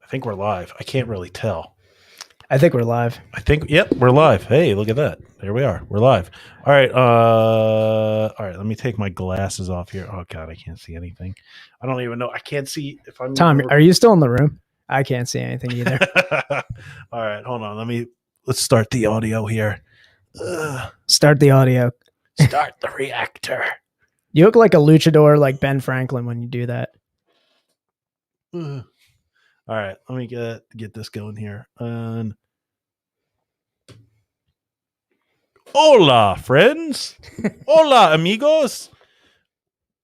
I think we're live. I can't really tell. I think we're live. Yep, we're live. Hey, look at that. There we are. We're live. All right. Let me take my glasses off here. Oh God, I can't see anything. I don't even know. I can't see if I'm. Tom, are you still in the room? I can't see anything either. All right, hold on. Let's start the audio here. Start the audio. Start the reactor. You look like a luchador, like Ben Franklin, when you do that. All right, let me get this going here. Hola, friends. Hola, amigos.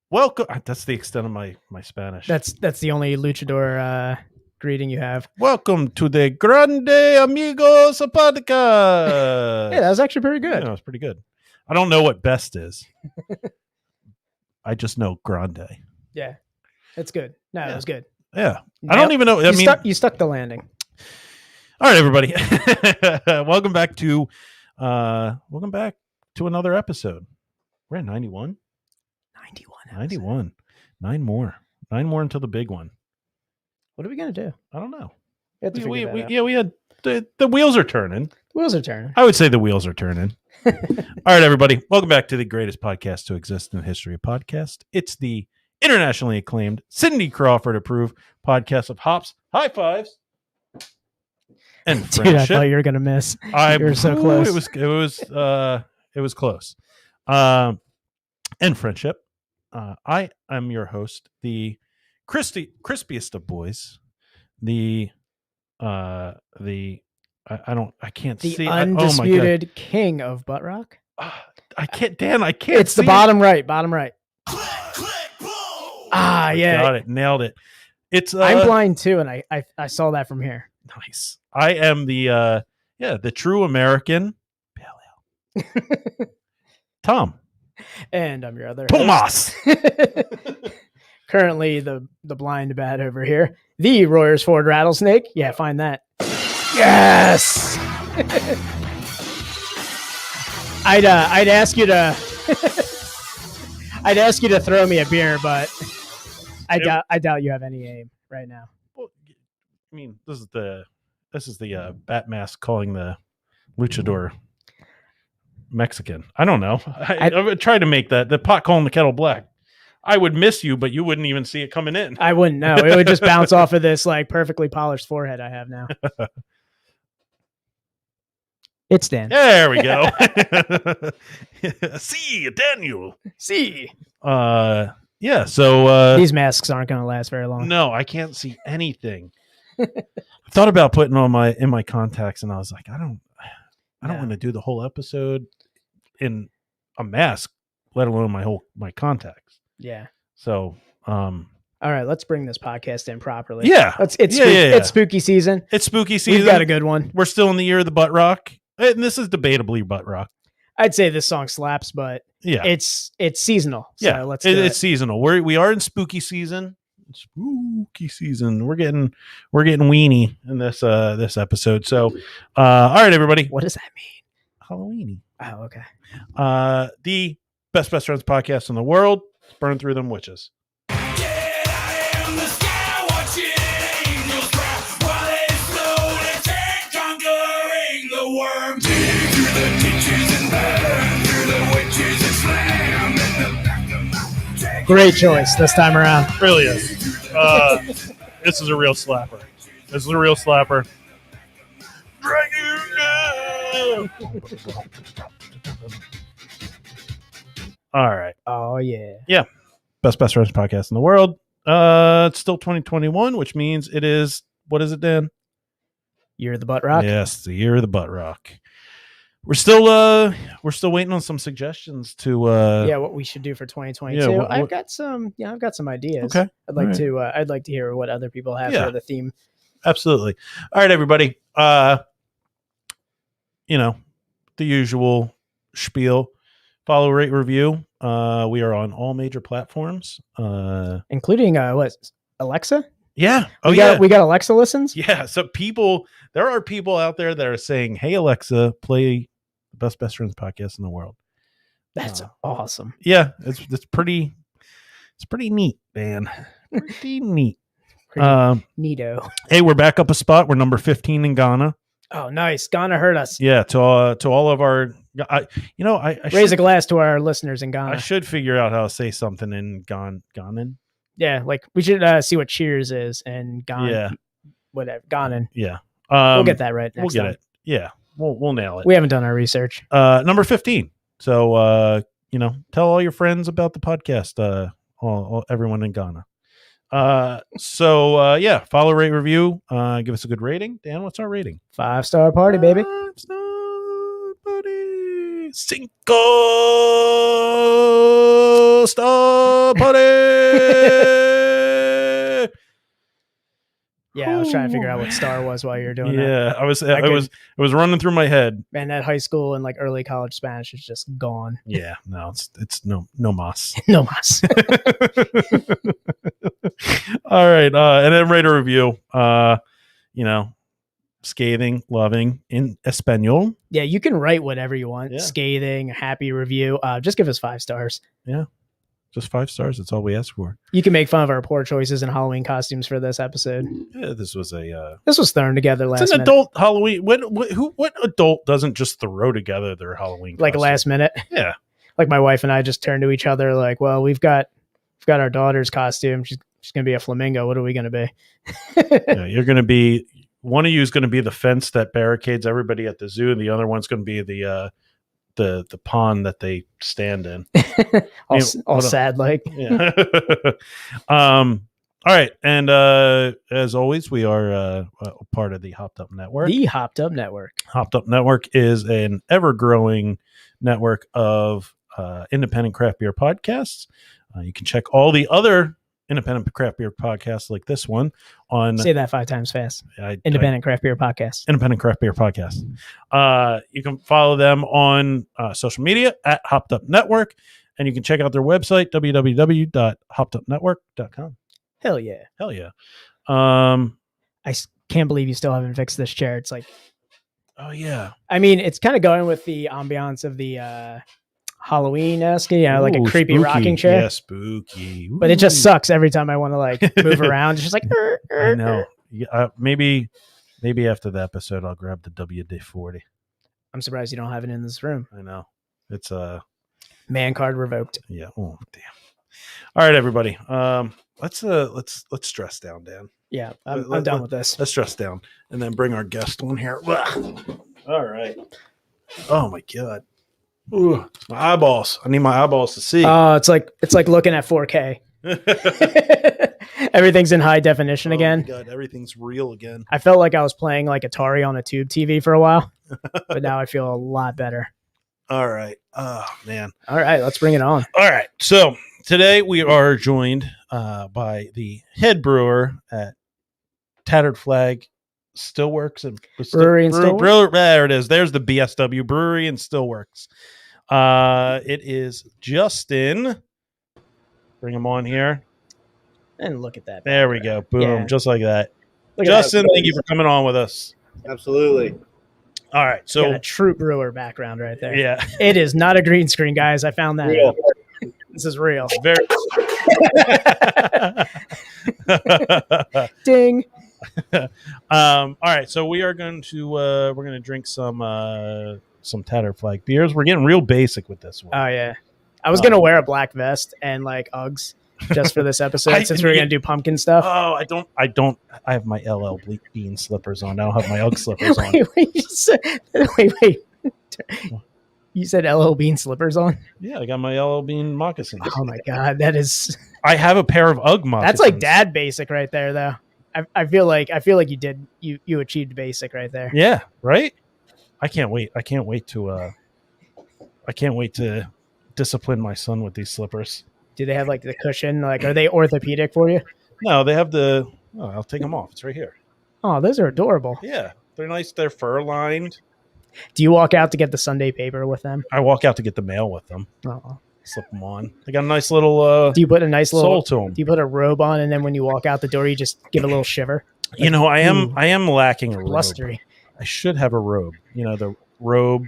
Welcome. That's the extent of my Spanish. That's the only luchador greeting you have. Welcome to the Grande Amigos podcast. Yeah, that was actually pretty good. Yeah, it was pretty good. I don't know what best is. I just know Grande. Yeah, it's good. No, it was good. Yeah. I don't even know. You stuck the landing. All right, everybody. Welcome back to another episode. We're at 91. 91. 9 more until the big one. What are we gonna do? I don't know. We had the wheels are turning. The wheels are turning. I would say the wheels are turning. All right, everybody. Welcome back to the greatest podcast to exist in the history of podcast. It's the internationally acclaimed, Cindy Crawford approved podcast of hops, high fives, and friendship. Dude, I thought you were gonna miss. You were so close. It was close. And friendship. I am your host, the crispiest of boys, the undisputed king of butt rock. I can't, Dan. I can't. It's the bottom right. Yeah, got it, nailed it. It's I'm blind too, and I saw that from here. Nice. I am the true American pale ale. Tom. And I'm your other Tomas. Currently the blind bat over here. The Royersford Rattlesnake. Yeah, find that. Yes. I'd ask you to throw me a beer, but I doubt you have any aim right now. Well, I mean, this is the bat mask calling the luchador Mexican. I don't know. I tried to make the pot calling the kettle black. I would miss you, but you wouldn't even see it coming in. I wouldn't know. It would just bounce off of this like perfectly polished forehead I have now. It's Dan. There we go. See, Daniel. See. Yeah. So these masks aren't going to last very long. No, I can't see anything. I thought about putting on in my contacts, and I was like, I don't want to do the whole episode in a mask, let alone my contacts. Yeah. So, all right, let's bring this podcast in properly. Yeah. It's spooky season. It's spooky season. We've got a good one. We're still in the year of the butt rock. And this is debatably butt rock. I'd say this song slaps, but yeah, it's seasonal. So yeah, it's seasonal. We are in spooky season. Spooky season. We're getting weenie in this episode. So, all right, everybody. What does that mean? Halloweeny. Oh, okay. The best friends podcast in the world. Burn through them witches. Great choice this time around. Really is. This is a real slapper. All right. Oh yeah. Yeah. Best friends podcast in the world. It's still 2021, which means it is. What is it, Dan? Year of the butt rock. Yes, the year of the butt rock. We're still waiting on some suggestions to what we should do for 2022. Yeah, I've got some ideas. Okay. I'd like to hear what other people have for the theme. Absolutely. All right, everybody. The usual spiel. Follow, rate, review. We are on all major platforms, including Alexa. Yeah. We got Alexa listens. Yeah. So there are people out there that are saying, "Hey Alexa, play the best friends podcast in the world." That's awesome. Yeah, it's pretty neat, man. Pretty neat. Neato. Hey, we're back up a spot. We're number 15 in Ghana. Oh, nice. Ghana heard us. Yeah, to all of our, I Raise a glass to our listeners in Ghana. I should figure out how to say something in Ghanan. Yeah, like we should see what cheers is and Ghana. Yeah, whatever. Ghanan. yeah. We'll get that right. We'll get it. Yeah, we'll nail it. We haven't done our research. Number 15. So tell all your friends about the podcast. Everyone in Ghana. Follow, rate, review. Give us a good rating. Dan, what's our rating? 5-star party, baby. 5-star party. 5-star party. Yeah, I was trying to figure out what star was while you were doing that. Yeah, I was running through my head. Man, that high school and like early college Spanish is just gone. Yeah, no, it's no mas. No mas. All right, and then rate a review. Scathing, loving in Espanol. Yeah, you can write whatever you want. Yeah. Scathing, happy review. Just give us 5 stars. Yeah. Just 5 stars. That's all we ask for. You can make fun of our poor choices in Halloween costumes for this episode. Yeah, this was thrown together last minute. It's an adult Halloween. What adult doesn't just throw together their Halloween like costume? last minute? Yeah. Like my wife and I just turned to each other like, well, we've got our daughter's costume. She's gonna be a flamingo. What are we gonna be? Yeah, you're gonna be one of you is gonna be the fence that barricades everybody at the zoo, and the other one's gonna be the pond that they stand in. all sad like. Yeah. All right, and as always, we are part of the Hopped Up Network. The Hopped Up Network. Hopped Up Network is an ever-growing network of independent craft beer podcasts. You can check all the other independent craft beer podcasts like this one on. Say that 5 times fast. Independent craft beer podcast. Independent craft beer podcast. You can follow them on social media at Hopped Up Network, and you can check out their website www.hoppedupnetwork.com. Hell yeah. Hell yeah. I can't believe you still haven't fixed this chair. It's like, oh yeah. I mean, it's kind of going with the ambiance of the Halloween-esque, like a creepy spooky rocking chair. Yeah, spooky. Ooh. But it just sucks every time I want to like move around. It's just like, I know. Maybe after the episode, I'll grab the WD-40. I'm surprised you don't have it in this room. I know. It's man card revoked. Yeah. Oh damn. All right, everybody. Let's stress down, Dan. Yeah, I'm done with this. Let's stress down and then bring our guest on here. All right. Oh my god. Ooh, my eyeballs. I need my eyeballs to see. It's like looking at 4K. Everything's in high definition again. Oh my god, everything's real again. I felt like I was playing like Atari on a tube TV for a while, but now I feel a lot better. All right. Oh man. All right, let's bring it on. All right. So today we are joined by the head brewer at Tattered Flag Stillworks and Brewery and Stillworks. There it is. There's the BSW Brewery and Stillworks. It is Justin. Bring him on here. And look at that. There we go. Boom. Yeah. Just like that. Look Justin, that. thank you for coming on with us. Absolutely. All right. So got a true brewer background right there. yeah. It is not a green screen, guys. I found that. Real. This is real. Very Ding. all right. So we are going to we're going to drink some Tattered Flag beers. We're getting real basic with this one. Oh yeah. I was gonna wear a black vest and like Uggs just for this episode since we were gonna do pumpkin stuff. Oh, I don't. I have my LL Bean slippers on. I don't have my Ugg slippers on. Wait. You said LL Bean slippers on? Yeah, I got my LL Bean moccasins. Oh my god, that is. I have a pair of Ugg moccasins. That's like dad basic right there, though. I feel like you achieved basic right there. Yeah, right. I can't wait to discipline my son with these slippers. Do they have like the cushion? Like, are they orthopedic for you? No, they have the. Oh, I'll take them off. It's right here. Oh, those are adorable. Yeah, they're nice. They're fur lined. Do you walk out to get the Sunday paper with them? I walk out to get the mail with them. Oh. Slip them on. They got a nice little. Do you put a nice little soul to them? Do you put a robe on, and then when you walk out the door, you just give a little shiver? Like, you know, I am lacking a robe. Blustery. I should have a robe. You know, the robe,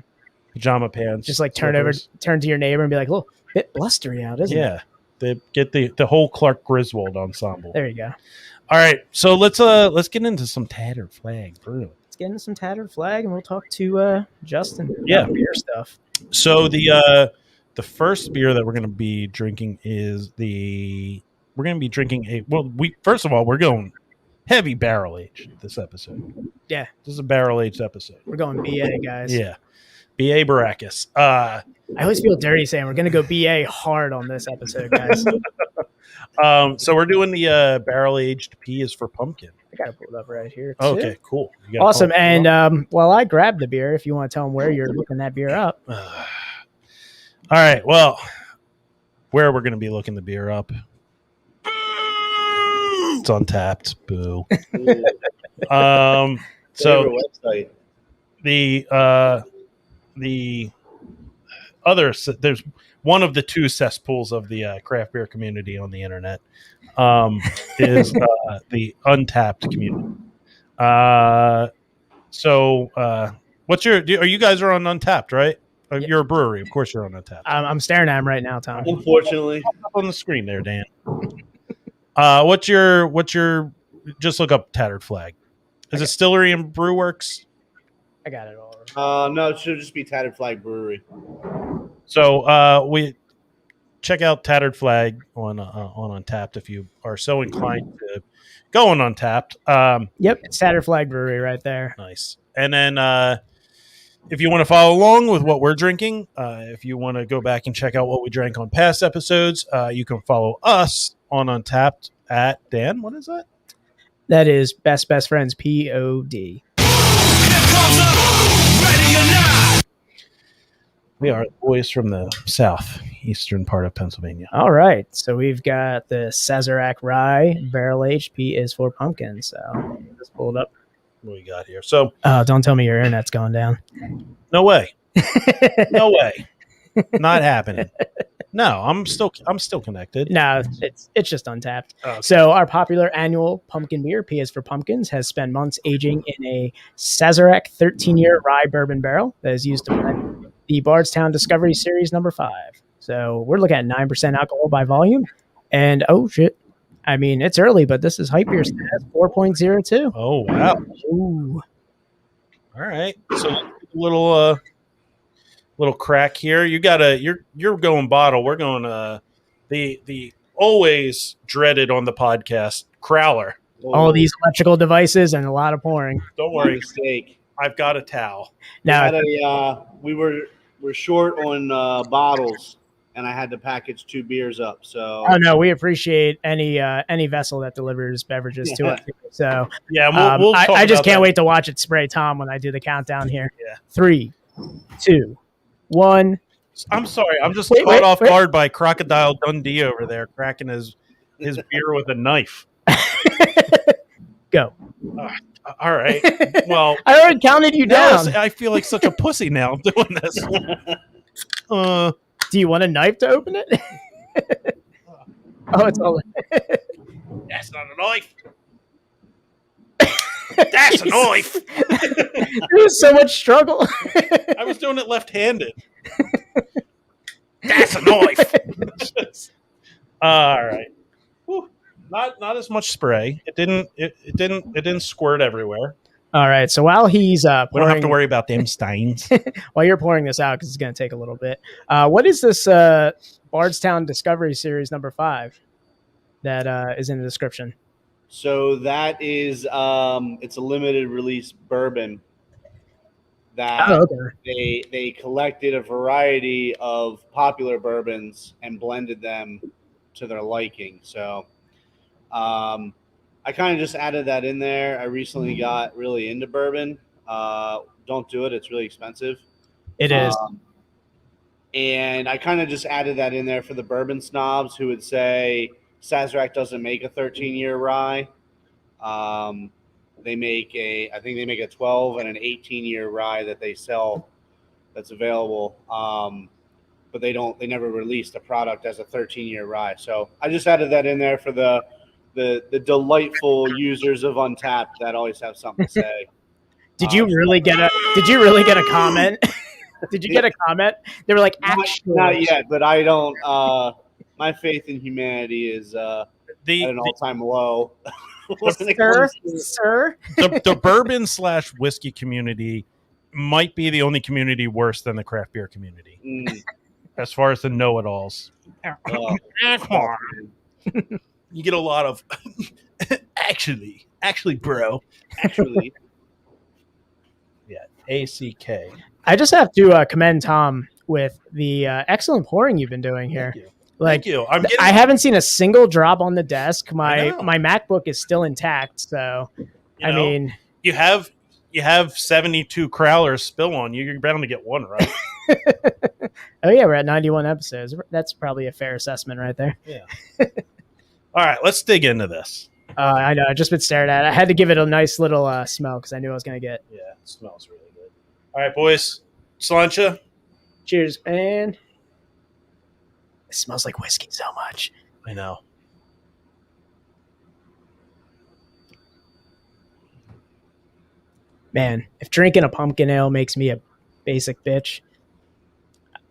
pajama pants. Just like slippers. turn to your neighbor and be like, "Oh, bit blustery out, isn't it?" Yeah, They get the whole Clark Griswold ensemble. There you go. All right, so let's get into some Tattered Flag brew. Let's get into some Tattered Flag, and we'll talk to Justin Yeah. about beer stuff. So the first beer that we're going to be drinking is we're going to be drinking first of all, we're going heavy barrel aged this episode. Yeah. This is a barrel aged episode. We're going BA, guys. Yeah. BA Baracus. I always feel dirty saying we're going to go BA hard on this episode, guys. So we're doing the barrel aged P is for pumpkin. I got to pull it up right here, too. Okay, cool. You gotta Awesome. pull it And up. while I grab the beer, if you want to tell them where you're looking that beer up. All right. Well, where we're going to be looking the beer up. It's Untapped. Boo. So Favorite website. the other, there's one of the two cesspools of the craft beer community on the internet, is the Untapped community. What's are you guys are on Untapped, right? You're a brewery, of course. You're on Untapped. I'm staring at him right now, Tom. Unfortunately, Up on the screen there, Dan. What's your? Just look up Tattered Flag. Is it Distillery and Brew Works? I got it all. no, it should just be Tattered Flag Brewery. So we check out Tattered Flag on Untapped if you are so inclined to go on Untapped. Yep, it's Tattered Flag Brewery right there. Nice. And then if you want to follow along with what we're drinking, if you want to go back and check out what we drank on past episodes, you can follow us on Untapped at Dan. What is that? That is Best Friends POD. We are boys from the southeastern part of Pennsylvania. All right, so we've got the Sazerac Rye Barrel Aged P is for pumpkin. So just pull it up. What we got here? So Don't tell me your internet's going down. no way, no way, not happening. No, I'm still connected. No, it's just Untapped. Oh, okay. So our popular annual pumpkin beer, P is for Pumpkins, has spent months aging in a Sazerac 13-year rye bourbon barrel that is used to blend the Bardstown Discovery Series number 5. So we're looking at 9% alcohol by volume. And oh shit, I mean it's early, but this is hype beer stats 4.02. Oh wow! Ooh. All right, so a little crack here. You're going bottle. We're going the always dreaded on the podcast crowler. All these electrical devices and a lot of pouring. Don't My worry, mistake. I've got a towel. Now, We're short on bottles, and I had to package 2 beers up. So oh no, we appreciate any vessel that delivers beverages to us. So Yeah, we'll talk I just about can't that. wait to watch it spray Tom when I do the countdown here. Yeah. 3, 2, 1. I'm sorry, I'm just Wait, caught off wait. guard by Crocodile Dundee over there cracking his beer with a knife. Go. All right. Well, I already counted you now down. I feel like such a pussy now doing this. Do you want a knife to open it? Oh, it's all. That's not a knife. That's a knife. There was so much struggle. I was doing it left-handed. That's a knife. All right. Whew. Not as much spray. It didn't squirt everywhere. All right. So while he's We don't have to pouring, worry about them stains. while you're pouring this out, because it's going to take a little bit. What is this Bardstown Discovery Series number 5 that is in the description? So that is it's a limited release bourbon that Oh, okay. they collected a variety of popular bourbons and blended them to their liking. So I kind of just added that in there. I recently got really into bourbon. Don't do it. It's really expensive. It is. And I kind of just added that in there for the bourbon snobs who would say Sazerac doesn't make a 13-year rye. They make I think they make a 12 and an 18-year rye that they sell that's available. But they never released a product as a 13-year rye. So I just added that in there for the delightful users of Untapped that always have something to say. Did you really get a comment? Did you get a comment? They were like, actually. Not yet, but I don't. my faith in humanity is at The an all-time low. Sir. the bourbon / whiskey community might be the only community worse than the craft beer community as far as the know-it-alls. You get a lot of actually, bro. Actually, Yeah, ACK. I just have to commend Tom with the excellent pouring you've been doing here. Thank you. Like, Thank you. I haven't seen a single drop on the desk. I know. My MacBook is still intact, so I mean, you have 72 crowlers spill on you. You're bound to get one right. oh yeah, we're at 91 episodes. That's probably a fair assessment right there. Yeah. All right, let's dig into this. I know. I've just been staring at it. I had to give it a nice little smell because I knew I was going to get. Yeah, it smells really good. All right, boys. Slancha. Cheers, man. It smells like whiskey so much. I know. Man, if drinking a pumpkin ale makes me a basic bitch,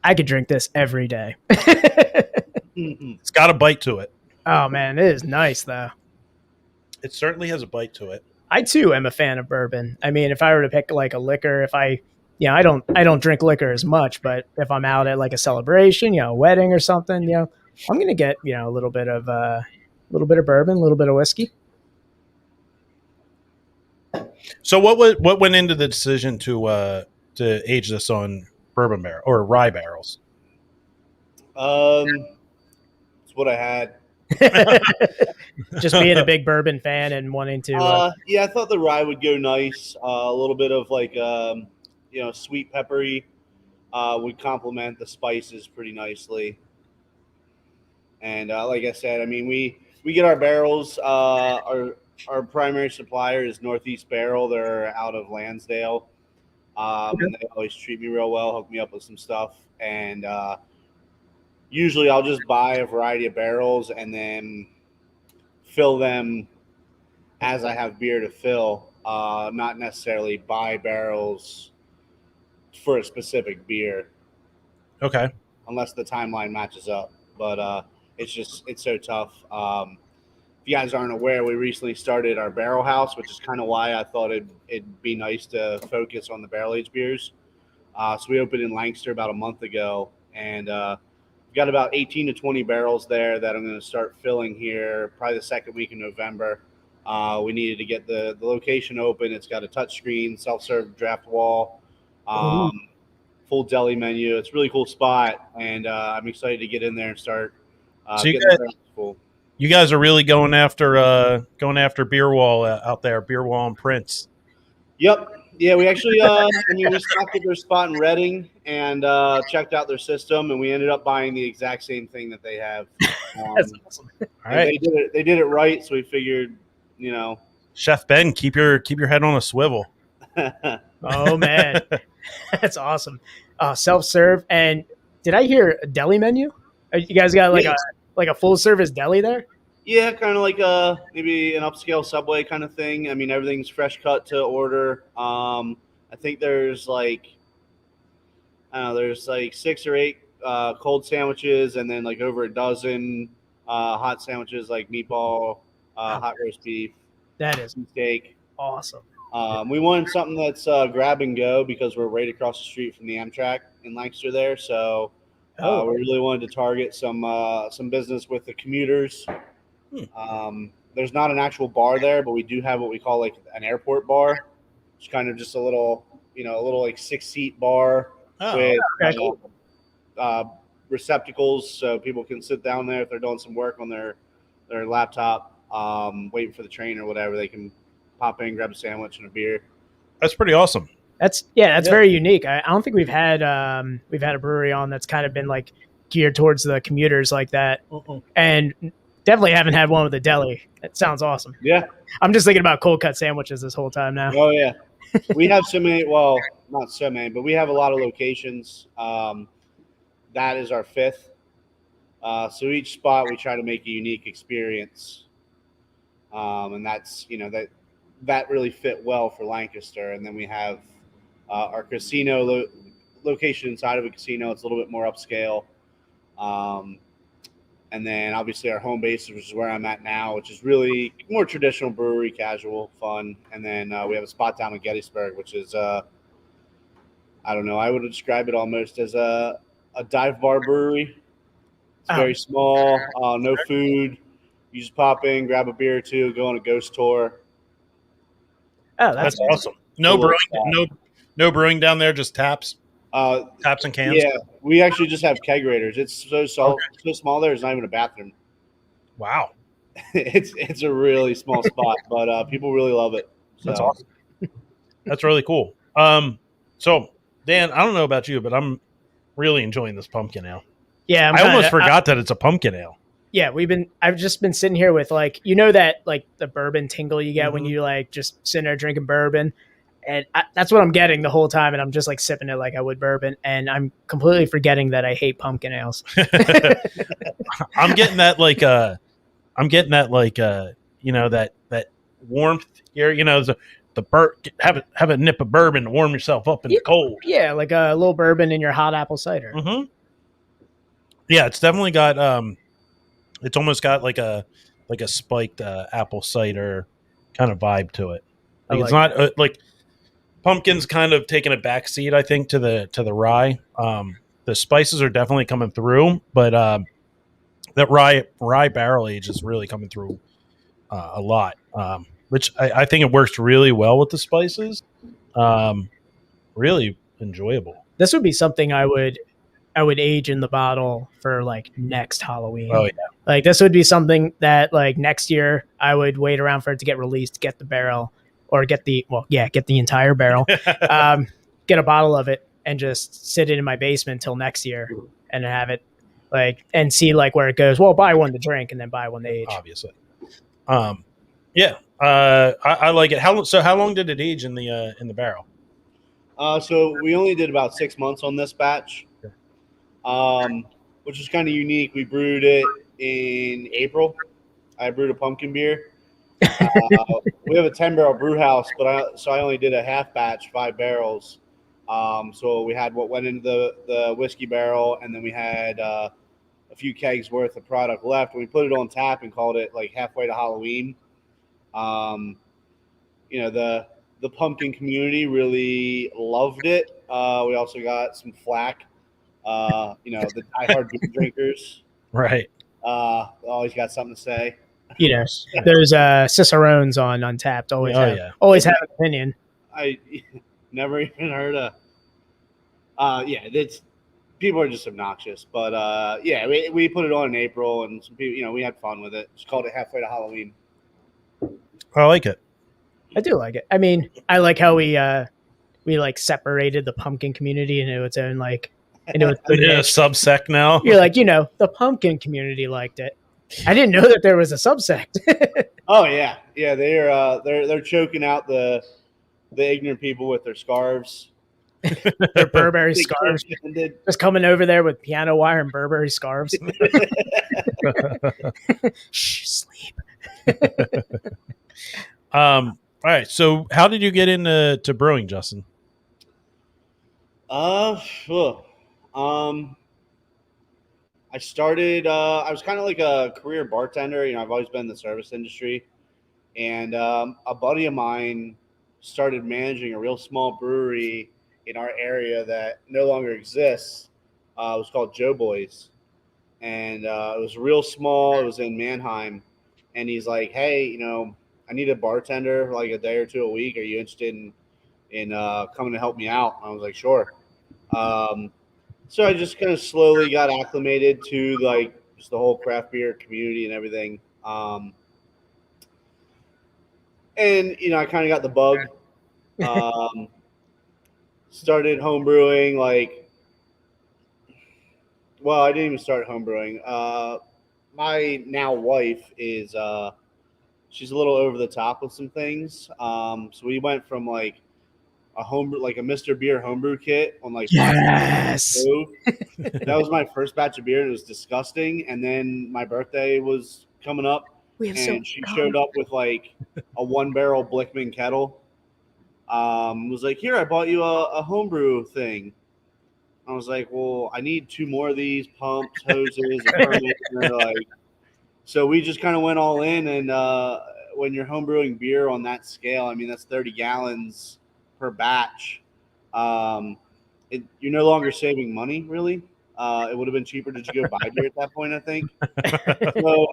I could drink this every day. It's got a bite to it. Oh man, it is nice though. It certainly has a bite to it. I too am a fan of bourbon. I mean, if I were to pick like a liquor, I don't drink liquor as much, but if I'm out at like a celebration, a wedding or something, I'm gonna get a little bit of bourbon, a little bit of whiskey. So what went into the decision to age this on bourbon barrel or rye barrels? it's what I had. Just being a big bourbon fan and wanting to. Yeah, I thought the rye would go nice. A little bit of like sweet peppery would complement the spices pretty nicely. And like I said, I mean we get our barrels. Our primary supplier is Northeast Barrel. They're out of Lansdale, and they always treat me real well, hook me up with some stuff, and usually I'll just buy a variety of barrels and then fill them as I have beer to fill, not necessarily buy barrels for a specific beer. Okay. Unless the timeline matches up. But it's so tough. If you guys aren't aware, we recently started our barrel house, which is kind of why I thought it'd be nice to focus on the barrel-aged beers. So we opened in Lancaster about a month ago, and we've got about 18 to 20 barrels there that I'm going to start filling here probably the second week in November. We needed to get the location open. It's got a touchscreen, self-serve draft wall, full deli menu. It's a really cool spot, and I'm excited to get in there and start getting the barrels full. You guys are really going after Beer Wall out there, Beer Wall and Prince. Yep. Yeah, we actually we stopped at their spot in Reading and checked out their system, and we ended up buying the exact same thing that they have. That's awesome. All right. They did it right, so we figured, Chef Ben, keep your head on a swivel. Oh man, that's awesome. Self-serve, and did I hear a deli menu? You guys got like a full service deli there? Yeah, kind of like maybe an upscale Subway kind of thing. I mean, everything's fresh cut to order. I think there's there's 6 or 8 cold sandwiches, and then like over a dozen hot sandwiches, like meatball, hot roast beef. That is steak. Awesome. We wanted something that's grab and go because we're right across the street from the Amtrak in Lancaster there. So we really wanted to target some business with the commuters. There's not an actual bar there, but we do have what we call like an airport bar. It's kind of just a little like 6-seat bar with receptacles so people can sit down there if they're doing some work on their laptop, waiting for the train or whatever. They can pop in, grab a sandwich and a beer. That's pretty awesome. That's very unique. I don't think we've had a brewery on that's kind of been like geared towards the commuters like that, and definitely haven't had one with a deli. It sounds awesome. Yeah, I'm just thinking about cold cut sandwiches this whole time now. Oh yeah, we have so many. Well, not so many, but we have a lot of locations. That is our 5th. So each spot we try to make a unique experience, and that's that really fit well for Lancaster. And then we have our casino location inside of a casino. It's a little bit more upscale. And then obviously our home base, which is where I'm at now, which is really more traditional brewery, casual, fun. And then we have a spot down in Gettysburg, which is I don't know, I would describe it almost as a dive bar brewery. It's very small, no food. You just pop in, grab a beer or two, go on a ghost tour. Oh, That's awesome. No brewing, no brewing down there, just taps. Taps and cans. Yeah, we actually just have kegerators. It's so small. There's not even a bathroom. Wow, it's a really small spot, but people really love it. So. That's awesome. That's really cool. So Dan, I don't know about you, but I'm really enjoying this pumpkin ale. Yeah, I almost forgot that it's a pumpkin ale. Yeah, I've just been sitting here with like, you know, that like the bourbon tingle you get when you like just sitting there drinking bourbon. And that's what I'm getting the whole time. And I'm just like sipping it like I would bourbon. And I'm completely forgetting that I hate pumpkin ales. I'm getting that you know, that warmth here, you know, have a nip of bourbon to warm yourself up in the cold. Yeah, like a little bourbon in your hot apple cider. Mm-hmm. Yeah, it's definitely got it's almost got like a spiked apple cider kind of vibe to it. Like it's not like pumpkin's kind of taking a back seat, I think, to the rye. The spices are definitely coming through, but that rye barrel age is really coming through a lot, which I think it works really well with the spices. Really enjoyable. This would be something I would age in the bottle for like next Halloween. Oh yeah. Like this would be something that like next year I would wait around for it to get released, get the barrel or get the entire barrel, get a bottle of it and just sit it in my basement until next year and have it like, and see like where it goes. Well, buy one to drink and then buy one to age. Obviously. Yeah. I like it. How long did it age in the barrel? So we only did about 6 months on this batch, which is kind of unique. We brewed it in April. I brewed a pumpkin beer. We have a 10-barrel brew house, but I only did a half batch, 5 barrels. So we had what went into the whiskey barrel, and then we had a few kegs worth of product left. And we put it on tap and called it like halfway to Halloween. You know, the pumpkin community really loved it. We also got some flack. You know, the diehard beer drinkers. Right. Always got something to say. You know, there's Cicerones on Untapped. Always have an opinion. I never even heard of. Yeah, it's people are just obnoxious. But yeah, we put it on in April, and some people, you know, we had fun with it. Just called it halfway to Halloween. I like it. I do like it. I mean, I like how we like separated the pumpkin community into its own like into a subsect now. You're like, you know, the pumpkin community liked it. I didn't know that there was a subsect. Oh yeah, yeah. They're choking out the ignorant people with their scarves. Their Burberry scarves. Just coming over there with piano wire and Burberry scarves. Shh, sleep. All right. So, how did you get into brewing, Justin? I started. I was kind of like a career bartender. You know, I've always been in the service industry, and a buddy of mine started managing a real small brewery in our area that no longer exists. It was called Joe Boys, and it was real small. It was in Mannheim, and he's like, "Hey, you know, I need a bartender for like a day or two a week. Are you interested in coming to help me out?" And I was like, "Sure." So I just kind of slowly got acclimated to like just the whole craft beer community and everything. And you know, I kind of got the bug. Started homebrewing like, well, I didn't even start homebrewing. My now wife is she's a little over the top with some things. So we went from like a homebrew, like a Mr. Beer homebrew kit on like yes. That was my first batch of beer. And it was disgusting. And then my birthday was coming up, and she showed up with like a 1-barrel Blickman kettle. Was like, "Here, I bought you a homebrew thing." I was like, well, I need 2 more of these pumps, hoses, a permit. And they're like, so we just kind of went all in. And when you're homebrewing beer on that scale, I mean, that's 30 gallons per batch. You're no longer saving money, really. It would have been cheaper to just go buy beer at that point, I think. So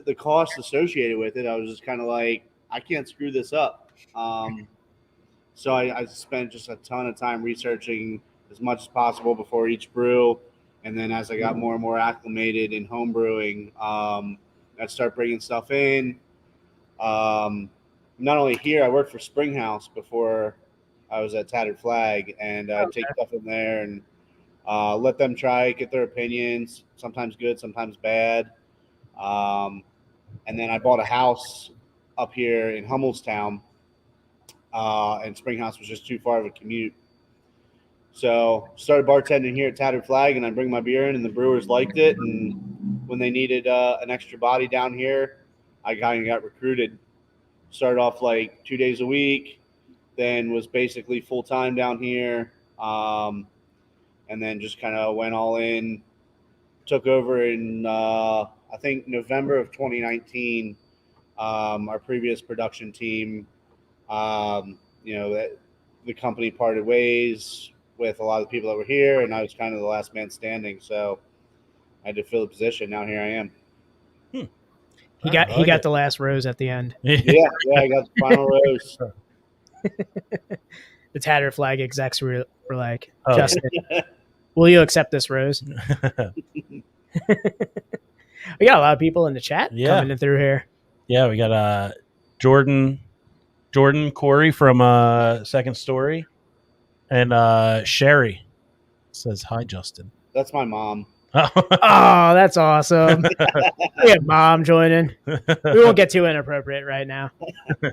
the cost associated with it, I was just kind of like, I can't screw this up. So I spent just a ton of time researching as much as possible before each brew. And then as I got more and more acclimated in home brewing, I'd start bringing stuff in. Not only here, I worked for Springhouse before I was at Tattered Flag, and I'd take stuff in there and let them try it, get their opinions, sometimes good, sometimes bad. And then I bought a house up here in Hummelstown, and Springhouse was just too far of a commute. So started bartending here at Tattered Flag, and I bring my beer in, and the brewers liked it. And when they needed an extra body down here, I kind of got recruited. Started off like 2 days a week, then was basically full time down here, and then just kind of went all in. Took over in I think November of 2019. Our previous production team, the company parted ways with a lot of the people that were here, and I was kind of the last man standing. So I had to fill the position. Now here I am. He got the last rose at the end. Yeah, I got the final rose. The Tattered Flag execs were like, Justin, will you accept this rose? We got a lot of people in the chat coming in through here. Yeah, we got Jordan Corey from Second Story, and Sherry says hi, Justin. That's my mom. Oh, that's awesome. We have mom joining. We won't get too inappropriate right now.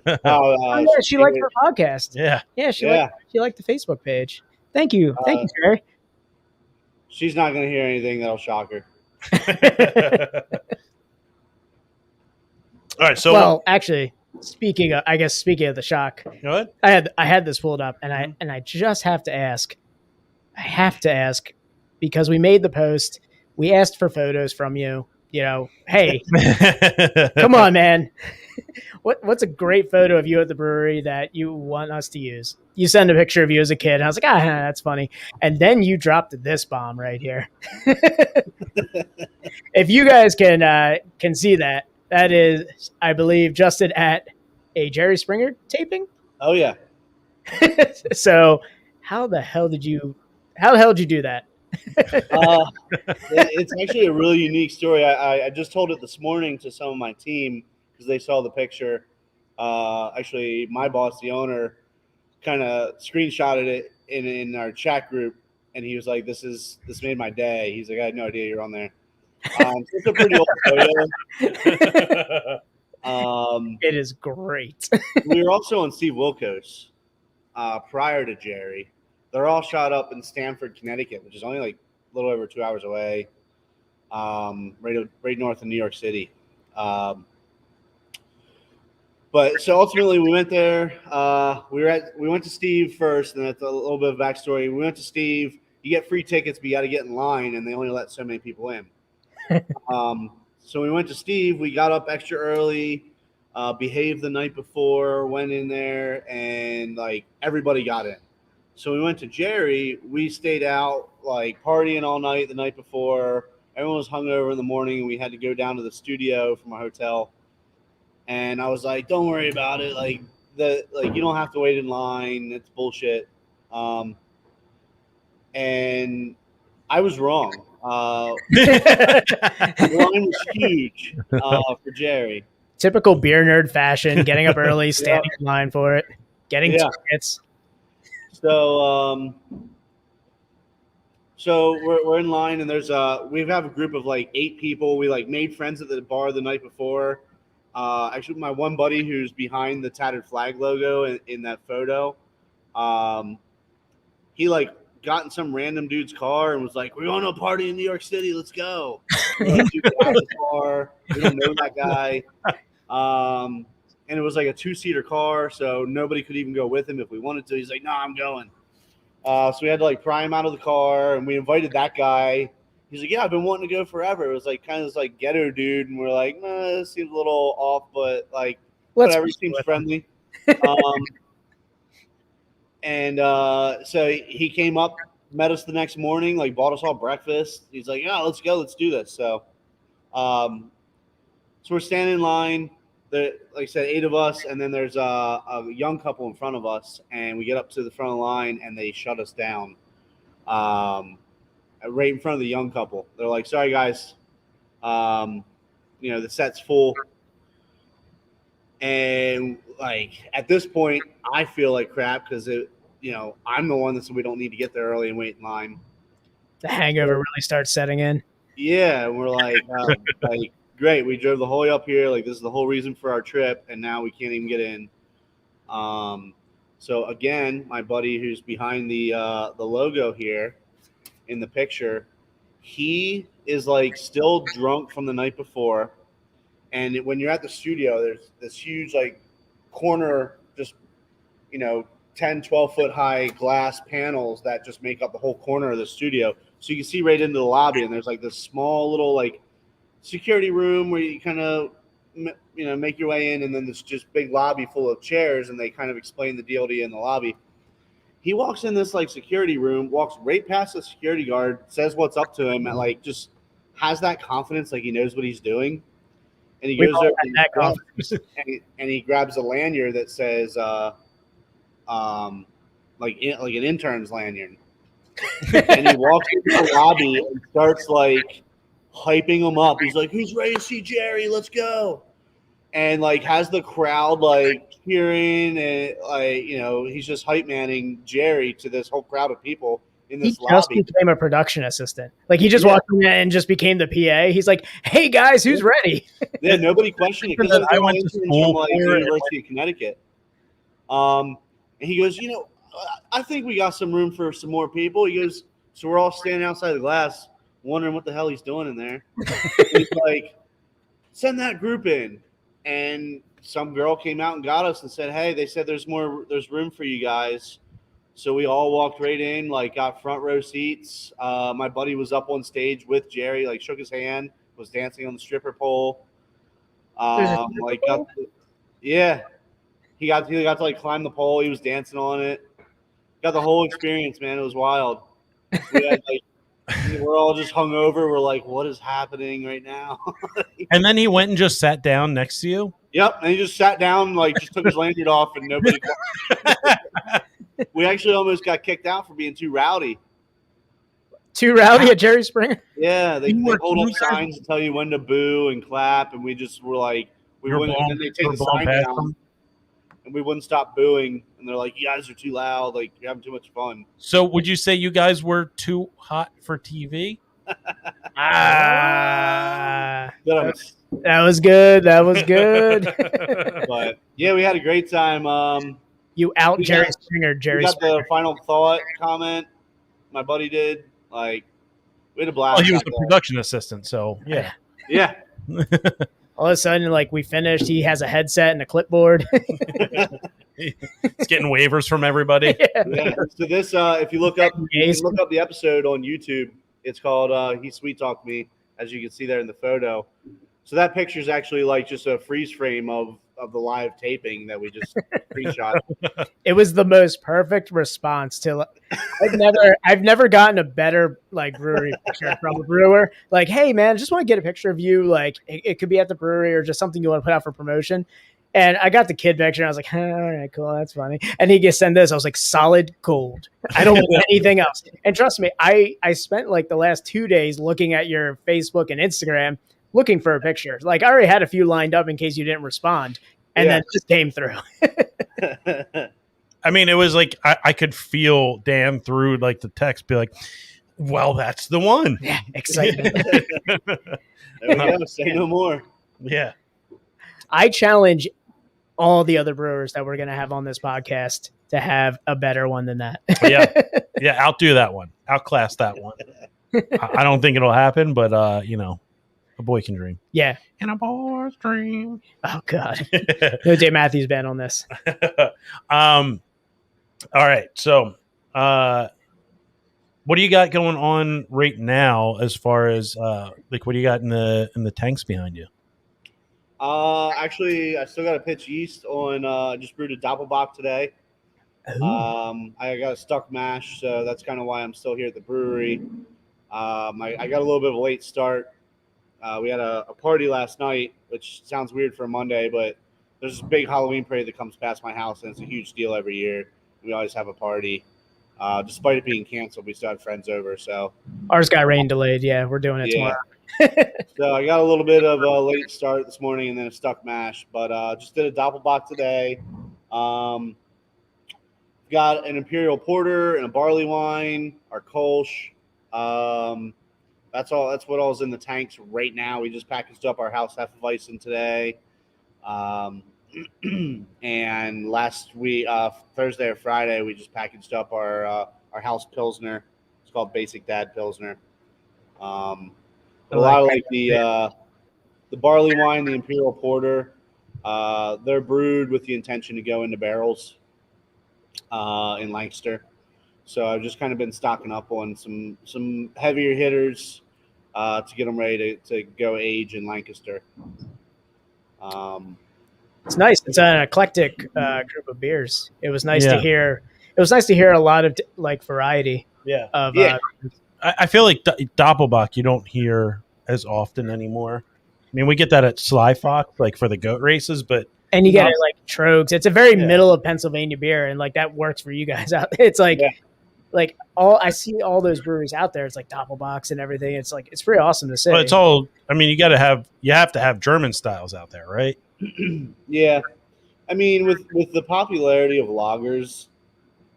Yeah, she liked our podcast. Yeah, she liked the Facebook page. Thank you, Sherry. She's not going to hear anything that'll shock her. All right. So, well, actually, speaking of the shock, go ahead. I had this pulled up, and I just have to ask. I have to ask because we made the post. We asked for photos from you. Hey, come on, man. What's a great photo of you at the brewery that you want us to use? You send a picture of you as a kid. And I was like, that's funny. And then you dropped this bomb right here. If you guys can see that is, I believe, Justin at a Jerry Springer taping. Oh yeah. So how the hell did you do that? It's actually a really unique story. I just told it this morning to some of my team because they saw the picture. Actually, my boss, the owner, kind of screenshotted it in our chat group, and he was like, "This made my day." He's like, "I had no idea you're on there." It's a pretty old photo. It is great. We were also on Steve Wilkos prior to Jerry. They're all shot up in Stamford, Connecticut, which is only like a little over 2 hours away, right north of New York City. But so ultimately, we went there. We went to Steve first, and that's a little bit of backstory. We went to Steve. You get free tickets, but you got to get in line, and they only let so many people in. So we went to Steve. We got up extra early, behaved the night before, went in there, and like everybody got in. So we went to Jerry. We stayed out like partying all night the night before. Everyone was hungover in the morning. We had to go down to the studio from our hotel. And I was like, "Don't worry about it. Like you don't have to wait in line. It's bullshit." And I was wrong. The line was huge for Jerry. Typical beer nerd fashion: getting up early, standing in line for it, getting tickets. So we're in line, and we have a group of like 8 people. We like made friends at the bar the night before. Actually, my one buddy who's behind the Tattered Flag logo in that photo, he like got in some random dude's car and was like, "We're going to a party in New York City. Let's go." Dude got out of the car. We don't know that guy. And it was like a 2-seater car, so nobody could even go with him if we wanted to. He's like, "No, I'm going." So we had to like pry him out of the car, and we invited that guy. He's like, "Yeah, I've been wanting to go forever." It was like kind of this like ghetto dude, and we're like, "Nah, this seems a little off, but like whatever, he seems friendly." And so he came up, met us the next morning, like bought us all breakfast. He's like, "Yeah, let's go, let's do this." So we're standing in line. Like I said, 8 of us, and then there's a young couple in front of us, and we get up to the front of the line, and they shut us down. Right in front of the young couple. They're like, "Sorry, guys, the set's full." And like at this point, I feel like crap because I'm the one that said we don't need to get there early and wait in line. The hangover really starts setting in. Yeah, and we're like, great, we drove the whole way up here. Like this is the whole reason for our trip, and now we can't even get in. So again, my buddy who's behind the logo here in the picture, he is like still drunk from the night before. And when you're at the studio, there's this huge like corner, just 10, 12 foot high glass panels that just make up the whole corner of the studio. So you can see right into the lobby, and there's like this small little like security room where you kind of make your way in, and then this just big lobby full of chairs, and they kind of explain the deal to you in the lobby. He walks in this like security room, walks right past the security guard, says what's up to him, and like just has that confidence, like he knows what he's doing. And he goes over and he grabs a lanyard that says like an intern's lanyard. And he walks into the lobby and starts like hyping him up. He's like, "Who's ready to see Jerry? Let's go!" And like has the crowd like cheering, and like he's just hype manning Jerry to this whole crowd of people in this lobby. He just became a production assistant. Like he just walked in and just became the PA. He's like, "Hey guys, who's ready?" Yeah, nobody questioned it because I went to school from like University of Connecticut. And he goes, "I think we got some room for some more people." He goes, so we're all standing outside the glass, wondering what the hell he's doing in there. He's like, "Send that group in." And some girl came out and got us and said, "Hey, they said there's room for you guys." So we all walked right in, like got front row seats. My buddy was up on stage with Jerry, like shook his hand, was dancing on the stripper pole. Yeah. He got to like climb the pole. He was dancing on it. Got the whole experience, man. It was wild. We're all just hungover. We're like, what is happening right now? And then he went and just sat down next to you? Yep. And he just sat down, like just took his lanyard off, and nobody. We actually almost got kicked out for being too rowdy. Too rowdy at Jerry Springer? Yeah. They hold up signs to tell you when to boo and clap. And we just were like, we wouldn't. And then they take the sign down. And we wouldn't stop booing, and they're like, "You guys are too loud. Like you're having too much fun." So, would you say you guys were too hot for TV? That was good. That was good. But yeah, we had a great time. You out Jerry Springer. Jerry Springer. The final thought comment. My buddy did. Like we had a blast. Well, he was the production assistant, so yeah. Yeah. All of a sudden, like we finished, he has a headset and a clipboard. He's getting waivers from everybody. Yeah. So this, if you look up the episode on YouTube, it's called "He Sweet Talked Me," as you can see there in the photo. So that picture is actually like just a freeze frame of the live taping that we just pre-shot. It was the most perfect response to. I've never gotten a better like brewery picture from a brewer. Like, "Hey man, just want to get a picture of you. Like, it could be at the brewery or just something you want to put out for promotion." And I got the kid picture, and I was like, "All right, cool, that's funny." And he gets sent this. I was like, "Solid gold. I don't want anything else." And trust me, I spent like the last 2 days looking at your Facebook and Instagram, looking for a picture. Like I already had a few lined up in case you didn't respond, and then it just came through. I mean, it was like I could feel Dan through like the text, be like, "Well, that's the one." Yeah, excitement. There we go. Say no more. Yeah. I challenge all the other brewers that we're going to have on this podcast to have a better one than that. Yeah, outdo that one, outclass that one. I don't think it'll happen, but a boy can dream. Yeah, and a boy's dream. Oh God, no Dave Matthews Band on this. All right, so What do you got going on right now as far as like what do you got in the tanks behind you? Actually, I still got to pitch yeast on. Just brewed a Doppelbock today. I got a stuck mash, so that's kind of why I'm still here at the brewery. I got a little bit of a late start. We had a party last night, which sounds weird for a Monday, but there's this big Halloween parade that comes past my house, and it's a huge deal every year. We always have a party. Despite it being canceled, we still had friends over. So Ours got rain delayed. Yeah, we're doing it tomorrow. So I got a little bit of a late start this morning and then a stuck mash, but just did a Doppelbock today. Got an Imperial Porter and a barley wine, our Kolsch. That's all. That's what all's in the tanks right now. We just packaged up our House Hefeweizen today. And last week, Thursday or Friday, we just packaged up our House Pilsner. It's called Basic Dad Pilsner. A lot of like the barley wine, the Imperial Porter. They're brewed with the intention to go into barrels in Lancaster. So I've just kind of been stocking up on some heavier hitters to get them ready to go age in Lancaster. It's nice. It's an eclectic group of beers. It was nice Yeah. to hear. It was nice to hear a lot of like variety. Yeah. Of I feel like Doppelbock you don't hear as often anymore. I mean, we get that at Sly Fox, like for the goat races, but and you get it like Trogs. It's a very middle of Pennsylvania beer, and like that works for you guys out there. It's like like all I see all those breweries out there. It's like Doppelbocks and everything. It's like it's pretty awesome to see. But it's all. I mean, you have to have German styles out there, right? Yeah, I mean, with the popularity of lagers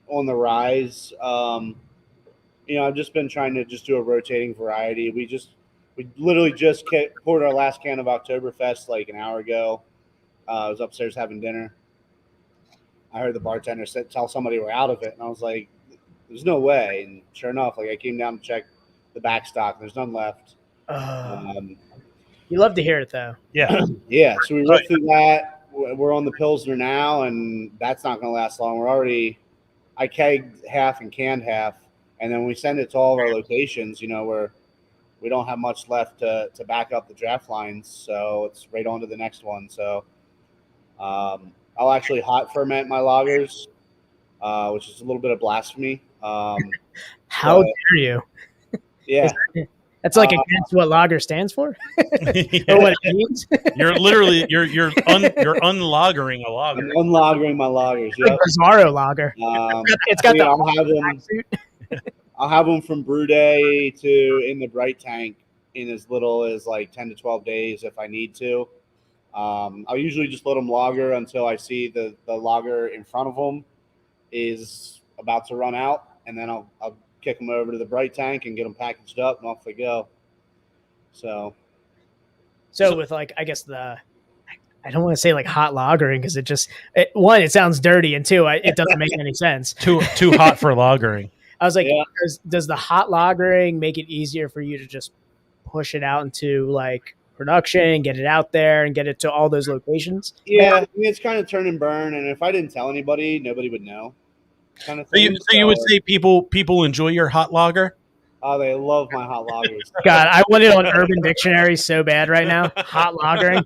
on the rise, I've just been trying to just do a rotating variety. We literally just poured our last can of Oktoberfest like an hour ago. I was upstairs having dinner. I heard the bartender tell somebody we're out of it, and I was like, "There's no way." And sure enough, like I came down to check the back stock. There's none left. You love to hear it though. Yeah, yeah. So we ripped through that. We're on the Pilsner now, and that's not going to last long. I kegged half and canned half, and then we send it to all of our locations. We don't have much left to back up the draft lines, so it's right on to the next one. So I'll actually hot ferment my lagers, which is a little bit of blasphemy. How dare you? Yeah. That's like against what lager stands for, or what it means. You're unlagering a lager. I'm unlagering my lagers. Yep. Like Bizarro lager. It's got I'll have them from brew day to in the bright tank in as little as like 10 to 12 days if I need to. I'll usually just let them lager until I see the lager in front of them is about to run out, and then I'll kick them over to the bright tank and get them packaged up, and off they go. So with like, I guess I don't want to say like hot lagering because it sounds dirty, and two, it doesn't make any sense. Too hot for lagering. I was like, does the hot lagering make it easier for you to just push it out into like production, get it out there, and get it to all those locations? Yeah, I mean, it's kind of turn and burn, and if I didn't tell anybody, nobody would know. Kind of thing. So you would say people enjoy your hot lager? Oh, they love my hot lagers. God, I want it on Urban Dictionary so bad right now. Hot lagering.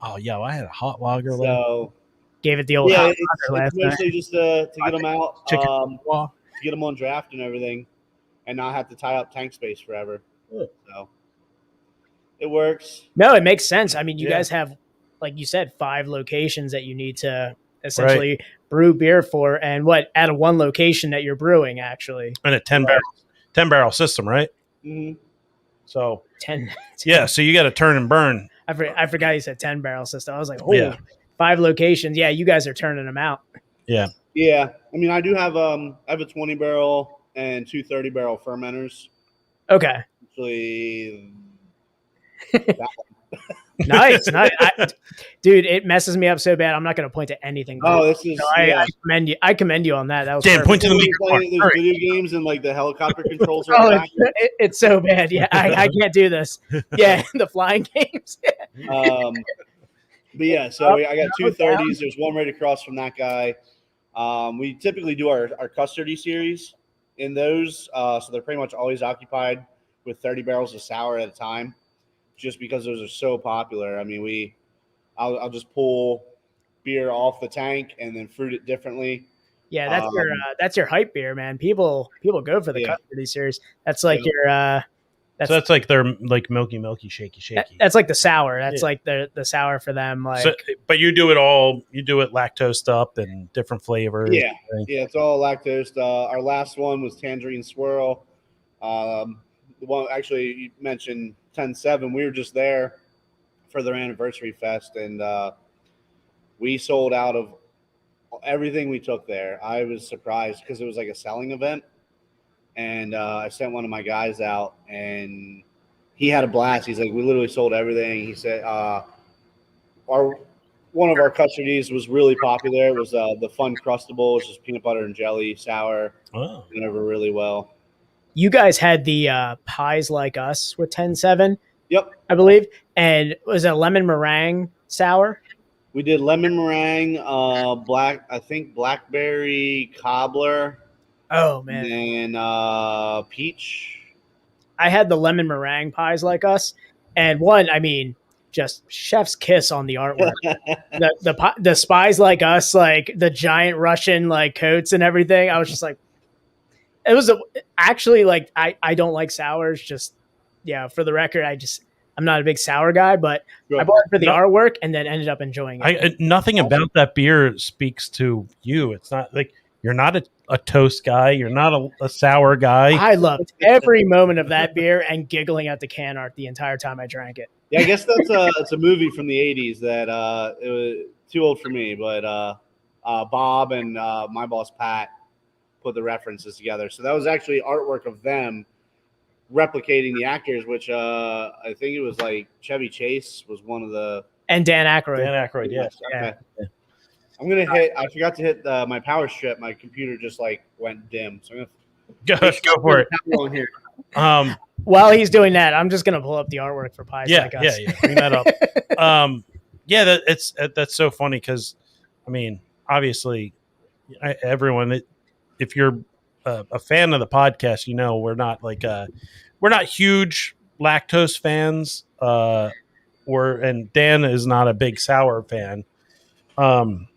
Oh yeah, I had a hot lager. So gave it the old hot lager it's mostly just to get them out, to get them on draft and everything, and not have to tie up tank space forever. So it works. No, it makes sense. I mean, you guys have, like you said, 5 locations that you need to essentially brew beer for, and at a one location that you're brewing actually, and a 10 barrel system, right? Mm-hmm. So 10. Yeah, so you got to turn and burn. I forgot you said 10 barrel system. I was like, 5 locations. Yeah, you guys are turning them out. Yeah. I mean, I do have I have a 20 barrel and 2 30 barrel fermenters. Okay. Actually, nice. Dude, it messes me up so bad. I'm not going to point to anything. This is. So I commend you. I commend you on that. That was point to the there's video games and like the helicopter controls. It's so bad. Yeah, I can't do this. Yeah, the flying games. But yeah, so I got 2 30s. There's one right across from that guy. We typically do our custardy series in those, so they're pretty much always occupied with 30 barrels of sour at a time, just because those are so popular. I mean, I'll just pull beer off the tank and then fruit it differently. Yeah, that's your hype beer, man. People go for the Yeah. custody series. That's like Yeah. So that's like their like milky, shaky. that's like the sour. That's Yeah. like the sour for them. Like, So, but you do it lactose up and different flavors. Yeah, it's all lactose. Our last one was tangerine swirl. The one actually you mentioned 10-7. We were just there for their anniversary fest, and we sold out of everything we took there. I was surprised because it was like a selling event, and I sent one of my guys out, and he had a blast. He's like, we literally sold everything. He said, one of our custardies was really popular. It was the Fun Crustable, which is peanut butter and jelly sour. Oh. Went over really well. you guys had the pies like us with 10-7, Yep. I believe, and it was a lemon meringue sour. We did lemon meringue, blackberry cobbler, Oh man, and peach. I had the lemon meringue pies like us, and one, I mean, just chef's kiss on the artwork. the spies like us, like the giant Russian like coats and everything. I was just like, it was actually like I don't like sours. Just for the record, I'm not a big sour guy, but I bought it for the artwork and then ended up enjoying it. Nothing about that beer speaks to you. It's not like you're not a toast guy. You're not a sour guy. I loved every moment of that beer and giggling at the can art the entire time I drank it. Yeah, I guess it's a movie from the 80s that it was too old for me, but Bob and my boss Pat put the references together. So that was actually artwork of them replicating the actors, which I think it was like Chevy Chase was one of the, and Dan Aykroyd. Yes. Okay. Yeah. I'm gonna hit. I forgot to hit my power strip. My computer just like went dim. So I'm gonna go for it. Here. While he's doing that, I'm just gonna pull up the artwork for pies like us. Yeah. Bring that up. That's so funny because, I mean, obviously, everyone. If you're a fan of the podcast, you know we're not huge lactose fans. And Dan is not a big sour fan. So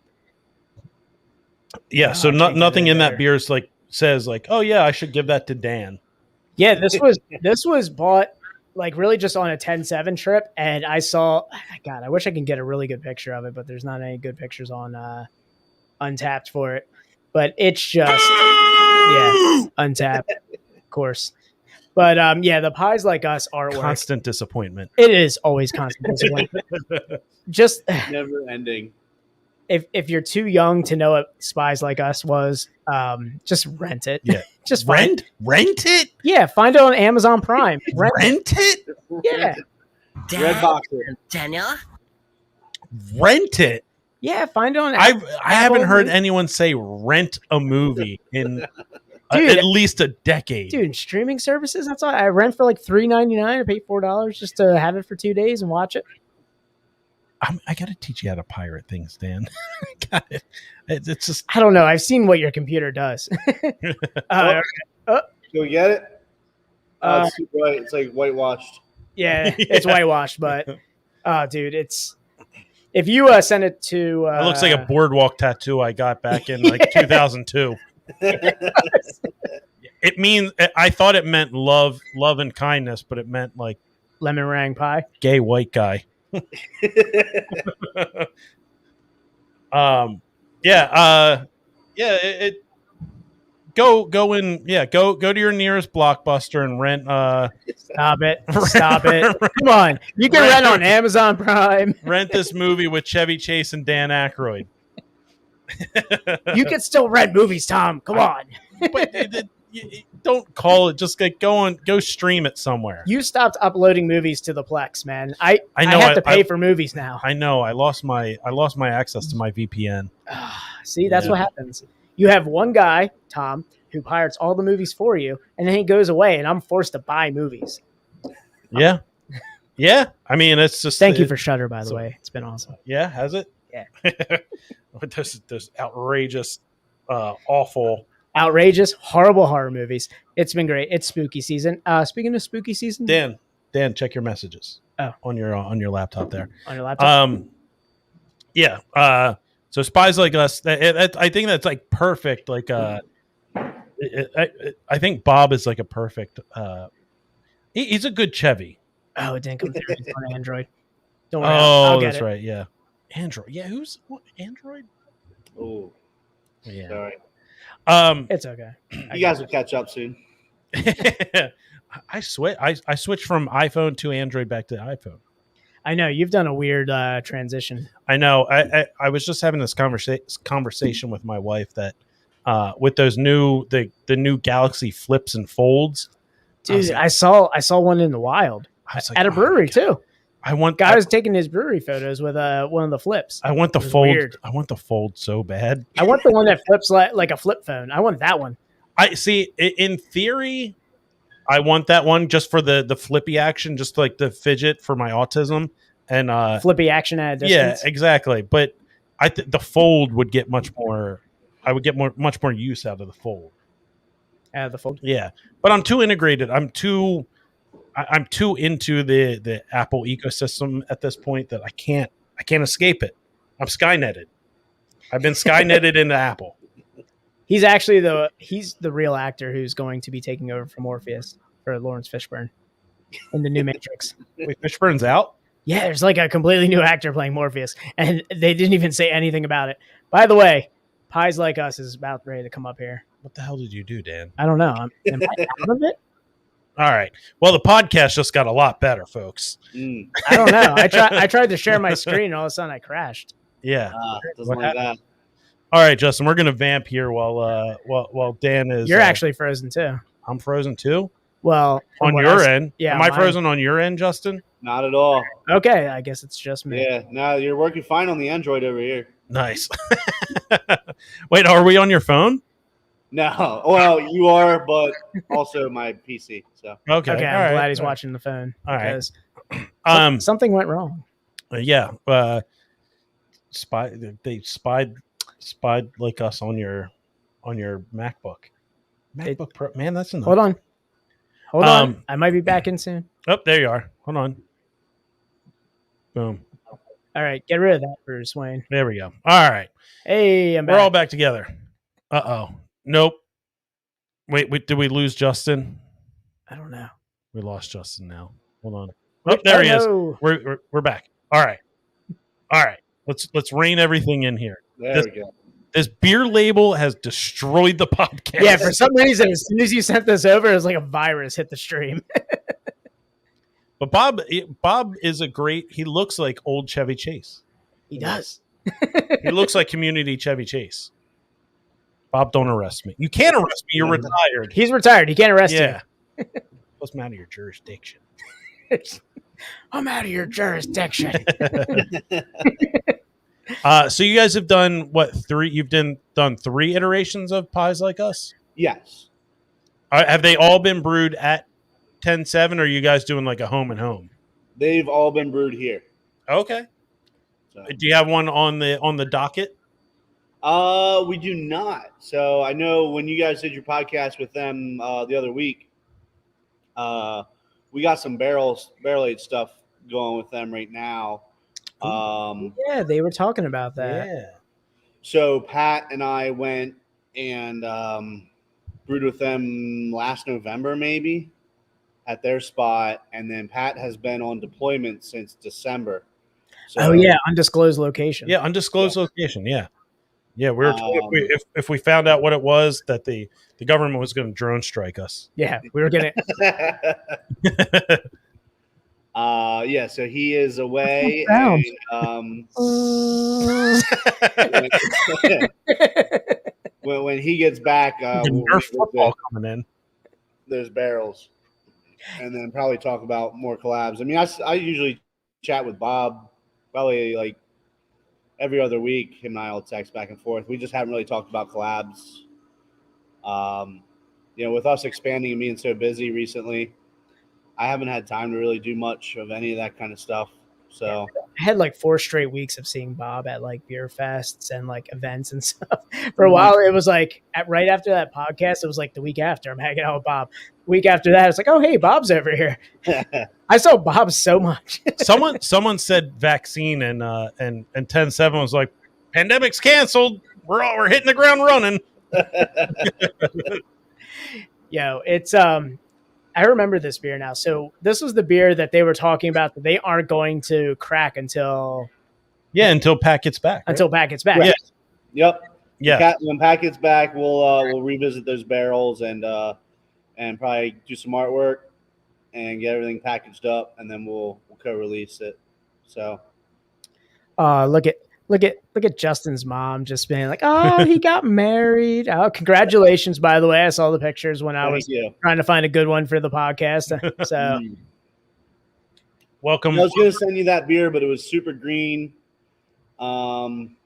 nothing in that beer is like says like, oh yeah, I should give that to Dan. Yeah, this was bought like really just on a 10-7 trip, and I saw. God, I wish I can get a really good picture of it, but there's not any good pictures on Untapped for it. But it's just Untapped, of course. But the pies like us artwork. Constant disappointment. It is always constant disappointment. Just never ending. If you're too young to know what Spies Like Us was, just rent it. Yeah. Just rent it? Yeah, find it on Amazon Prime. Rent it? Yeah. Red box. Daniel? Rent it. Yeah, find it on I haven't heard anyone say rent a movie in at least a decade. Dude, streaming services, that's all I rent for like $3.99. I pay $4 just to have it for 2 days and watch it. I got to teach you how to pirate things, Dan. It's just I don't know. I've seen what your computer does. Can we get it? It's too bright. It's like whitewashed. Yeah, it's whitewashed, but dude, it's if you send it to it looks like a boardwalk tattoo I got back in like 2002. It means I thought it meant love and kindness, but it meant like lemon meringue pie. Gay white guy. Go to your nearest Blockbuster and rent Stop it. Come on. You can rent on Amazon Prime. Rent this movie with Chevy Chase and Dan Aykroyd. You can still rent movies, Tom. Come on. But don't call it. Just go stream it somewhere. You stopped uploading movies to the Plex, man. I know. I have to pay for movies now. I know. I lost my access to my VPN. See, that's what happens. You have one guy, Tom, who pirates all the movies for you, and then he goes away, and I'm forced to buy movies. Yeah. Yeah. I mean, it's just. Thank you for Shudder, by the way. It's been awesome. Yeah. Has it? Yeah. Those outrageous awful. outrageous, horrible horror movies. It's been great. It's spooky season. Speaking of spooky season, Dan, check your messages. Oh. On your laptop there. On your laptop. Yeah. So Spies Like Us. I think that's like perfect. Like I think Bob is like a perfect. He's a good Chevy. Oh, it didn't come through. It's on Android. Don't worry. Oh, I'll get that's it. right. Yeah. Android. Yeah. Who's what, Android? Oh, Yeah. sorry. It's okay. You guys will catch up soon. I switched from iPhone to Android back to iPhone. I know you've done a weird transition. I know. I was just having this conversation with my wife that with those the new Galaxy flips and folds. Dude, I saw one in the wild at a brewery too. Guy was taking his brewery photos with one of the flips. I want the fold. Weird. I want the fold so bad. I want the one that flips like a flip phone. I want that one. I see. In theory, I want that one just for the flippy action, just like the fidget for my autism and flippy action at a distance. Yeah, exactly. But the fold would get much more. I would get much more use out of the fold. Out of the fold. Yeah, but I'm too integrated. I'm too into the Apple ecosystem at this point that I can't escape it. I'm Skynetted. I've been Skynetted into Apple. He's actually the real actor who's going to be taking over for Morpheus for Lawrence Fishburne in the new Matrix. Wait, Fishburne's out? Yeah, there's like a completely new actor playing Morpheus, and they didn't even say anything about it. By the way, Pies Like Us is about ready to come up here. What the hell did you do, Dan? I don't know. Am I out of it? All right. Well, the podcast just got a lot better, folks. Mm. I don't know. I tried to share my screen, and all of a sudden I crashed. Yeah. Doesn't like that. All right, Justin, we're gonna vamp here while Dan is. You're actually frozen too. I'm frozen too. Well, on your end, yeah. Am I frozen on your end, Justin? Not at all. Okay, I guess it's just me. Yeah. No, you're working fine on the Android over here. Nice. Wait, are we on your phone? No. Well, you are, but also my PC. So okay. I'm glad he's watching the phone. All right. Something went wrong. Yeah. They spied like us on your MacBook Pro. Man, that's enough. Hold on. I might be back in soon. Oh, there you are. Hold on. Boom. All right, get rid of that, Bruce Wayne. There we go. All right. Hey, we're all back together. Nope. Wait, did we lose Justin? I don't know. We lost Justin now. Hold on. Oh, there he is. We're back. All right. Let's rein everything in here. There we go. This beer label has destroyed the podcast. Yeah, for some reason, as soon as you sent this over, it was like a virus hit the stream. But Bob is he looks like old Chevy Chase. He does. He looks like community Chevy Chase. Bob, don't arrest me. You can't arrest me. You're retired. He's retired. He can't arrest you. What's out of your jurisdiction? I'm out of your jurisdiction. So you guys have done three? You've done 3 iterations of Pies Like Us? Yes. Have they all been brewed at 10-7, or are you guys doing like a home and home? They've all been brewed here. Okay. So. Do you have one on the docket? We do not. So I know when you guys did your podcast with them the other week, we got some barrel aged stuff going with them right now. Yeah, they were talking about that. Yeah. So Pat and I went and brewed with them last November, maybe, at their spot, and then Pat has been on deployment since December. So, undisclosed location. Yeah, undisclosed location. Yeah. Yeah, we were told if we found out what it was, that the government was going to drone strike us. Yeah, we were getting. So he is away. And, when he gets back, football coming in. There's barrels, and then probably talk about more collabs. I mean, I usually chat with Bob probably like every other week. Him and I will text back and forth. We just haven't really talked about collabs. With us expanding and being so busy recently, I haven't had time to really do much of any of that kind of stuff. So I had like 4 straight weeks of seeing Bob at like beer fests and like events and stuff. For a while, it was like right after that podcast, it was like the week after I'm hanging out with Bob. Week after that, it's like, oh hey, Bob's over here. I saw Bob so much. someone said vaccine, and 10-7 was like, pandemic's canceled. We're hitting the ground running. Yo, it's I remember this beer now. So this was the beer that they were talking about that they aren't going to crack until Pat gets back. Right? until Pat gets back. Right. Yep. Yeah. When Pat gets back, we'll revisit those barrels and probably do some artwork and get everything packaged up, and then we'll co-release it. So, Look at Justin's mom just being like, oh, he got married. Oh, congratulations, by the way. I saw the pictures when I was trying to find a good one for the podcast. So welcome. I was going to send you that beer, but it was super green. And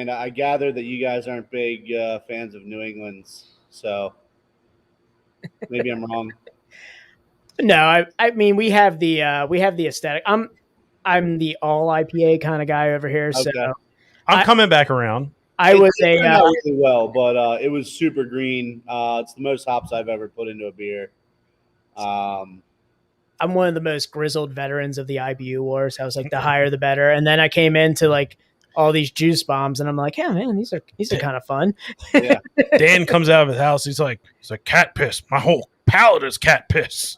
I gather that you guys aren't big fans of New England's. So maybe I'm wrong. No, I mean, we have the aesthetic. I'm the all IPA kind of guy over here. Okay. So I'm coming back around. I was it turned out really well, but it was super green. It's the most hops I've ever put into a beer. I'm one of the most grizzled veterans of the IBU wars. I was like, the higher the better. And then I came into like all these juice bombs, and I'm like, yeah, man, these are kind of fun. Yeah. Dan comes out of his house. He's like cat piss. My whole palate is cat piss.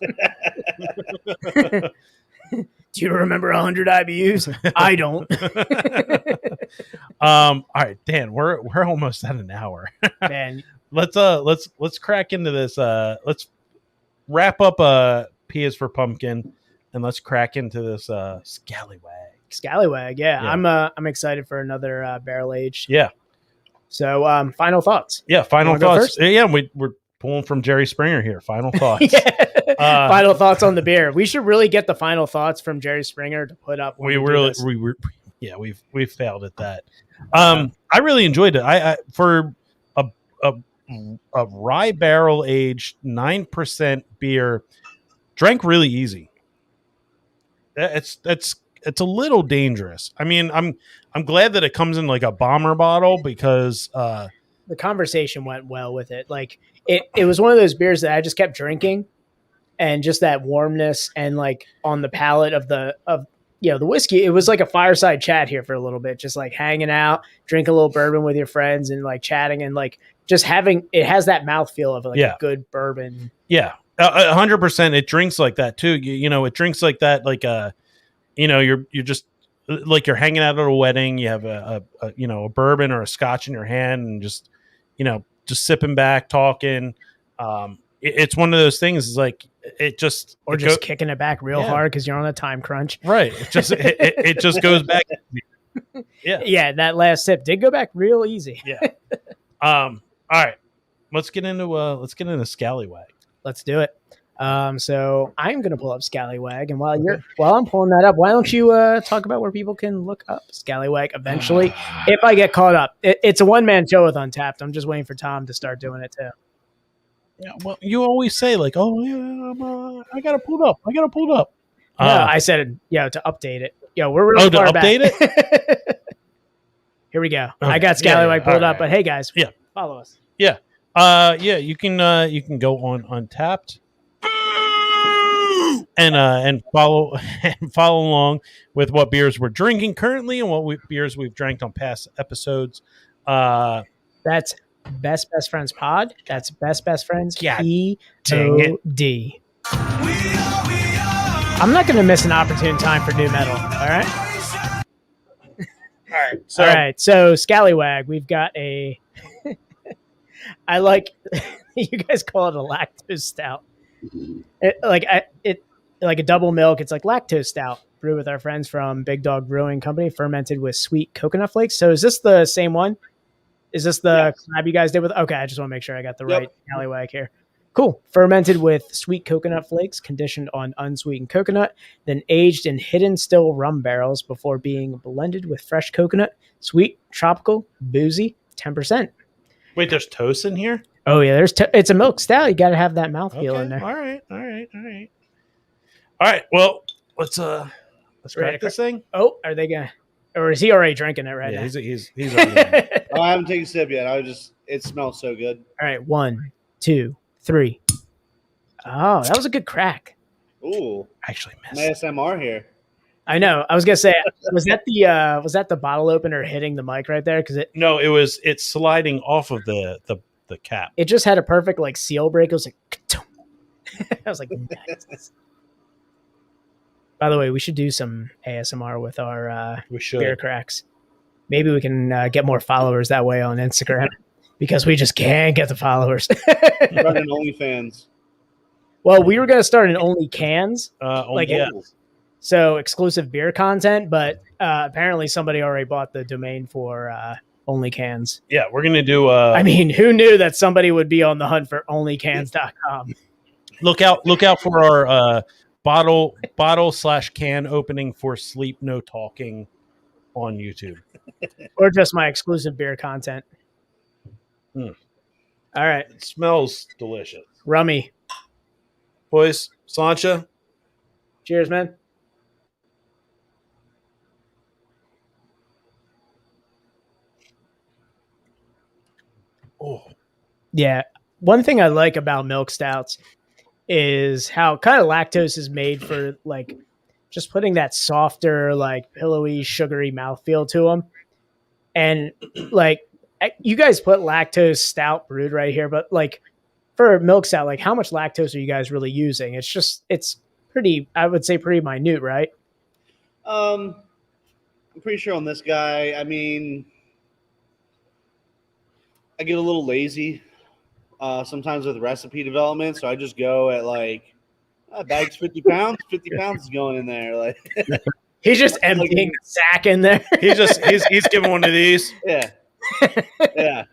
Do you remember 100 IBUs? I don't. All right, Dan, we're almost at an hour. Man, let's crack into this. Let's wrap up P is for pumpkin, and let's crack into this Scallywag. Yeah. I'm excited for another barrel aged. Yeah. So final thoughts. Yeah, final thoughts. Yeah, we're pulling from Jerry Springer here. Final thoughts. Final thoughts on the beer. We should really get the final thoughts from Jerry Springer to put up. We've failed at that. I really enjoyed it. I for a rye barrel aged 9% beer, drank really easy. It's a little dangerous. I mean, I'm glad that it comes in like a bomber bottle because the conversation went well with it. Like it was one of those beers that I just kept drinking, and just that warmness and like on the palate of the whiskey. It was like a fireside chat here for a little bit, just like hanging out, drink a little bourbon with your friends and like chatting and like just having, it has that mouthfeel of like a good bourbon. Yeah. 100%. It drinks like that too. It drinks like that. Like, you're just like, you're hanging out at a wedding. You have a bourbon or a scotch in your hand and just sipping back, talking. It's one of those things. Is like kicking it back real hard because you're on a time crunch. Right. It just goes back. Yeah. That last sip did go back real easy. Yeah. All right. Let's get into Scallywag. Let's do it. So I'm going to pull up Scallywag, and while I'm pulling that up, why don't you talk about where people can look up Scallywag eventually if I get caught up. It's a one-man show with Untapped. I'm just waiting for Tom to start doing it too. Yeah, well, you always say like, "Oh, yeah, I got it pulled up. No, I said, to update it. We're really far back. Update it. Here we go. Okay. I got Scallywag pulled up, right. but hey, guys, follow us. Yeah, you can go on Untapped and follow along with what beers we're drinking currently and what beers we've drank on past episodes. That's Best Friends Pod. That's Best Friends POD. I'm not going to miss an opportune time for new metal. All right. All right. So Scallywag, we've got a. I like you guys call it a lactose stout. Like a double milk. It's like lactose stout brewed with our friends from Big Dog Brewing Company, fermented with sweet coconut flakes. So is this the same one? Is this the collab you guys did with? Okay, I just want to make sure I got the right Scallywag here. Cool. Fermented with sweet coconut flakes, conditioned on unsweetened coconut, then aged in hidden still rum barrels before being blended with fresh coconut. Sweet, tropical, boozy, 10%. Wait, there's toast in here? Oh yeah, it's a milk stout. You got to have that mouthfeel in there. All right. Well, let's Let's Ready crack to this thing. Oh, are they gonna? Or is he already drinking it right Yeah, now? he's already Oh, I haven't taken a sip yet. It smells so good. All right, 1, 2, 3. Oh, that was a good crack. Ooh, actually some missed. ASMR here. I know. I was gonna say, was that the bottle opener hitting the mic right there? Because No, it's sliding off of the cap. it just had a perfect like seal break. It was like, I was like, nice. By the way, we should do some ASMR with our We should. beer cracks. Maybe we can get more followers that way on Instagram because we just can't get the followers. Running OnlyFans. Well, we were going to start an Only Cans, like yeah. so exclusive beer content, but apparently somebody already bought the domain for Only Cans. Yeah, we're gonna do. I mean, who knew that somebody would be on the hunt for onlycans.com? Look out for our bottle/can opening for Sleep No Talking on YouTube. Or just my exclusive beer content. Hmm. All right. It smells delicious. Rummy. Boys, Sancha. Cheers, man. Oh. Yeah. One thing I like about milk stouts is how kind of lactose is made for like just putting that softer, like pillowy, sugary mouthfeel to them. And like you guys put lactose stout brewed right here, but like for milk stout, like how much lactose are you guys really using? It's pretty, I would say pretty minute, right? I'm pretty sure on this guy, I mean, I get a little lazy sometimes with recipe development, so I just go at like bag's 50 pounds. 50 pounds is going in there. Like he's just emptying the sack in there. he's giving one of these. Yeah, yeah,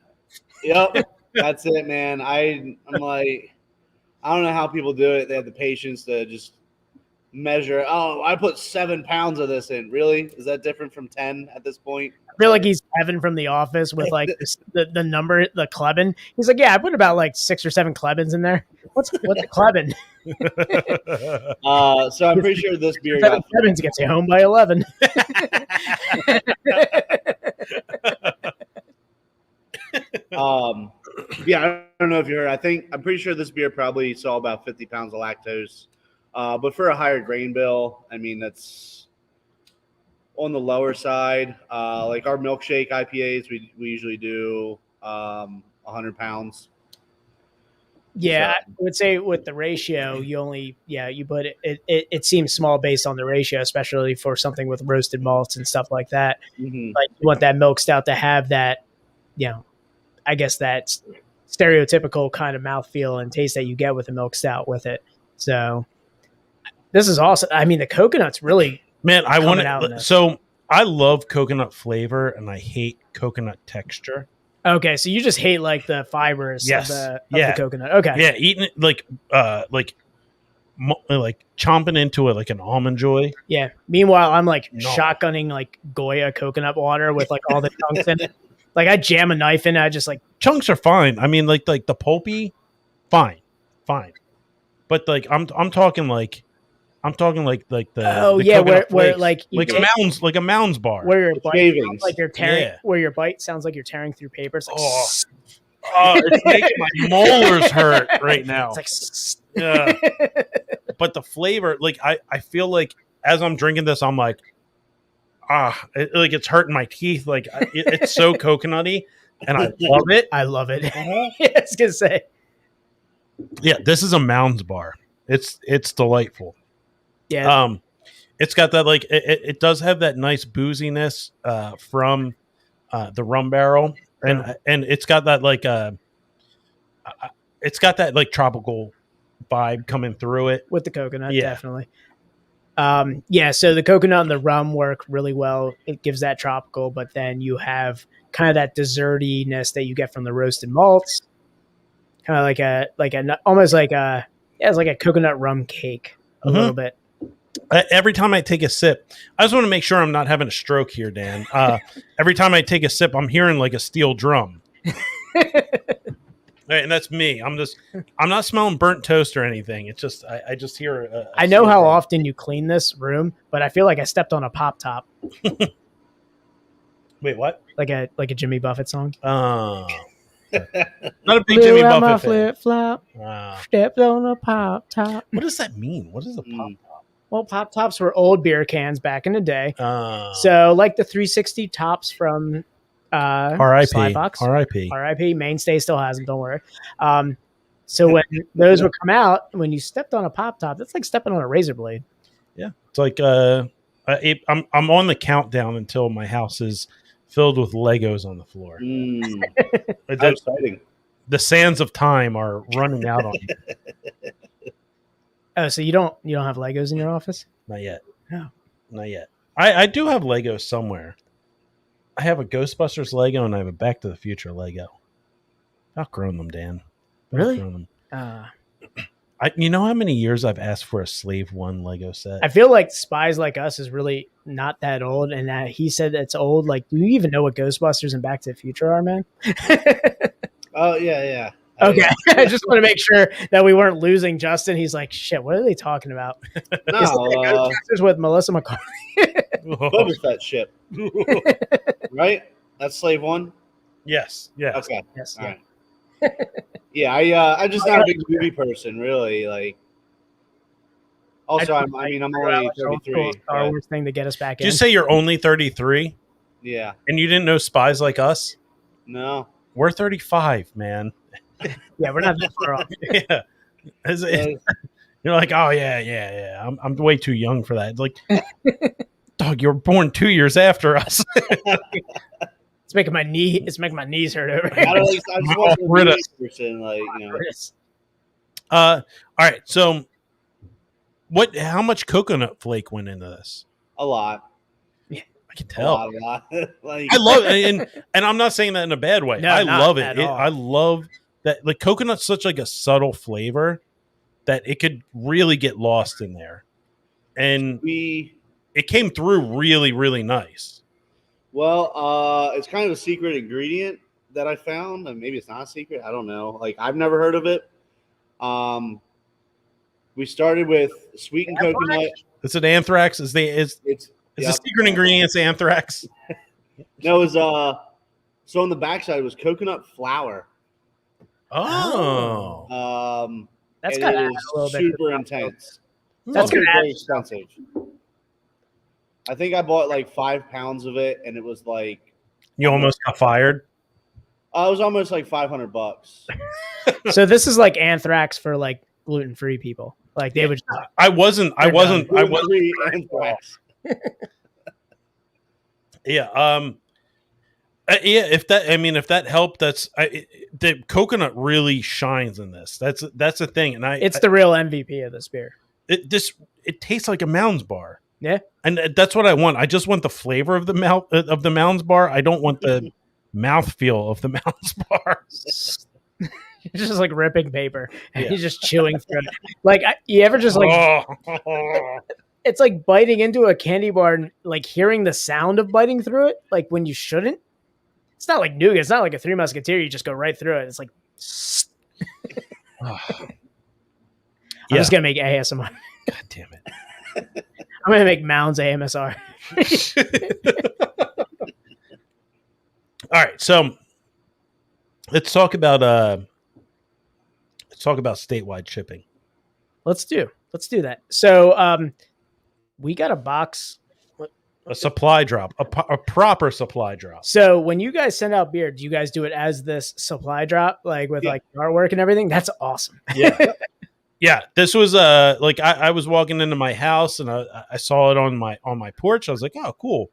yep. That's it, man. I'm like, I don't know how people do it. They have the patience to just measure. Oh, I put 7 pounds of this in. Really? Is that different from 10 at this point? I feel like he's Kevin from The Office with like the number, the Klebin. He's like, yeah, I put about like 6 or 7 Klebins in there. What's the Klebin? So I'm pretty sure this beer 7 Klebins gets you home by 11. Yeah, I don't know if you heard. I'm pretty sure this beer probably saw about 50 pounds of lactose. But for a higher grain bill, I mean, that's on the lower side. Like our milkshake IPAs, we usually do 100 pounds. Yeah, I would say with the ratio, you put it seems small based on the ratio, especially for something with roasted malts and stuff like that. Mm-hmm. Like you want that milk stout to have that, I guess that stereotypical kind of mouthfeel and taste that you get with a milk stout with it. So this is awesome. I mean, the coconut's really I want to. So I love coconut flavor and I hate coconut texture. Okay, so you just hate like the fibers of the coconut. Okay, yeah, eating it like chomping into it like an almond joy. Yeah. Meanwhile, I'm like shotgunning like Goya coconut water with like all the chunks in it. Like I jam a knife in it. I just like chunks are fine. I mean, like the pulpy, fine, but like I'm talking like the where like a Mounds bar where your bite sounds like you're tearing where your bite sounds like you're tearing through paper. It's like it's making my molars hurt right now. It's like but the flavor, like I feel like as I'm drinking this, I'm like like it's hurting my teeth. Like it's so coconutty, and I love it. I love it. I was gonna say, yeah, this is a Mounds bar. It's delightful. Yeah. It's got that like it does have that nice booziness from the rum barrel, and it's got that like tropical vibe coming through it with the coconut, definitely. So the coconut and the rum work really well. It gives that tropical, but then you have kind of that dessertiness that you get from the roasted malts, kind of it's like a coconut rum cake a little bit. Every time I take a sip, I just want to make sure I'm not having a stroke here, Dan. Every time I take a sip, I'm hearing like a steel drum. Right, and that's me. I'm not smelling burnt toast or anything. It's just I just hear. I know how often you clean this room, but I feel like I stepped on a pop top. Wait, what? Like a Jimmy Buffett song. Not a big Jimmy Buffett fan. Flip flop. Stepped on a pop top. What does that mean? What is a pop top? Well, pop tops were old beer cans back in the day. So like the 360 tops from R.I.P. Slyfox. R.I.P. R.I.P. Mainstay still has them. Don't worry. So when those would come out, when you stepped on a pop top, that's like stepping on a razor blade. Yeah, it's like I'm on the countdown until my house is filled with Legos on the floor. How exciting! The sands of time are running out on me. Oh, so you don't have Legos in your office? Not yet. No, not yet. I do have Legos somewhere. I have a Ghostbusters Lego and I have a Back to the Future Lego. I've outgrown them, Dan. Really? Them. You know how many years I've asked for a Slave One Lego set? I feel like Spies Like Us is really not that old, and that he said it's old. Like, do you even know what Ghostbusters and Back to the Future are, man? Oh yeah. Okay, I just want to make sure that we weren't losing Justin. He's like, shit, what are they talking about? No, Ghostbusters with Melissa McCarthy. Boba Fett ship, right? That's Slave One. Yes. Okay. Yes. All right. Yeah, I'm just not a big movie person, really. Like, also, I'm only 33. Star Wars thing to get us back Did in. you say you're only 33? Yeah. And you didn't know Spies Like Us? No. We're 35, man. Yeah, we're not that far off. Yeah. You're like, oh yeah. I'm way too young for that. Like, dog, you were born 2 years after us. It's making my knees hurt over here. I just want to be a person, like, you know. All right. So, how much coconut flake went into this? A lot. Yeah, I can tell. A lot. Like, I love it, and I'm not saying that in a bad way. No, I love it. at all. I love that. Like, coconut's such like a subtle flavor that it could really get lost in there, and it came through really, really nice. Well, it's kind of a secret ingredient that I found, and maybe it's not a secret. I don't know. Like, I've never heard of it. We started with sweetened coconut. Is it anthrax? Is the secret ingredient anthrax? No, it was so on the backside it was coconut flour. Oh. That's and got it a is little bit super intense. That's Also gonna very expensive. I think I bought like 5 pounds of it, and it was like You almost got fired. it was almost like $500. So this is like anthrax for like gluten-free people. Like they would. I wasn't. Anthrax. Yeah. Yeah. If that helped, the coconut really shines in this. That's the thing, and it's the real MVP of this beer. It tastes like a Mounds bar. Yeah, and that's what I want. I just want the flavor of the Mounds bar. I don't want the mouthfeel of the Mounds bar. You're just like ripping paper and you're just chewing through it. Like, you ever just like, it's like biting into a candy bar and like hearing the sound of biting through it. Like when you shouldn't. It's not like nougat. It's not like a Three Musketeer. You just go right through it. It's like, I'm just going to make ASMR. God damn it. I'm going to make Mounds AMSR. All right. So let's talk about statewide shipping. Let's do that. So we got a box. A supply drop, a proper supply drop. So when you guys send out beer, do you guys do it as this supply drop, like with like artwork and everything? That's awesome. Yeah. Yeah. This was like I was walking into my house and I saw it on my porch. I was like, oh, cool.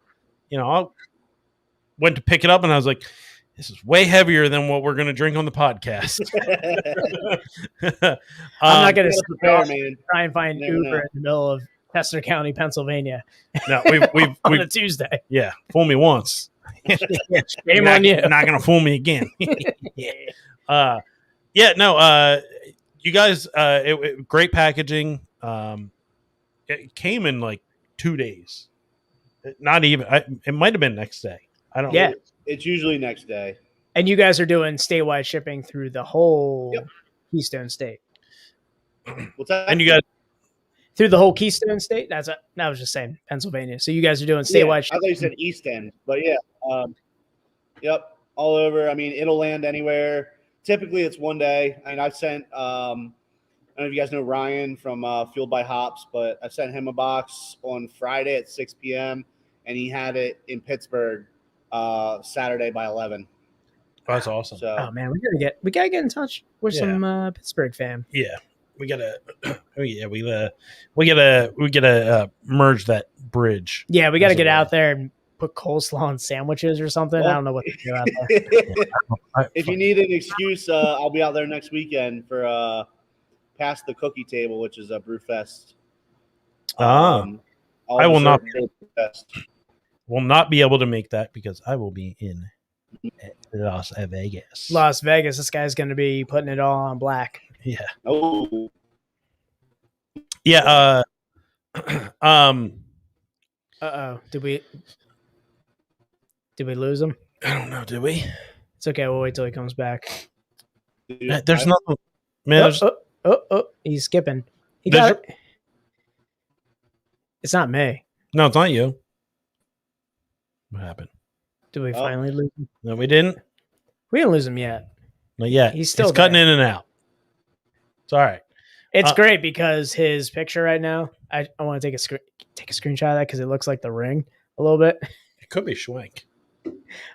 You know, I went to pick it up and I was like, this is way heavier than what we're going to drink on the podcast. I'm not going to try and find Uber in the middle of Chester County, Pennsylvania. No, we've on a Tuesday. Yeah, fool me once. Shame on you. Not gonna fool me again. You guys, great packaging. It came in like 2 days. Not even. It might have been next day. I don't. Yeah, it's usually next day. And you guys are doing statewide shipping through the whole Yep. Keystone State. What's that? And you guys, Through the whole Keystone State? That was just saying Pennsylvania. So you guys are doing Yeah, statewide I shipping. thought you said East End, but yeah. Yep, all over. I mean, it'll land anywhere. Typically, it's one day. I mean, I've sent. I don't know if you guys know Ryan from Fueled by Hops, but I sent him a box on Friday at 6 p.m. and he had it in Pittsburgh Saturday by 11. that's awesome. So Oh man, we gotta get in touch with some Pittsburgh fam. Yeah, we gotta. We gotta merge that bridge. Yeah, we gotta As it get were. out there and put coleslaw on sandwiches or something. I don't know what to do out there. if you need an excuse, I'll be out there next weekend for Past the Cookie Table, which is a Brewfest. I I'll will not serve Brewfest. will not be able to make that because I will be in Las Vegas. Las Vegas, this guy's gonna be putting it all on black. Yeah. Oh, Yeah. Uh-oh. Did we lose him? I don't know. Did we? It's okay, we'll wait till he comes back. dude, There's I- nothing. Man, He's skipping. He There's- got it. It's not me. no, it's not you. What happened? Did we Oh. finally lose him? No, we didn't. We didn't lose him yet. Not yet. He's still cutting there. in and out. It's all right. It's Uh, great because his picture right now, I want to take a screenshot of that because it looks like the ring a little bit. It could be Schwenk.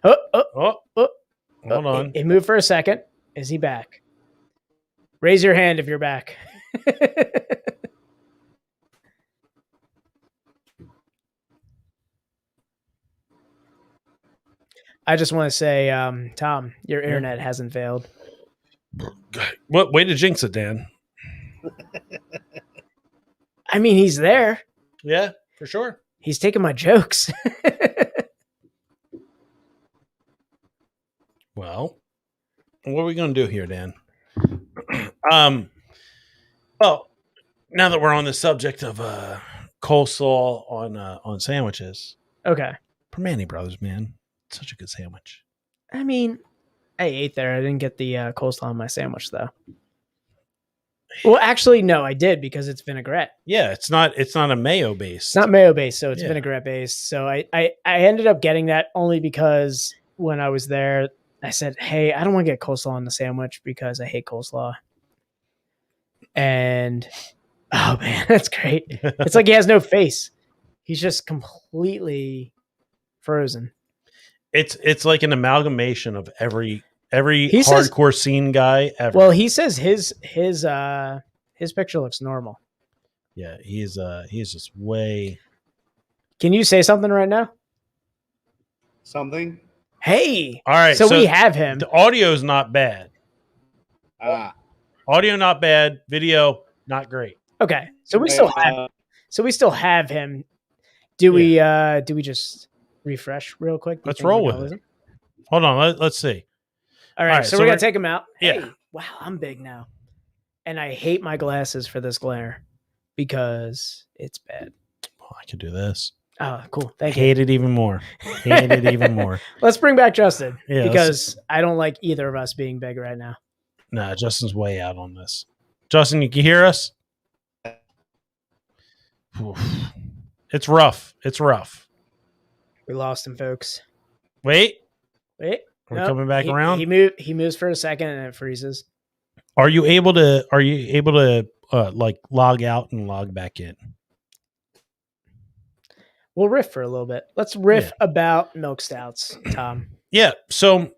Oh, Hold on. He moved for a second. Is he back? Raise your hand if you're back. I just want to say, Tom, your internet hasn't failed. What way to jinx it, Dan? I mean, he's there. Yeah, for sure. He's taking my jokes. Well, what are we going to do here, Dan? Well, now that we're on the subject of coleslaw on sandwiches, Okay. Permane Brothers, man, such a good sandwich. I mean, I ate there. I didn't get the coleslaw on my sandwich, though. Well, actually, no, I did because it's vinaigrette. Yeah, it's not a mayo base. It's not mayo based, so it's Yeah. vinaigrette based. So I ended up getting that only because when I was there, I said, "Hey, I don't want to get coleslaw on the sandwich because I hate coleslaw." And oh man, that's great. It's like he has no face. He's just completely frozen. It's like an amalgamation of every He says- hardcore scene guy ever. Well, he says his picture looks normal. yeah, he's just way. Can you say something right now? something. Hey, All right, so we have him. The audio's not bad. Audio not bad. Video not great. Okay, so we still have him. Do we just refresh real quick? Do you Let's think we're roll gonna with lose it. him? Hold on. Let's see. All right, All right, so so we're gonna we're- take him out. Yeah. Hey, wow, I'm big now, and I hate my glasses for this glare because it's bad. Oh, I could do this. Oh, cool. Thank you. Hate it even more. Hate it even more. Let's bring back Justin Yeah, because I don't like either of us being big right now. Nah, Justin's way out on this. Justin, you can hear us? Oof. It's rough. It's rough. We lost him, folks. Wait, Wait, we're nope. coming back He- around. He moves for a second and it freezes. Are you able to like log out and log back in? We'll riff for a little bit. Let's riff about milk stouts, Tom, Yeah. So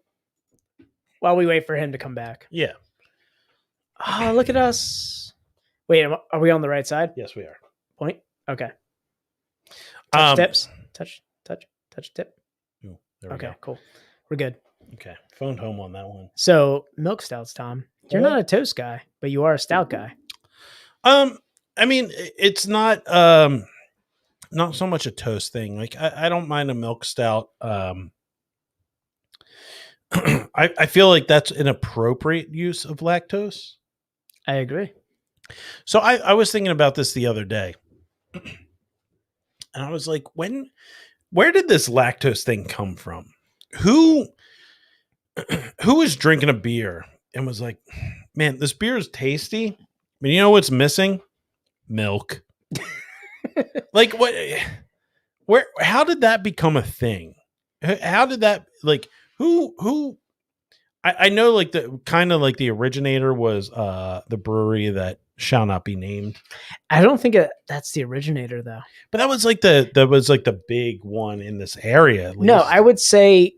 while we wait for him to come back. yeah. Oh, look at us. Wait, are we on the right side? Yes, we are. Point. Okay. Touch tips. Touch tip. Ooh, there we Okay, go. cool. We're good. Okay. Phoned home on that one. So milk stouts, Tom. You're Yeah. not a toast guy, but you are a stout guy. I mean, it's not so much a toast thing. Like I don't mind a milk stout. I feel like that's an appropriate use of lactose. I agree. So I was thinking about this the other day. And I was like, where did this lactose thing come from? Who who was drinking a beer and was like, man, this beer is tasty, but you know what's missing? Milk. Like what? Where? How did that become a thing? How did that like? Who? I know like the kind of like the originator was the brewery that shall not be named. I don't think that's the originator though. But that was like the big one in this area. At least. No, I would say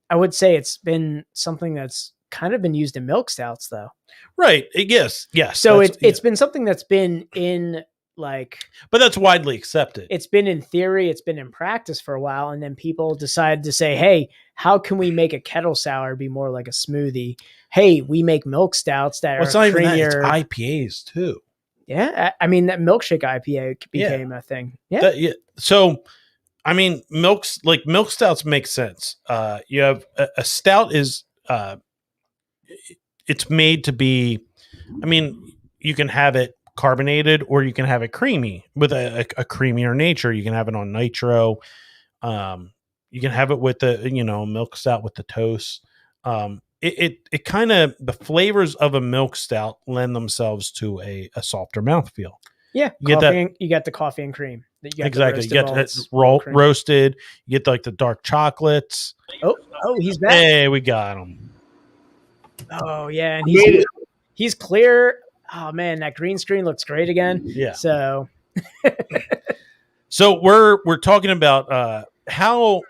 it's been something that's kind of been used in milk stouts though. Right. Yes. So it's been something that's been in like, but that's widely accepted. It's been in theory, it's been in practice for a while, and then people decided to say, hey, how can we make a kettle sour be more like a smoothie? Hey, we make milk stouts that are not creamier. Even that, it's IPAs too. Yeah, I mean that milkshake IPA became a thing. Yeah. So, I mean, milk stouts make sense. You have a stout is it's made to be. I mean, you can have it carbonated or you can have it creamy with a creamier nature. You can have it on nitro. You can have it with the milk stout with the toast. It kind of the flavors of a milk stout lend themselves to a softer mouthfeel. Yeah, you get the coffee and cream. Exactly, you get that roasted. You get like the dark chocolates. Oh, he's back. Hey, we got him. Oh yeah, and he's clear. Oh man, that green screen looks great again. Yeah. So we're talking about how,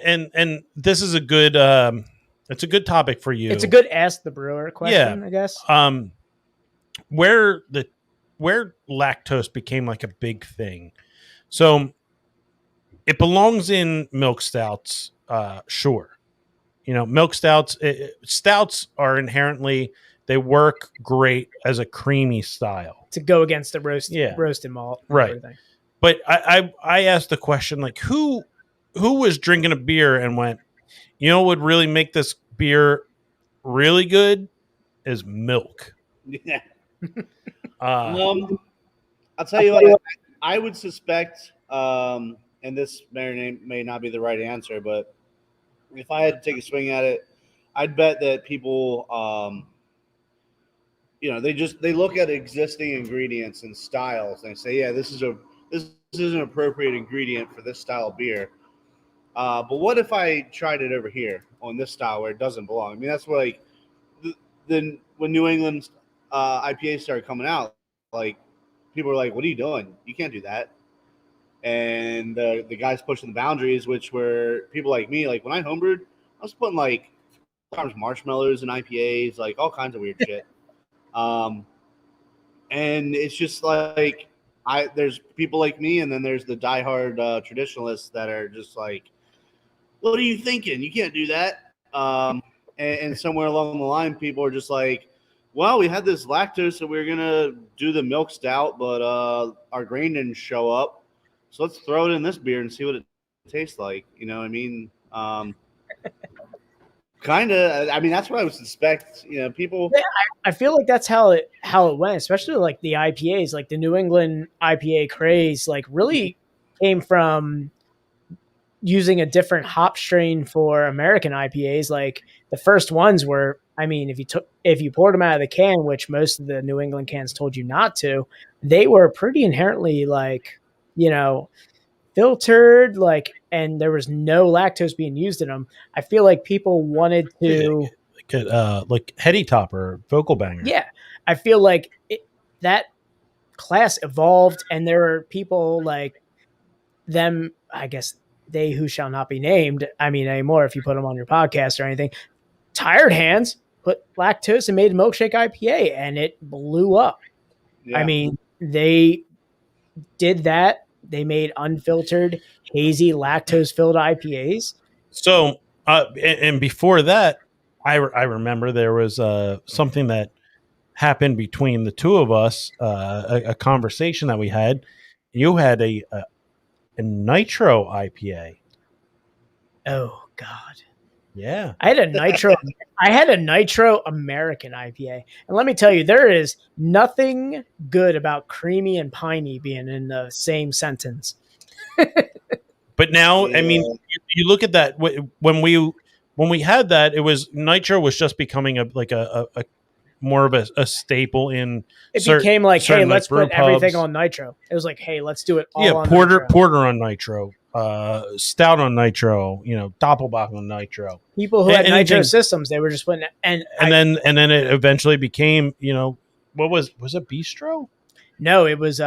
and this is a good it's a good topic for you. It's a good ask the brewer question, I guess. Where lactose became like a big thing. So it belongs in milk stouts, sure. Milk stouts are inherently, they work great as a creamy style to go against the roasted malt, right? Everything. But I asked the question, like, who was drinking a beer and went, what would really make this beer really good is milk. Yeah. I'll tell you what, I would suspect, and this may not be the right answer, but if I had to take a swing at it, I'd bet that people, they look at existing ingredients and styles and they say, yeah, this is an appropriate ingredient for this style of beer. But what if I tried it over here on this style where it doesn't belong? I mean, that's what, like, then when New England IPAs started coming out, like, people were like, what are you doing? You can't do that. And the guys pushing the boundaries, which were people like me, like when I homebrewed, I was putting like marshmallows and IPAs, like all kinds of weird shit. And it's just like there's people like me, and then there's the diehard traditionalists that are just like, what are you thinking? You can't do that. And somewhere along the line, people are just like, well, we had this lactose, so we were gonna do the milk stout, but our grain didn't show up. So let's throw it in this beer and see what it tastes like. You know what I mean? Kind of. I mean, that's what I would suspect. People. Yeah, I feel like that's how it went, especially like the IPAs, like the New England IPA craze, like really came from using a different hop strain for American IPAs. Like the first ones were, I mean, if you poured them out of the can, which most of the New England cans told you not to, they were pretty inherently like, filtered, like, and there was no lactose being used in them. I feel like people wanted to like Heady Topper, Vocal Banger. Yeah, I feel like that class evolved, and there were people like them. I guess they who shall not be named. I mean, anymore if you put them on your podcast or anything. Tired Hands put lactose and made a milkshake IPA, and it blew up. Yeah. I mean, they did that. They made unfiltered, hazy, lactose-filled IPAs. So, and before that, I remember there was something that happened between the two of us, a conversation that we had. You had a nitro IPA. Oh God. Yeah. I had a nitro American IPA. And let me tell you, there is nothing good about creamy and piney being in the same sentence. But now, I mean, you look at that when we when we had that, it was Nitro was just becoming a more of a staple in. It became like, hey, certain, let's brew put everything pubs. on Nitro. It was like, hey, let's do it all on porter Nitro. porter on Nitro, stout on Nitro, Doppelbock on Nitro. People who had Anything- Nitro systems, they were just putting and then it eventually became, what was it, Bistro? No, it was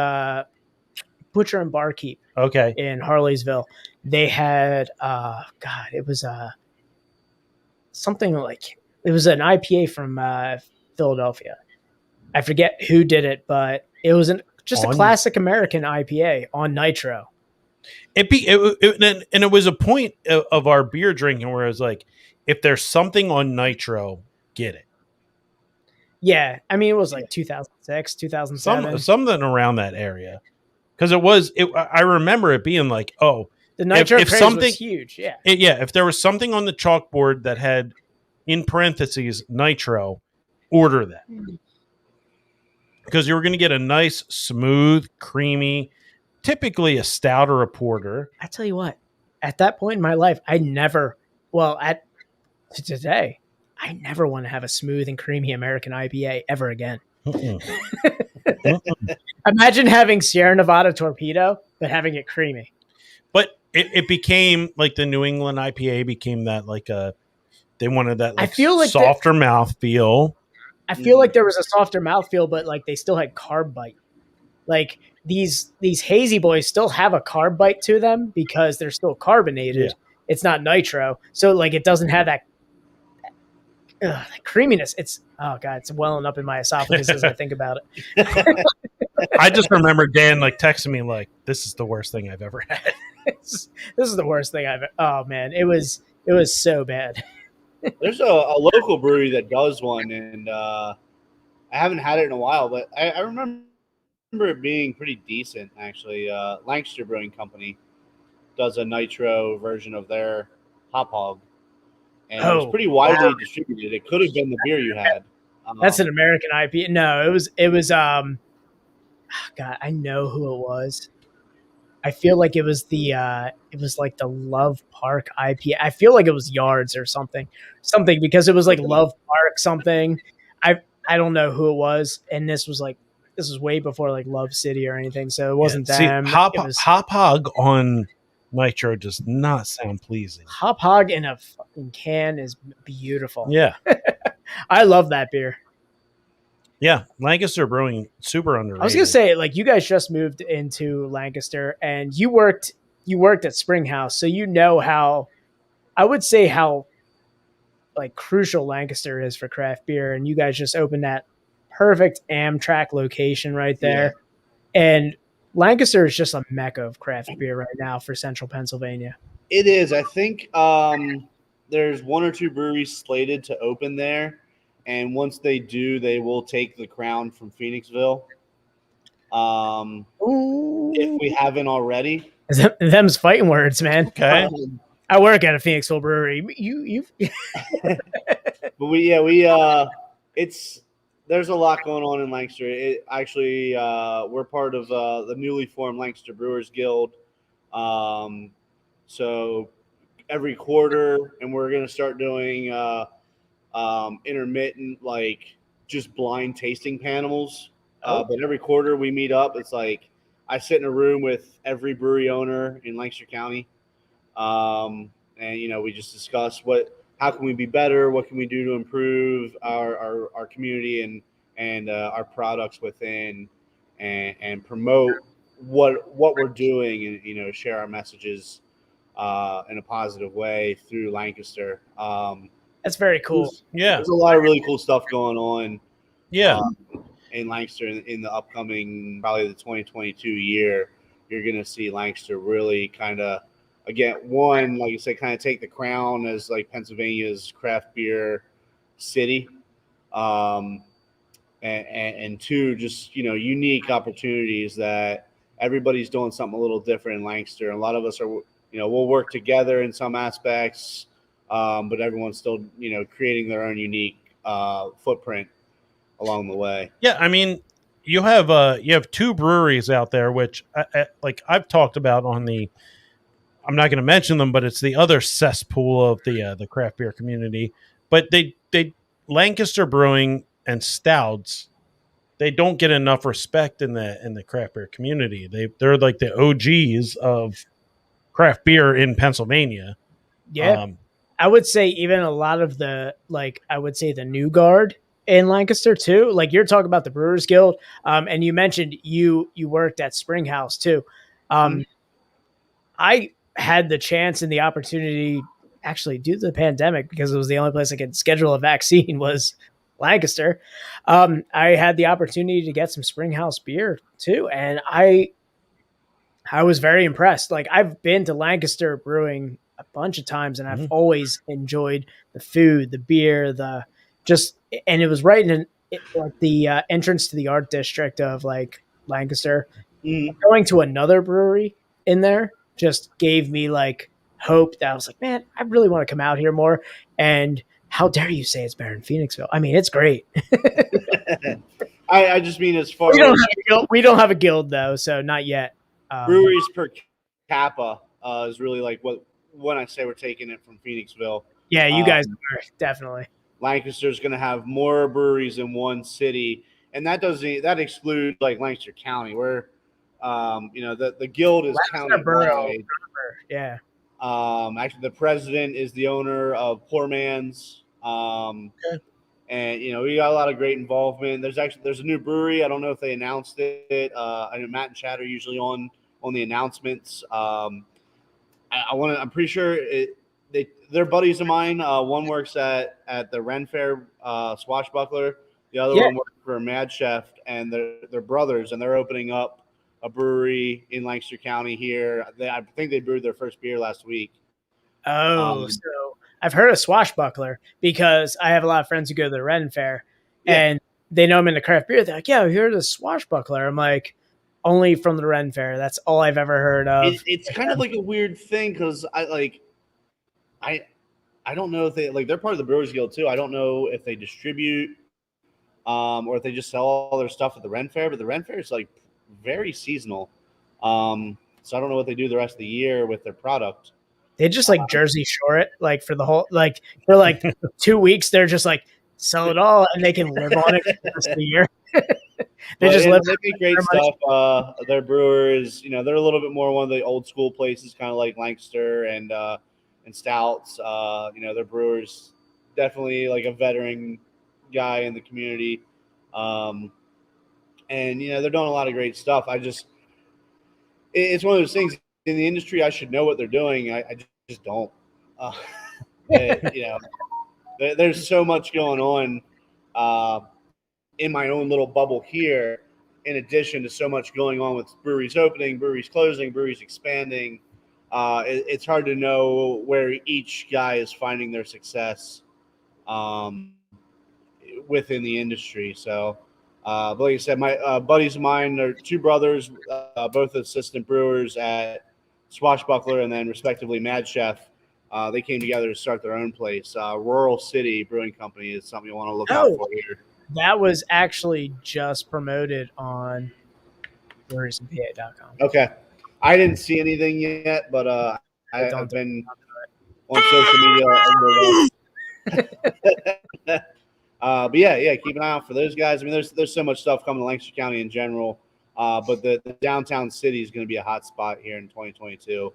Butcher and Barkeep Okay. in Harleysville. They had God, it was something like, it was an IPA from Philadelphia. I forget who did it, but it was just a classic American IPA on Nitro. And it was a point of our beer drinking where it was like, if there's something on Nitro, get it. Yeah, I mean, it was like 2006, 2007. Something around that area. Because I remember it being like, oh, the Nitro if craze something was huge. Yeah. If there was something on the chalkboard that had, in parentheses, Nitro, order that. Because you were going to get a nice, smooth, creamy, typically a stout or a porter. I tell you what, at that point in my life, today, I never want to have a smooth and creamy American IPA ever again. Imagine having Sierra Nevada Torpedo, but having it creamy. But it became like the New England IPA became that they wanted that I feel like softer mouthfeel. I feel like there was a softer mouthfeel, but like they still had carb bite. Like these hazy boys still have a carb bite to them because they're still carbonated. Yeah. It's not Nitro, so like it doesn't have that creaminess. It's it's welling up in my esophagus as I think about it. I just remember Dan texting me like, "This is the worst thing I've ever had." This is the worst thing I've. Oh man, it was so bad. There's a local brewery that does one, and I haven't had it in a while, but I remember it being pretty decent actually. Lancaster Brewing Company does a Nitro version of their Hop Hog, and it was pretty widely distributed. It could have been the beer you had. That's an American IPA. No, it was. God, I know who it was. I feel like it was it was like the Love Park IPA. I feel like it was Yards or something because it was like Love Park something. I don't know who it was, and this was way before like Love City or anything, so it wasn't them. Hop Hog on Nitro does not sound pleasing. Hop Hog in a fucking can is beautiful. Yeah, I love that beer. Yeah, Lancaster Brewing, super underrated. I was gonna say, like, you guys just moved into Lancaster, and you worked at Springhouse, so you know how like crucial Lancaster is for craft beer, and you guys just opened that perfect Amtrak location right there, and Lancaster is just a mecca of craft beer right now for Central Pennsylvania. It is. I think there's one or two breweries slated to open there. And once they do, they will take the crown from Phoenixville. If we haven't already. Them's fighting words, man. Okay. I work at a Phoenixville brewery. You. But there's a lot going on in Lancaster. It actually, we're part of the newly formed Lancaster Brewers Guild. So every quarter, and we're going to start doing intermittent, like just blind tasting panels. But every quarter we meet up. It's like I sit in a room with every brewery owner in Lancaster County, and we just discuss how can we be better, what can we do to improve our community and our products within, and promote what we're doing, and share our messages in a positive way through Lancaster. That's very cool. There's a lot of really cool stuff going on. Yeah. In Lancaster in the upcoming, probably the 2022 year, you're going to see Lancaster really kind of, again, one, like you said, kind of take the crown as like Pennsylvania's craft beer city. And two, just, unique opportunities that everybody's doing something a little different in Lancaster. And a lot of us are, we'll work together in some aspects. But everyone's still, creating their own unique footprint along the way. Yeah, I mean, you have two breweries out there, which I've talked about on the I'm not going to mention them, but it's the other cesspool of the craft beer community. But they Lancaster Brewing and stouts, they don't get enough respect in the craft beer community. They're like the OGs of craft beer in Pennsylvania. Yeah. I would say even a lot of the, like, I would say the new guard in Lancaster too. Like, you're talking about the Brewers Guild, and you mentioned you worked at Springhouse too. I had the chance and the opportunity, actually, due to the pandemic, because it was the only place I could schedule a vaccine was Lancaster. I had the opportunity to get some Springhouse beer too, and I was very impressed. Like, I've been to Lancaster Brewing a bunch of times, and I've always enjoyed the food, the beer, and it was right in like the entrance to the art district of like Lancaster. Going to another brewery in there just gave me like hope that I was like, man, I really want to come out here more. And how dare you say it's better in Phoenixville? I mean, it's great. I just mean as far we don't have a guild though, so not yet. Breweries per capita is really like when I say we're taking it from Phoenixville. Yeah, you guys are definitely. Lancaster's going to have more breweries in one city, and that excludes like Lancaster County, where the guild is county wide. Yeah. Actually, the president is the owner of Poor Man's. And we got a lot of great involvement. There's a new brewery. I don't know if they announced it. I know Matt and Chad are usually on the announcements. I'm pretty sure they're buddies of mine. One works at the Ren Fair Swashbuckler. The other one works for Mad Chef, and they're brothers, and they're opening up a brewery in Lancaster County here. I think they brewed their first beer last week. Oh, so I've heard of Swashbuckler because I have a lot of friends who go to the Ren Fair, and they know I'm into craft beer. They're like, yeah, I've heard of Swashbuckler. I'm like, only from the Ren Fair. That's all I've ever heard of. It's kind of like a weird thing because I don't know if they're part of the Brewers Guild too. I don't know if they distribute or if they just sell all their stuff at the Ren Fair, but the Ren Fair is like very seasonal. So I don't know what they do the rest of the year with their product. They just like Jersey Shore it, like for the whole, like for like 2 weeks, they're just like sell it all and they can live on it for the rest of the year. They make great stuff. Their brewers, they're a little bit more one of the old school places, kind of like Lancaster and stouts. Their brewers definitely like a veteran guy in the community. And they're doing a lot of great stuff. It's one of those things in the industry. I should know what they're doing. I just don't. There's so much going on in my own little bubble here, in addition to so much going on with breweries opening, breweries closing, breweries expanding. It's hard to know where each guy is finding their success within the industry. So, but like I said, my buddies of mine are two brothers, both assistant brewers at Swashbuckler and then respectively Mad Chef. They came together to start their own place. Rural City Brewing Company is something you want to look out for here. That was actually just promoted on breweriesinpa.com. Okay. I didn't see anything yet, but I've been on social media. But yeah, keep an eye out for those guys. I mean, there's so much stuff coming to Lancaster County in general, but the downtown city is going to be a hot spot here in 2022.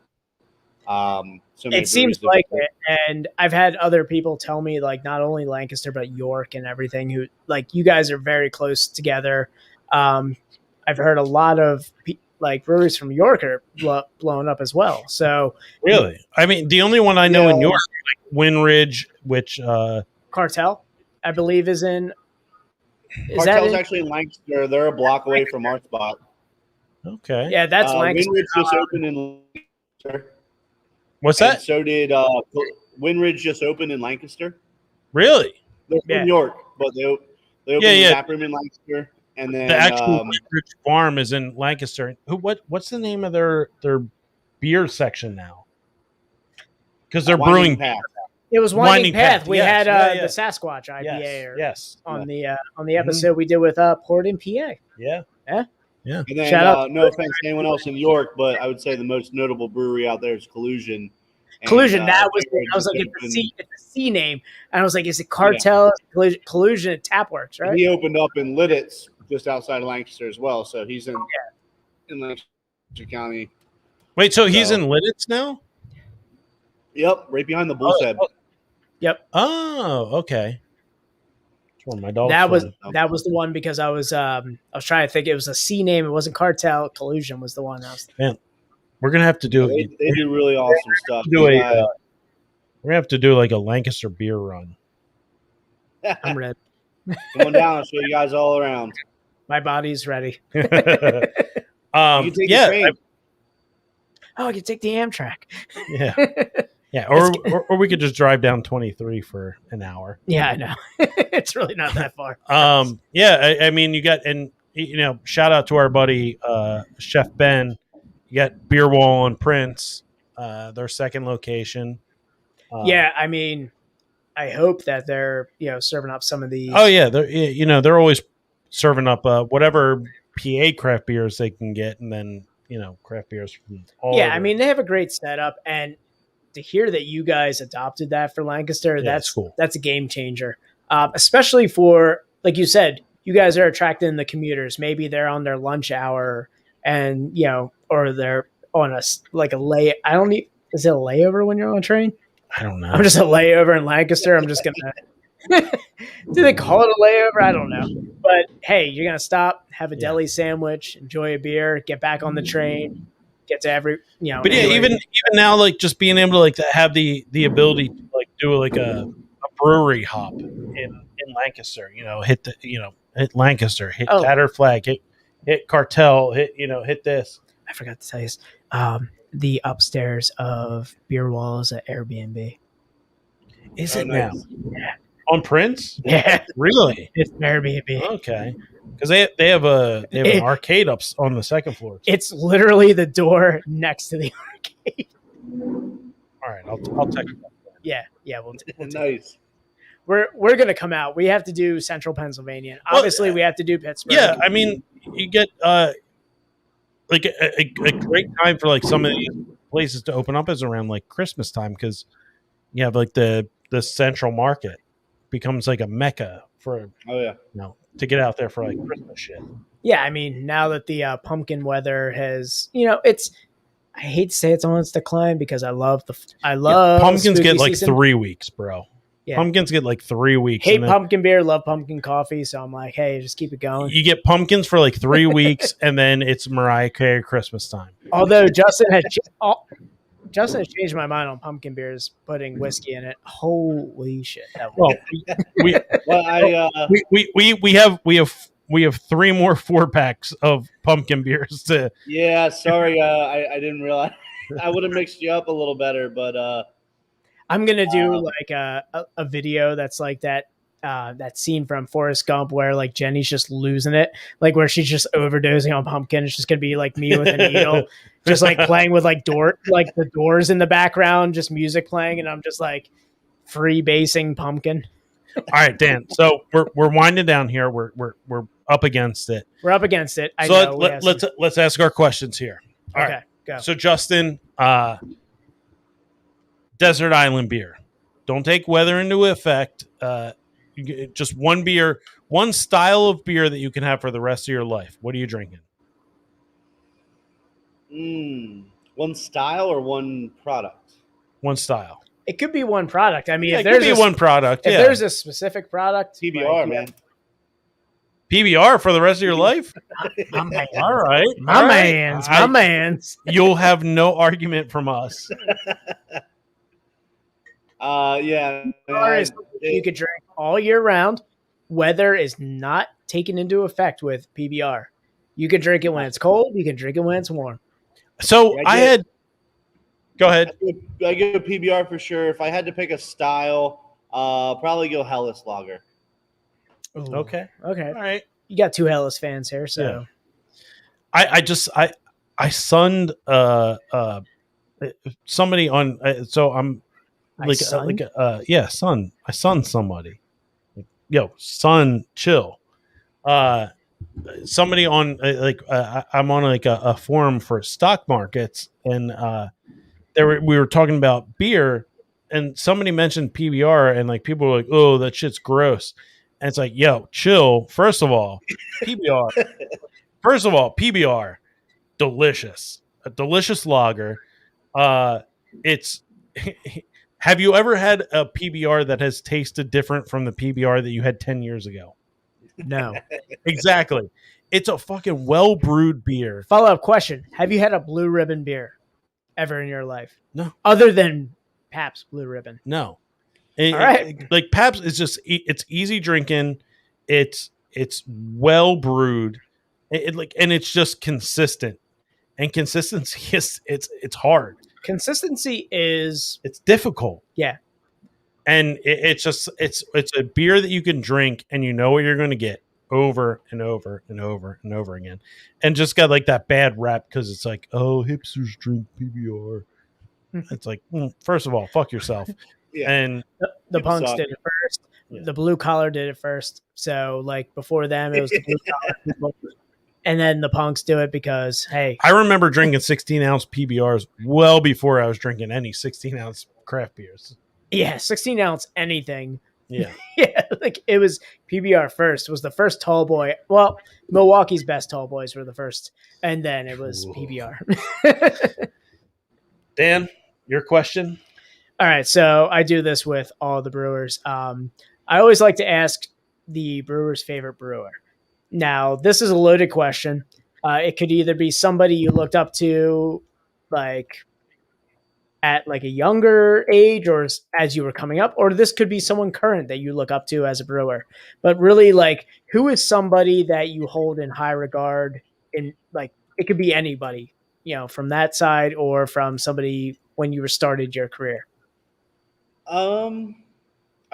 It seems like it, and I've had other people tell me, like, not only Lancaster but York and everything, who, like, you guys are very close together. I've heard a lot of like breweries from York are blowing up as well. So really, I mean, the only one I know in York, like Windridge, which Cartel, I believe, is in. Cartel's actually in Lancaster. They're a block away from our spot. Okay. Yeah, that's Lancaster. Windridge just opened in Lancaster. What's that? And so did Windridge just opened in Lancaster. Really? They're from York, but they opened the tap room in Lancaster. And then the actual Windridge farm is in Lancaster. What's the name of their beer section now? Because they're brewing. Path. It was Winding Path. We had the Sasquatch IPA on the episode we did with Port in PA. Yeah. Yeah. And then, Shout out no offense to anyone else in York, but I would say the most notable brewery out there is Collusion. And, Collusion. That was. they I was like, just it's a C name, and I was like, is it Cartel? Collusion at Tapworks, right? He opened up in Lidditz, just outside of Lancaster as well. So he's in Lancaster County. Wait, so he's in Lidditz now? Yep, right behind the Bull's Head. Yep. Oh, okay. That's where my dog. That was the one because I was trying to think. It was a C name. It wasn't Cartel. Collusion was the one. Man, we're gonna have to do. They do really awesome stuff. We're gonna have to do like a Lancaster beer run. I'm ready. Come on down. I'll show you guys all around. My body's ready. You can take the train. I can take the Amtrak. Yeah. Yeah, or we could just drive down 23 for an hour. Yeah, I know. It's really not that far. Yeah, I mean, you got, and shout out to our buddy Chef Ben. You got Beer Wall and Prince, their second location. Yeah, I mean, I hope that they're serving up some of these. Oh yeah, they're always serving up whatever PA craft beers they can get, and then craft beers from all. Yeah, over. I mean, they have a great setup, and to hear that you guys adopted that for Lancaster, that's cool. That's a game changer, especially for, like you said, you guys are attracting the commuters. Maybe they're on their lunch hour, and or they're on a lay. I don't need. Is it a layover when you're on a train? I don't know. I'm just a layover in Lancaster. I'm just gonna. Do they call it a layover? I don't know. But hey, you're gonna stop, have a deli sandwich, enjoy a beer, get back on the train. Get to every but yeah, even now, like just being able to like to have the ability to like do like a brewery hop in Lancaster, hit Lancaster, hit Tattered Flag, hit Cartel, hit this. I forgot to tell you, the upstairs of Beer Wall is an Airbnb. Is it nice. now? Yeah. On Prince? Yeah, really? It's an Airbnb. Okay. Because they have an arcade up on the second floor. It's literally the door next to the arcade. All right, I'll text you. Yeah, we'll nice. We're gonna come out. We have to do Central Pennsylvania. Obviously, we have to do Pittsburgh. Yeah, I mean, you get like a great time for like some of these places to open up is around like Christmas time because you have like the Central Market becomes like a mecca for to get out there for like Christmas shit. Yeah, I mean, now that the pumpkin weather has, it's, I hate to say it's on its decline because I love pumpkins get like season. 3 weeks, bro. Yeah. Pumpkins get like 3 weeks. Hate pumpkin beer, love pumpkin coffee, so I'm like, hey, just keep it going. You get pumpkins for like 3 weeks, and then it's Mariah Carey Christmas time. Although Justin has changed my mind on pumpkin beers, putting whiskey in it. Holy shit! We have 3 more 4-packs of pumpkin beers to. Yeah, sorry, I didn't realize. I would have mixed you up a little better, but I'm gonna do like a video that's like that scene from Forrest Gump where like Jenny's just losing it, like where she's just overdosing on pumpkin. It's just gonna be like me with a needle, just like playing with like the doors in the background, just music playing, and I'm just like freebasing pumpkin. All right, Dan. So we're winding down here. We're up against it. We're up against it. Let's ask our questions here. All okay, right. go. So Justin, Desert Island beer. Don't take weather into effect. Just one beer, one style of beer that you can have for the rest of your life. What are you drinking? One style or one product? One style. It could be one product. I mean, if there's one product, if there's a specific product, PBR, man. PBR for the rest of your life? All right. My man's. You'll have no argument from us. Yeah. You could drink all year round. Weather is not taken into effect with PBR. You can drink it when it's cold. You can drink it when it's warm. So go ahead. I go PBR for sure. If I had to pick a style, probably go Helles Lager. Ooh. Okay. All right. You got 2 Helles fans here, so yeah. I sunned somebody on. So I'm like son. I sunned somebody. Yo, son, chill. somebody on I'm on like a forum for stock markets, and we were talking about beer, and somebody mentioned PBR, and like people were like, "Oh, that shit's gross," and it's like, "Yo, chill." PBR. First of all, PBR, delicious, a delicious lager. It's have you ever had a PBR that has tasted different from the PBR that you had 10 years ago? No. Exactly. It's a fucking well brewed beer. Follow up question: have you had a Blue Ribbon beer ever in your life? No, Other than Pabst Blue Ribbon. no. All right. Like Pabst is just it's easy drinking. It's well brewed. And it's just consistent. And consistency is it's hard. Consistency is It's difficult. yeah. And it's just it's a beer that you can drink and you know what you're going to get over and over and over and over again, and just got like that bad rap because it's like, oh, hipsters drink PBR. It's like, first of all, fuck yourself. Yeah. And The It punks sucked. did it first. Yeah. The blue collar did it first. So like before them, it was the blue collar people. And then the punks do it because hey, I remember drinking 16-ounce PBRs well before I was drinking any 16-ounce craft beers. yeah, 16-ounce anything. Yeah. Yeah, like it was PBR first. It was the first tall boy. Well, Milwaukee's best tall boys were the first, and then it was Ooh. PBR. Dan, your question? All right, so I do this with all the brewers. I always like to ask the brewer's favorite brewer. Now, this is a loaded question. It could either be somebody you looked up to, like at like a younger age, or as you were coming up, or this could be someone current that you look up to as a brewer. But really, like, who is somebody that you hold in high regard? In like, it could be anybody, from that side or from somebody when you started your career. I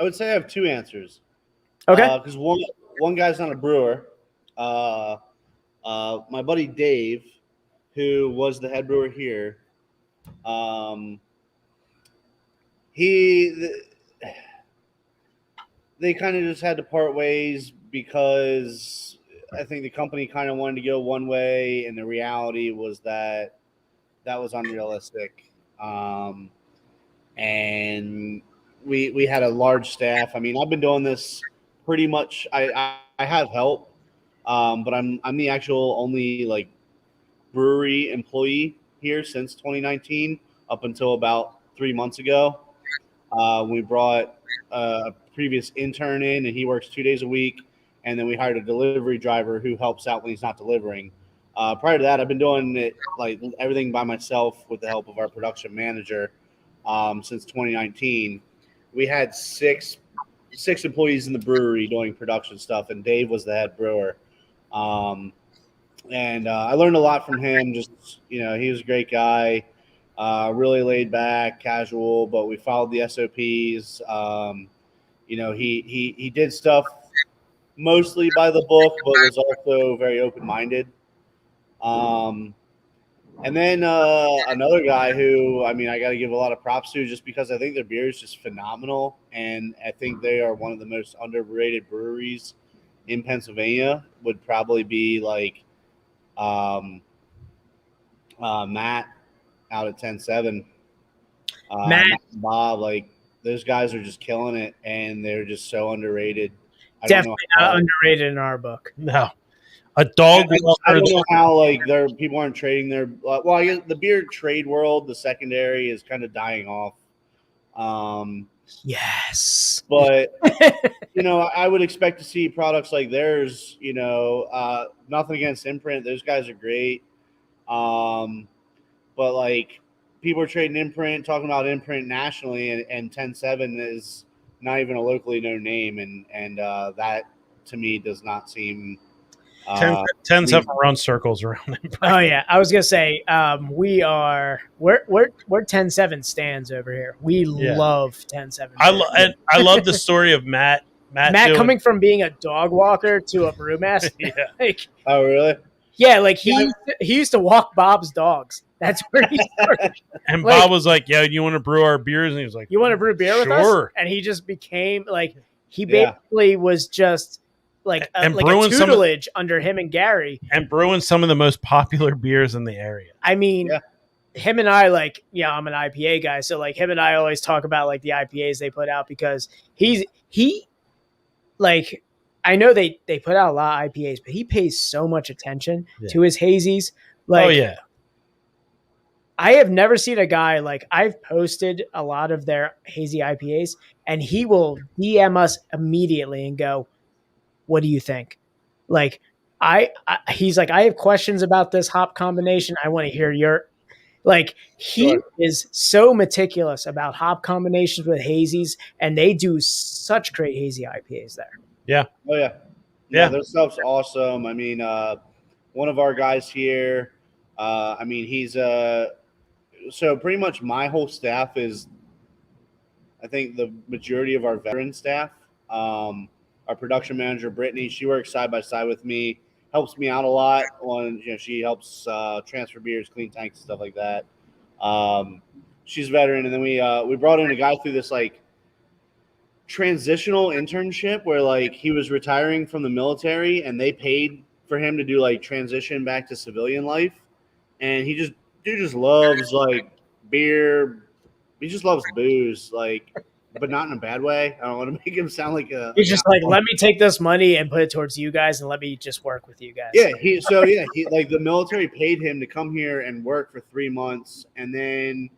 would say I have two answers. Okay. Because one guy's not a brewer. My buddy Dave, who was the head brewer here, they kind of just had to part ways because I think the company kind of wanted to go one way, and the reality was that was unrealistic. And we had a large staff. I mean, I've been doing this pretty much. I have help, but I'm the actual only like brewery employee here since 2019 up until about 3 months ago. We brought a previous intern in, and he works 2 days a week. And then we hired a delivery driver who helps out when he's not delivering. Prior to that, I've been doing it like everything by myself with the help of our production manager since 2019. We had six employees in the brewery doing production stuff, and Dave was the head brewer. And I learned a lot from him. Just, he was a great guy, really laid back, casual, but we followed the SOPs. He did stuff mostly by the book, but was also very open-minded. And then another guy who, I got to give a lot of props to just because I think their beer is just phenomenal. And I think they are one of the most underrated breweries in Pennsylvania, would probably be like Matt out at 10-7. Matt and Bob, like those guys are just killing it, and they're just so underrated. Definitely not underrated in our book. No. A dog. I don't know how like people aren't trading their. Well, I guess the beer trade world, the secondary, is kind of dying off. Yes, but I would expect to see products like theirs. Nothing against Imprint; those guys are great. But like people are trading Imprint, talking about Imprint nationally, and 10-7 is not even a locally known name, and that to me does not seem. 10-7 run circles around him. Oh yeah, I was gonna say we're 10-7 stands over here. We love 10-7. I love the story of Matt coming from being a dog walker to a brewmaster. Yeah. Oh really? Yeah, like he used to walk Bob's dogs. That's where he started. And Bob was like, "Yeah, you want to brew our beers?" And he was like, "You want to brew beer with us?" And he just became like he basically was just And like a brewing some of- tutelage under him and Gary. And brewing some of the most popular beers in the area. I mean, Yeah. him and I, like, yeah, I'm an IPA guy, so like him and I always talk about like the IPAs they put out because he like, I know they put out a lot of IPAs, but he pays so much attention to his hazies. Like, Oh yeah. I have never seen a guy like, I've posted a lot of their hazy IPAs, and he will DM us immediately and go, "What do you think?" Like, he's like, "I have questions about this hop combination. I want to hear your." Like, he is so meticulous about hop combinations with hazies, and they do such great hazy IPAs there. Yeah. Oh yeah. Yeah. Their stuff's awesome. I mean, one of our guys here, I mean, he's so pretty much my whole staff is, I think the majority of our veteran staff. Our production manager, Brittany, she works side by side with me, helps me out a lot on, she helps transfer beers, clean tanks, stuff like that. She's a veteran. And then we brought in a guy through this like transitional internship where like he was retiring from the military and they paid for him to do like transition back to civilian life. And dude just loves like beer. He just loves booze, like, but not in a bad way. I don't want to make him sound like he's just like, let me take this money and put it towards you guys and let me just work with you guys. Yeah, he like the military paid him to come here and work for 3 months, and then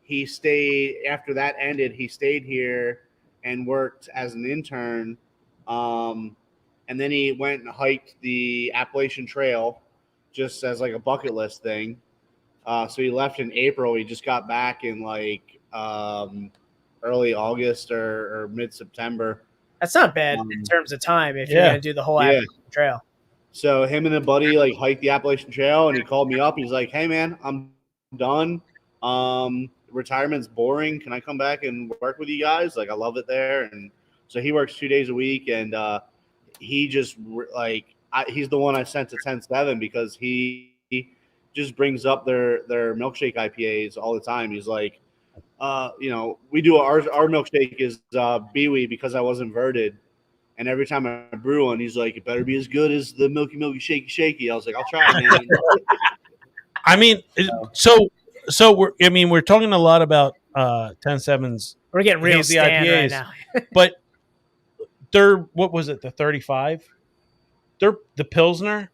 he stayed after that ended. He stayed here and worked as an intern, and then he went and hiked the Appalachian Trail just as like a bucket list thing. So he left in April. He just got back in like early August or mid-September. That's not bad in terms of time if you're going to do the whole Appalachian Trail. So him and a buddy like hiked the Appalachian Trail, and he called me up. He's like, "Hey man, I'm done. Retirement's boring. Can I come back and work with you guys? Like, I love it there." And so he works 2 days a week, and he just like he's the one I sent to 10-7 because he just brings up their milkshake IPAs all the time. He's like, we do our milkshake is Biwi because I was inverted. And every time I brew one, he's like, it better be as good as the Milky Shaky. I was like, I'll try it, man. I mean, so we're talking a lot about 10-7's. We're getting real hazy Stan IPAs, right now. but they're, what was it, the 35? They're the Pilsner.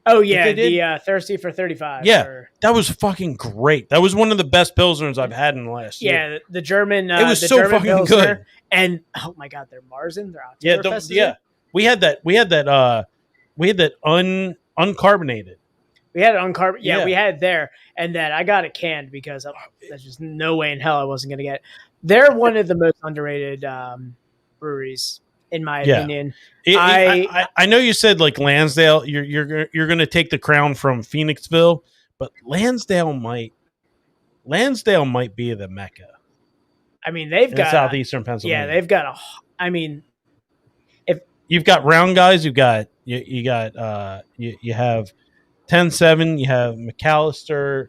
Oh yeah, the Thirsty for 35. Yeah, that was fucking great. That was one of the best Pilsners I've had in the last year. Yeah, the German. It was the so German fucking Pilsner, good. And oh my god, their Marzen, their Oktoberfest. Yeah, we had that uncarbonated. We had it uncarbonated. Yeah, we had it there, and then I got it canned because there's just no way in hell I wasn't gonna get it. They're one of the most underrated breweries, in my opinion. I know you said like Lansdale, you're going to take the crown from Phoenixville, but Lansdale might be the Mecca. I mean, they've got southeastern Pennsylvania. Yeah, they've got I mean, if you've got round guys, you have 10-7, you have McAllister,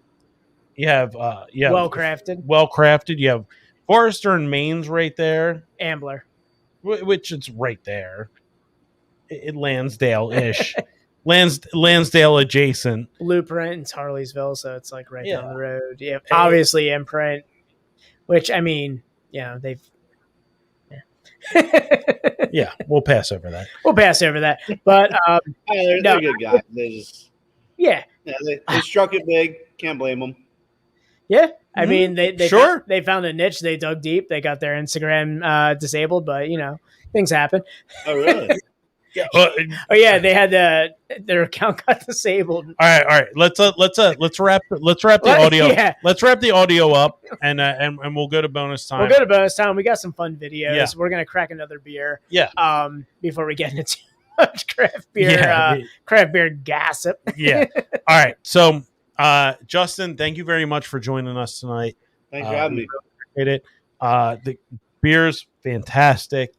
you have well crafted, you have Forrester and Maine's right there, Ambler, which is right there. Lansdale-ish. Lansdale adjacent. Blueprint in Harleysville, so it's like right down the road. Yeah, obviously Imprint, which I mean, they've. Yeah, we'll pass over that. But they're good guys. They just they struck it big. Can't blame them. Yeah, I mean they they found a niche. They dug deep. They got their Instagram disabled, but things happen. Oh really? Yeah. They had their account got disabled. All right. Let's wrap the audio. Yeah. Let's wrap the audio up, and we'll go to bonus time. We'll go to bonus time. We got some fun videos. Yeah. We're gonna crack another beer. Yeah. Before we get into too much craft beer, craft beer gossip. Yeah. All right. So, Justin, thank you very much for joining us tonight. Thanks for having me. Appreciate it. The beer's fantastic.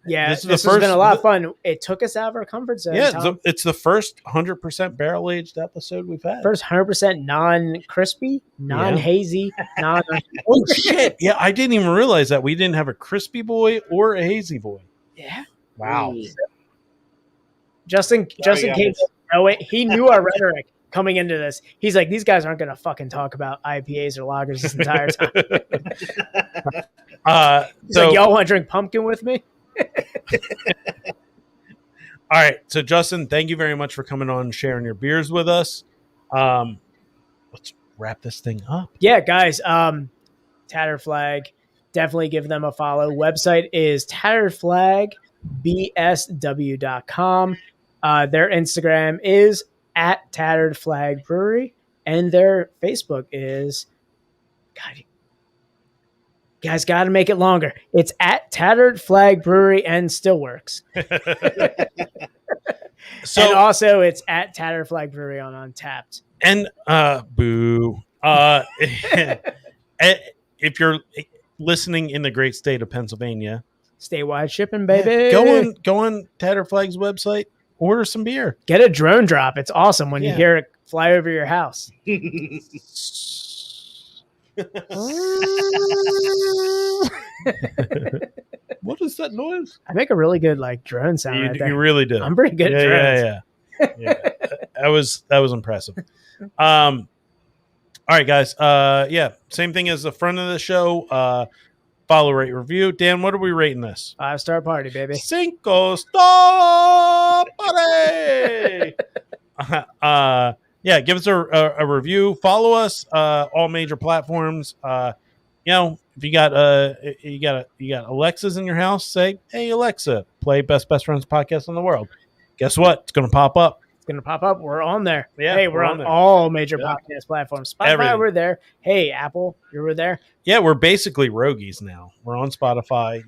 Yeah, this has been a lot of fun. It took us out of our comfort zone. Yeah, it's the first 100% barrel aged episode we've had. First 100% non-crispy, non-hazy, non. Oh shit! Yeah, I didn't even realize that we didn't have a crispy boy or a hazy boy. Yeah. Wow. Justin guys. came. No, wait, he knew our rhetoric coming into this. He's like, these guys aren't going to fucking talk about IPAs or lagers this entire time. He's So like, y'all want to drink pumpkin with me? all right. So Justin, thank you very much for coming on and sharing your beers with us. Let's wrap this thing up. Yeah, guys. Tattered Flag, definitely give them a follow. Website is tatteredflagbsw.com. Their Instagram is at Tattered Flag Brewery, and their Facebook is, God, you guys got to make it longer. It's at Tattered Flag Brewery and still works. So and also it's at Tattered Flag Brewery on Untapped. and boo. If you're listening in the great state of Pennsylvania, Statewide shipping, baby. go on Tattered Flag's website, order some beer. Get a drone drop. It's awesome when you Yeah. hear it fly over your house. What is that noise? I make a really good like drone sound right You there. really do. I'm pretty good at drones. Yeah. That was impressive. All right, guys. Yeah, same thing as the front of the show. Follow, rate, review. Dan, what are we rating this? 5-star party, baby. Cinco star party. Yeah, give us a review. Follow us all major platforms. If you got Alexas in your house, say, "Hey Alexa, play Best Friends podcast in the world." Guess what? It's gonna pop up. It's gonna pop up. We're on there. Yeah, hey, we're on there. all major podcast platforms. Spotify, Everything. we're there. Hey, Apple, you're there. Yeah, we're basically roguies now. We're on Spotify.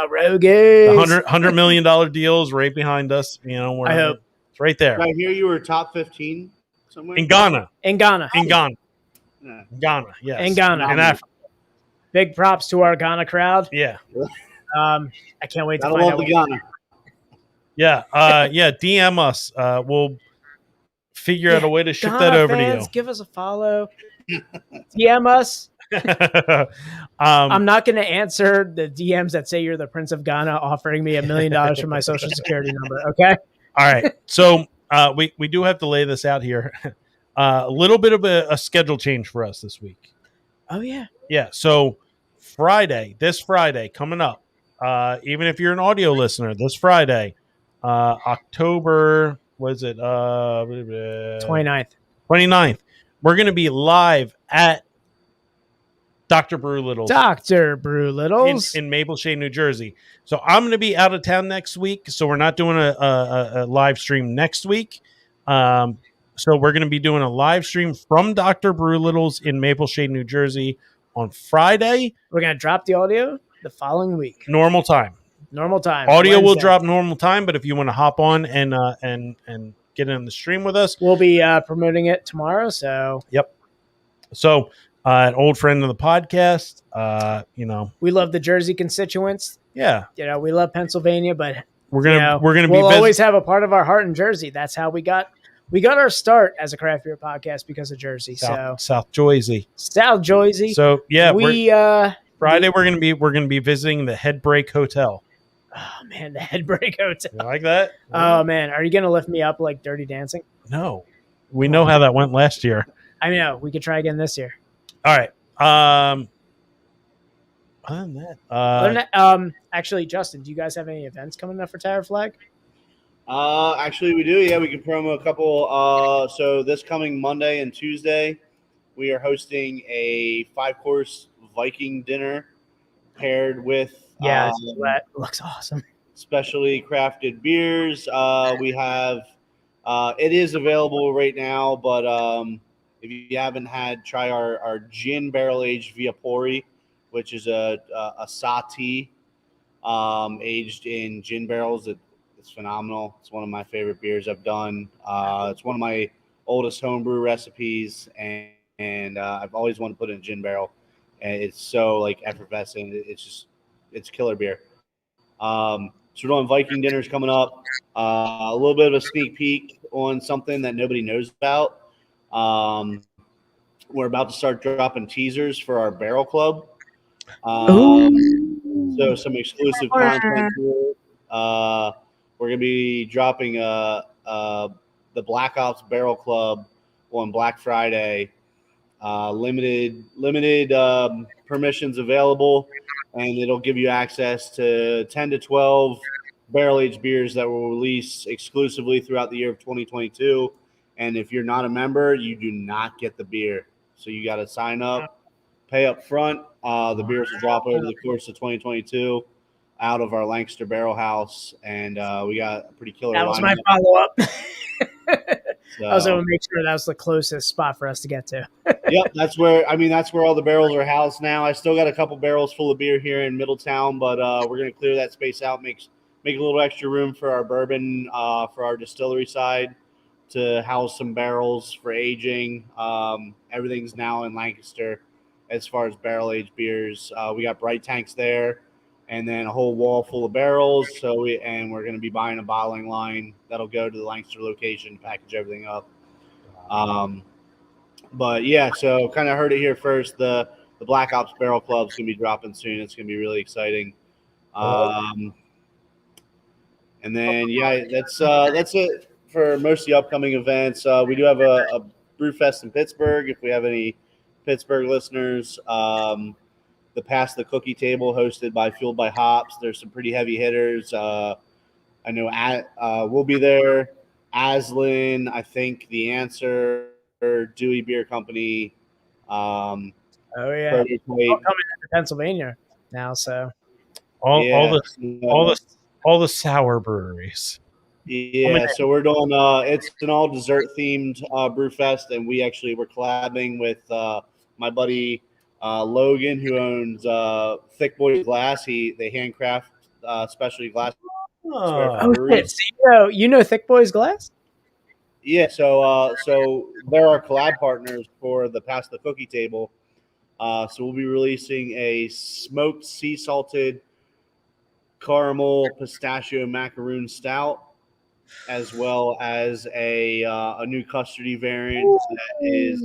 Rogues. $100 million deals right behind us. I hope. It's right there. I hear you were top 15 somewhere In Ghana. In Ghana. Yeah. Yes. In Ghana. In Africa. Big props to our Ghana crowd. Yeah. I can't wait to Gotta find love out. the Ghana. Yeah. DM us. We'll figure out a way to ship Ghana that over fans, to give us a follow. DM us. you. I'm not going to answer the DMs that say you're the Prince of Ghana offering me $1 million for my social security number. Okay. All right. So we do have to lay this out here. A little bit of a schedule change for us this week. Oh yeah. Yeah. So this Friday coming up, even if you're an audio listener, this Friday, October, was it 29th. 29th, we're going to be live at Dr. Brew Little's. Dr. Brew Littles. In Maple Shade, New Jersey. So I'm going to be out of town next week. So we're not doing a live stream next week. So we're going to be doing a live stream from Dr. Brew Little's in Maple Shade, New Jersey on Friday. We're going to drop the audio the following week. Normal time. Normal time. Audio will Wednesday. drop normal time, but if you want to hop on and get in the stream with us, We'll be promoting it tomorrow. So So an old friend of the podcast, we love the Jersey constituents. yeah, We love Pennsylvania, but we're gonna be we'll always have a part of our heart in Jersey. That's how we got our start as a craft beer podcast because of Jersey. South Jersey. South Jersey. So yeah, Friday we're gonna be visiting the Headbreak Hotel. Oh man, the Headbreak Hotel. You like that? Oh man, are you gonna lift me up like Dirty Dancing? No, we know how that went last year. I know we could try again this year. All right. Other than that, Actually, Justin, do you guys have any events coming up for Tattered Flag? Actually, we do. Yeah, we can promo a couple. So this coming Monday and Tuesday, we are hosting a 5-course Viking dinner paired with that looks awesome. specially crafted beers. We have it is available right now, but if you haven't try our gin barrel aged Viapori, which is a Sati aged in gin barrels. It's phenomenal. It's one of my favorite beers I've done. It's one of my oldest homebrew recipes, and I've always wanted to put it in a gin barrel. And it's so like effervescent. It's killer beer. So we're doing Viking dinners coming up. A little bit of a sneak peek on something that nobody knows about. We're about to start dropping teasers for our barrel club. So some exclusive content here. We're we're going to be dropping the Black Ops Barrel Club on Black Friday. Limited permissions available, and it'll give you access to 10 to 12 barrel-aged beers that will release exclusively throughout the year of 2022. And if you're not a member, you do not get the beer. So you got to sign up, pay up front. The beers will drop over the course of 2022 out of our Lancaster Barrel House, and we got a pretty killer That was my lineup. follow-up. So, I was going to make sure that was the closest spot for us to get to. yep, that's where all the barrels are housed now. I still got a couple barrels full of beer here in Middletown, but we're going to clear that space out, make a little extra room for our bourbon, for our distillery side, to house some barrels for aging. Everything's now in Lancaster as far as barrel-aged beers. We got bright tanks there, and then a whole wall full of barrels. We're going to be buying a bottling line that'll go to the Lancaster location, package everything up. But yeah, so kind of heard it here first. The Black Ops Barrel Club's going to be dropping soon. It's going to be really exciting. And then that's it for most of the upcoming events. We do have a Brewfest in Pittsburgh. If we have any Pittsburgh listeners, the Pass the Cookie Table hosted by Fueled by Hops. There's some pretty heavy hitters. I know we'll be there. Aslan, I think The Answer, Dewey Beer Company. Oh yeah, all coming into Pennsylvania now. So all the sour breweries. Yeah, so we're doing it's an all dessert themed brew fest, and we're collabing with my buddy Logan, who owns Thick Boys Glass. They handcraft specialty glass. Oh shit! So you know Thick Boys Glass? Yeah, so they're our collab partners for the Pass the Cookie Table. So we'll be releasing a smoked sea salted caramel pistachio macaroon stout, as well as a new custardy variant that is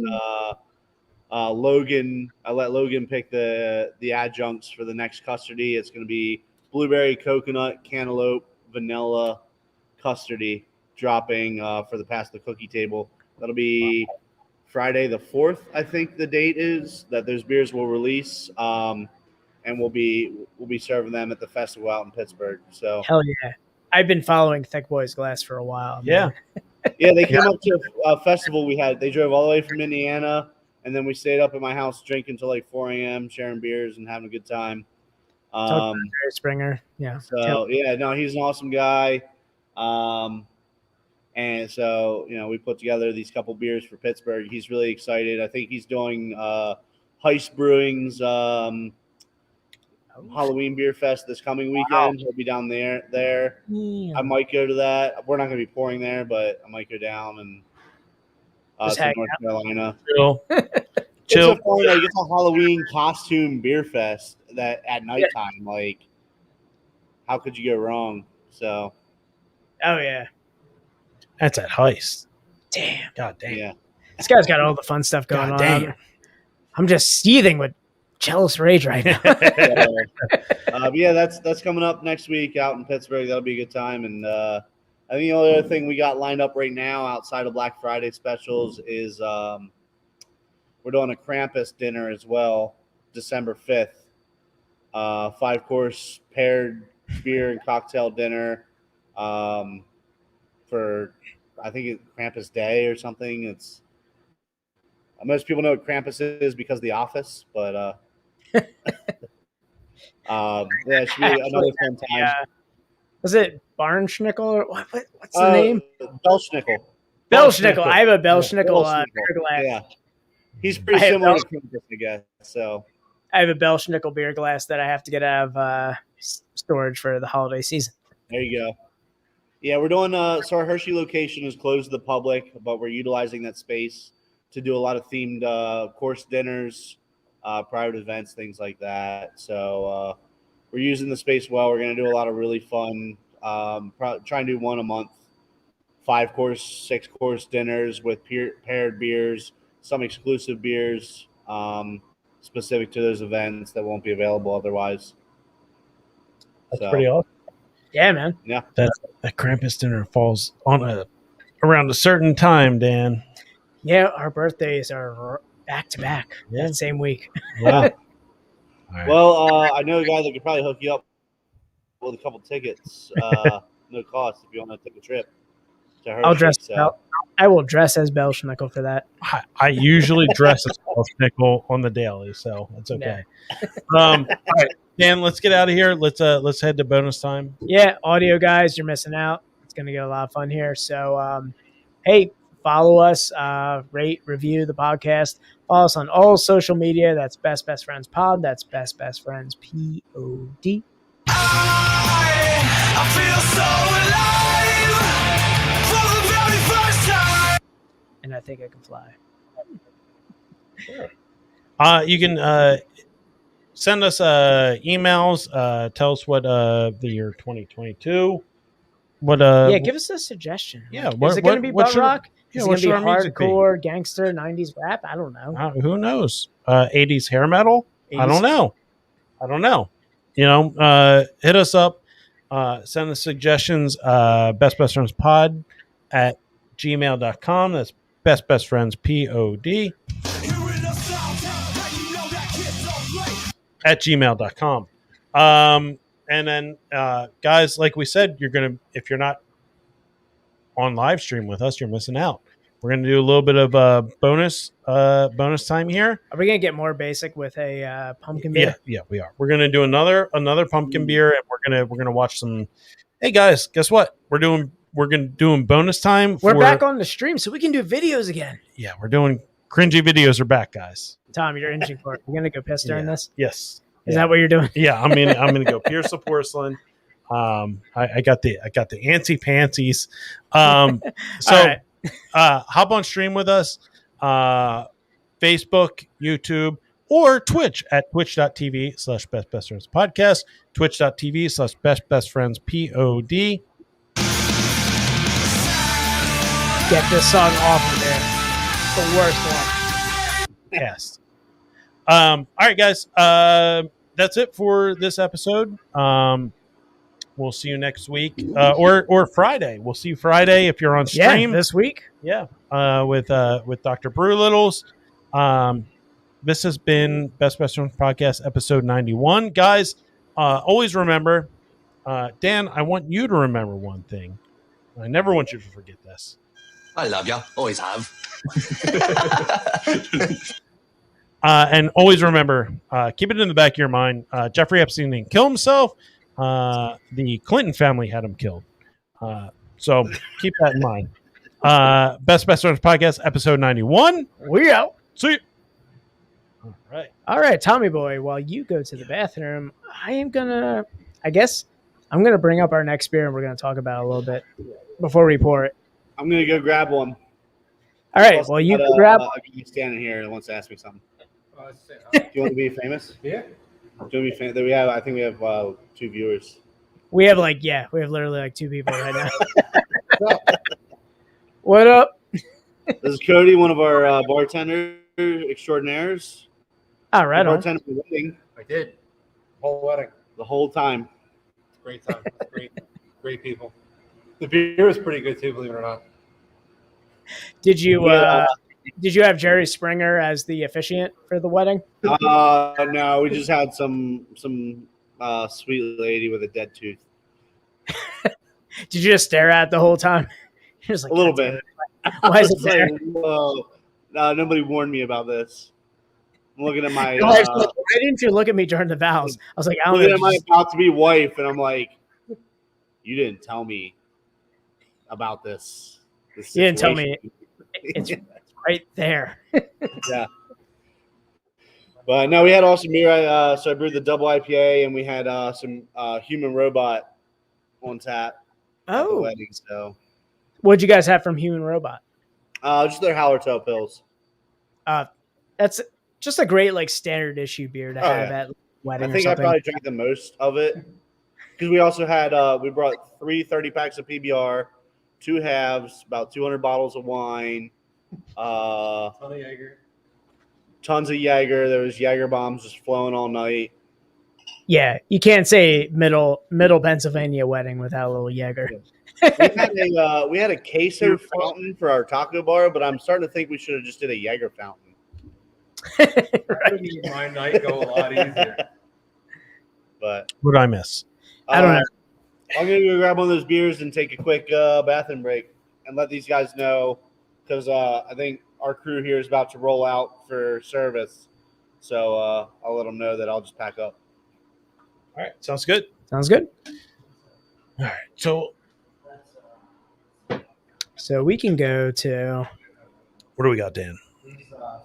Logan. I let Logan pick the adjuncts for the next custardy. It's going to be blueberry, coconut, cantaloupe, vanilla custardy, dropping for the Pass the Cookie Table. That'll be Friday the 4th, I think the date is that those beers will release, and we'll be serving them at the festival out in Pittsburgh. So hell yeah, I've been following Thick Boys Glass for a while. Yeah, yeah, they came up to a festival we had. They drove all the way from Indiana, and then we stayed up at my house drinking till like 4 a.m., sharing beers and having a good time. Jerry Springer, yeah. So yeah, no, he's an awesome guy. And so, we put together these couple beers for Pittsburgh. He's really excited. I think he's doing Heist Brewing's Halloween Beer Fest this coming weekend. Wow. He'll be down there. Yeah. I might go to that. We're not going to be pouring there, but I might go down and to North Carolina. Chill. It's a Halloween costume beer fest that at nighttime. Yeah. Like, how could you go wrong? So. Oh yeah. That's at Heist. Damn. God damn. Yeah. This guy's got all the fun stuff going on. Damn. I'm just seething with jealous rage right now. Yeah, that's coming up next week out in Pittsburgh. That'll be a good time. And I think the only other thing we got lined up right now outside of Black Friday specials is we're doing a Krampus dinner as well, December 5th. 5-course paired beer and cocktail dinner. For I think it's Krampus Day or something. It's most people know what Krampus is because of The Office, but yeah, it should be another fun time. Yeah. Was it Barnschnickel or what's the name? Belschnickel. Belschnickel. I have a Belschnickel beer glass. Yeah, he's pretty similar to Krampus, I guess. So I have a Belschnickel beer glass that I have to get out of storage for the holiday season. There you go. Yeah, we're doing so our Hershey location is closed to the public, but we're utilizing that space to do a lot of themed course dinners, private events, things like that. So we're using the space well. We're going to do a lot of really fun, try and do one a month, 5-course, 6-course dinners with paired beers, some exclusive beers specific to those events that won't be available otherwise. That's pretty awesome. Yeah, man. Yeah. That Krampus dinner falls on around a certain time, Dan. Yeah, our birthdays are back to back Yeah. that same week. Yeah. All right. Well, I know a guy that could probably hook you up with a couple tickets, no cost if you want to take a trip to Hershey. I'll dress. So I will dress as Belschnickel for that. I usually dress as Nickel on the daily, so it's okay. All right, Dan, let's get out of here. Let's head to bonus time. Yeah, audio guys, you're missing out. It's gonna get a lot of fun here. So, hey, follow us, rate, review the podcast. Follow us on all social media. That's Best Friends Pod. That's Best Friends POD. I feel so alive for the very first time. And I think I can fly. You can send us emails. Tell us what the year 2022. What Yeah, give us a suggestion. Yeah, Like, is it going to be butt rock? Yeah, Is it what going to be should our music be? hardcore, gangster, 90s rap? I don't know. Who knows? 80s hair metal? 80s. I don't know. You know, hit us up. Send us suggestions. Bestfriendspod at gmail.com. That's bestfriendspod at gmail.com. And then, guys, like we said, if you're not on live stream with us, you're missing out. We're going to do a little bit of bonus time here. Are we going to get more basic with a pumpkin beer? Yeah, we are. We're going to do another pumpkin beer, and we're going to watch some. Hey guys, guess what? We're going to do bonus time. We're back on the stream, so we can do videos again. Yeah, we're doing cringy videos are back, guys. Tom, you're inching for it. We're going to go piss during this. Yes. Is that what you're doing? Yeah, I'm gonna go pierce the porcelain. I got the antsy pantsies. So hop on stream with us, Facebook, YouTube, or Twitch at twitch.tv/bestfriendspodcast, twitch.tv/bestfriendspod. Get this song off of there. The worst one. Yes. All right, guys. That's it for this episode. We'll see you next week, or Friday. We'll see you Friday if you're on stream this week. Yeah, with Dr. Brew Littles. This has been Best Friends Podcast, episode 91. Guys, always remember, Dan, I want you to remember one thing. I never want you to forget this. I love you. Always have. And always remember, keep it in the back of your mind. Jeffrey Epstein didn't kill himself. The Clinton family had him killed. So keep that in mind. Best Friends Podcast, episode 91. We out. See you. All right, Tommy boy, while you go to the bathroom, I'm going to bring up our next beer and we're going to talk about it a little bit before we pour it. I'm gonna go grab one. All right, well, you can grab. A guy standing here and wants to ask me something. Do you want to be famous? Yeah. Do you want to be famous? I think we have 2 viewers. We have literally 2 people right now. What up? This is Cody, one of our bartender extraordinaires. All right, on. Bartender for the wedding. I did. Whole wedding. The whole time. It's a great time. It's great people. The beer was pretty good too, believe it or not. Did you have Jerry Springer as the officiant for the wedding? No, we just had some sweet lady with a dead tooth. Did you just stare at it the whole time? You're just like, A little bit. Why is it like, there? whoa. No, nobody warned me about this. I'm looking at my Why didn't you look at me during the vows? I was like, I don't looking know. at my about to be wife, and I'm like, you didn't tell me about this You didn't tell me. situation." It's right there. Yeah. But no, we had awesome beer. So I brewed the double IPA, and we had some Human Robot on tap at the wedding. So What'd you guys have from Human Robot? just their Hallertau pills. That's just a great standard issue beer to have at wedding. I think or I something. probably drank the most of it because we also had we brought 3 30-packs of PBR, 2 halves, about 200 bottles of wine, tons of Jaeger. There was Jaeger bombs just flowing all night. Yeah, you can't say middle Pennsylvania wedding without a little Jaeger. We had a queso fountain for our taco bar, but I'm starting to think we should have just did a Jaeger fountain. That would make my night go a lot easier. But What did I miss? I don't know. I'm gonna go grab one of those beers and take a quick bathroom break and let these guys know, because I think our crew here is about to roll out for service. So I'll let them know that I'll just pack up. All right, sounds good. Sounds good. All right, So we can go to what do we got, Dan?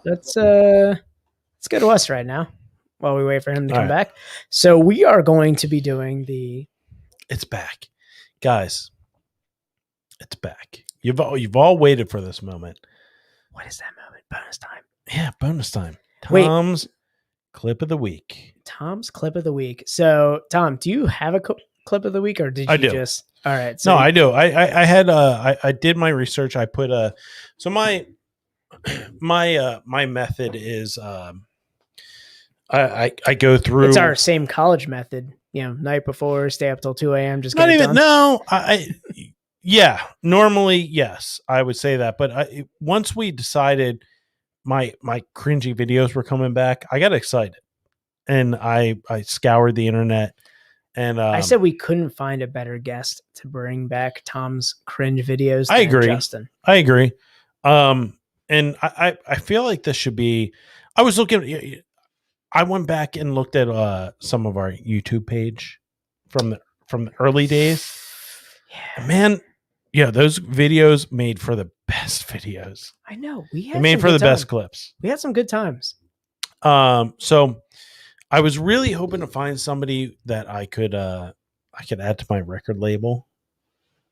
let's go to us right now while we wait for him to come All back. So we are going to be doing the It's back, guys. It's back. You've all waited for this moment. what is that moment? Bonus time. Yeah, bonus time. Wait. Tom's clip of the week. Tom's clip of the week. So Tom, do you have a clip of the week, or did you I do. just? All right. So No, I do. I had I did my research. I put so my method is I go through. it's our same college method. You know, night before, stay up till 2 a.m. Just Not get it even done. no. Yeah, normally yes, I would say that. But once we decided my cringy videos were coming back, I got excited, and I scoured the internet, and I said we couldn't find a better guest to bring back Tom's cringe videos. I than agree. Justin. I agree. And I feel like this should be. I was looking. I went back and looked at some of our YouTube page from the early days. Yeah, Man, yeah, those videos made for the best videos. I know. We They had made some for good the best times. clips. We had some good times. So I was really hoping to find somebody that I could add to my record label.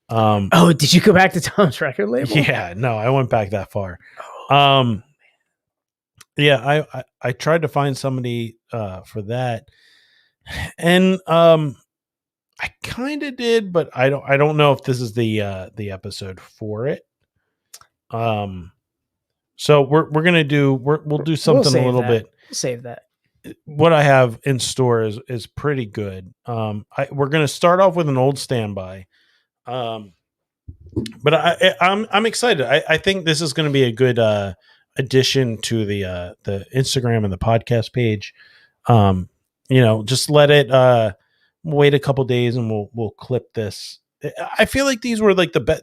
Oh, did you go back to Tom's record label? Yeah, no, I went back that far. Oh, Yeah, I tried to find somebody for that, and I kind of did, but I don't know if this is the episode for it. So we're gonna do we'll do something a save little that. bit. We'll save that. What I have in store is pretty good. We're gonna start off with an old standby. But I'm excited. I think this is going to be a good addition to the Instagram and the podcast page. Just let it wait a couple days and we'll clip this. I feel like these were like the best.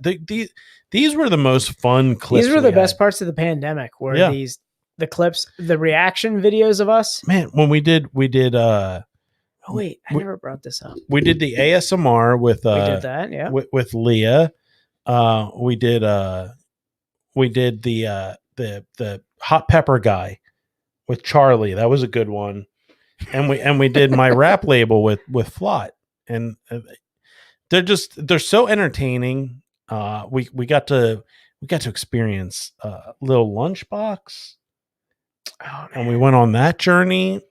These were the most fun clips. These were the we best had. parts of the pandemic. Were Yeah. the clips, the reaction videos of us? Man, when we did. Oh wait, I never brought this up. We did the ASMR with We did that, yeah. with Leah. We did the hot pepper guy with Charlie. That was a good one. And we did my rap label with Flot, and they're so entertaining. We got to experience little lunchbox, and we went on that journey.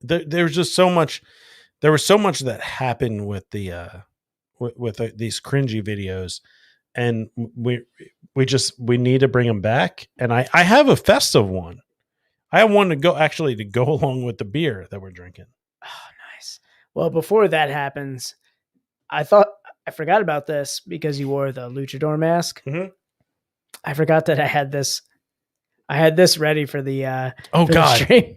There's just so much. There was so much that happened with the with these cringy videos, and we need to bring them back. And I have a festive one. I have one to go along with the beer that we're drinking. Oh, nice. Well, before that happens, I forgot about this because you wore the luchador mask. Mhm. I forgot that I had this. I had this ready for the Oh for the God. stream.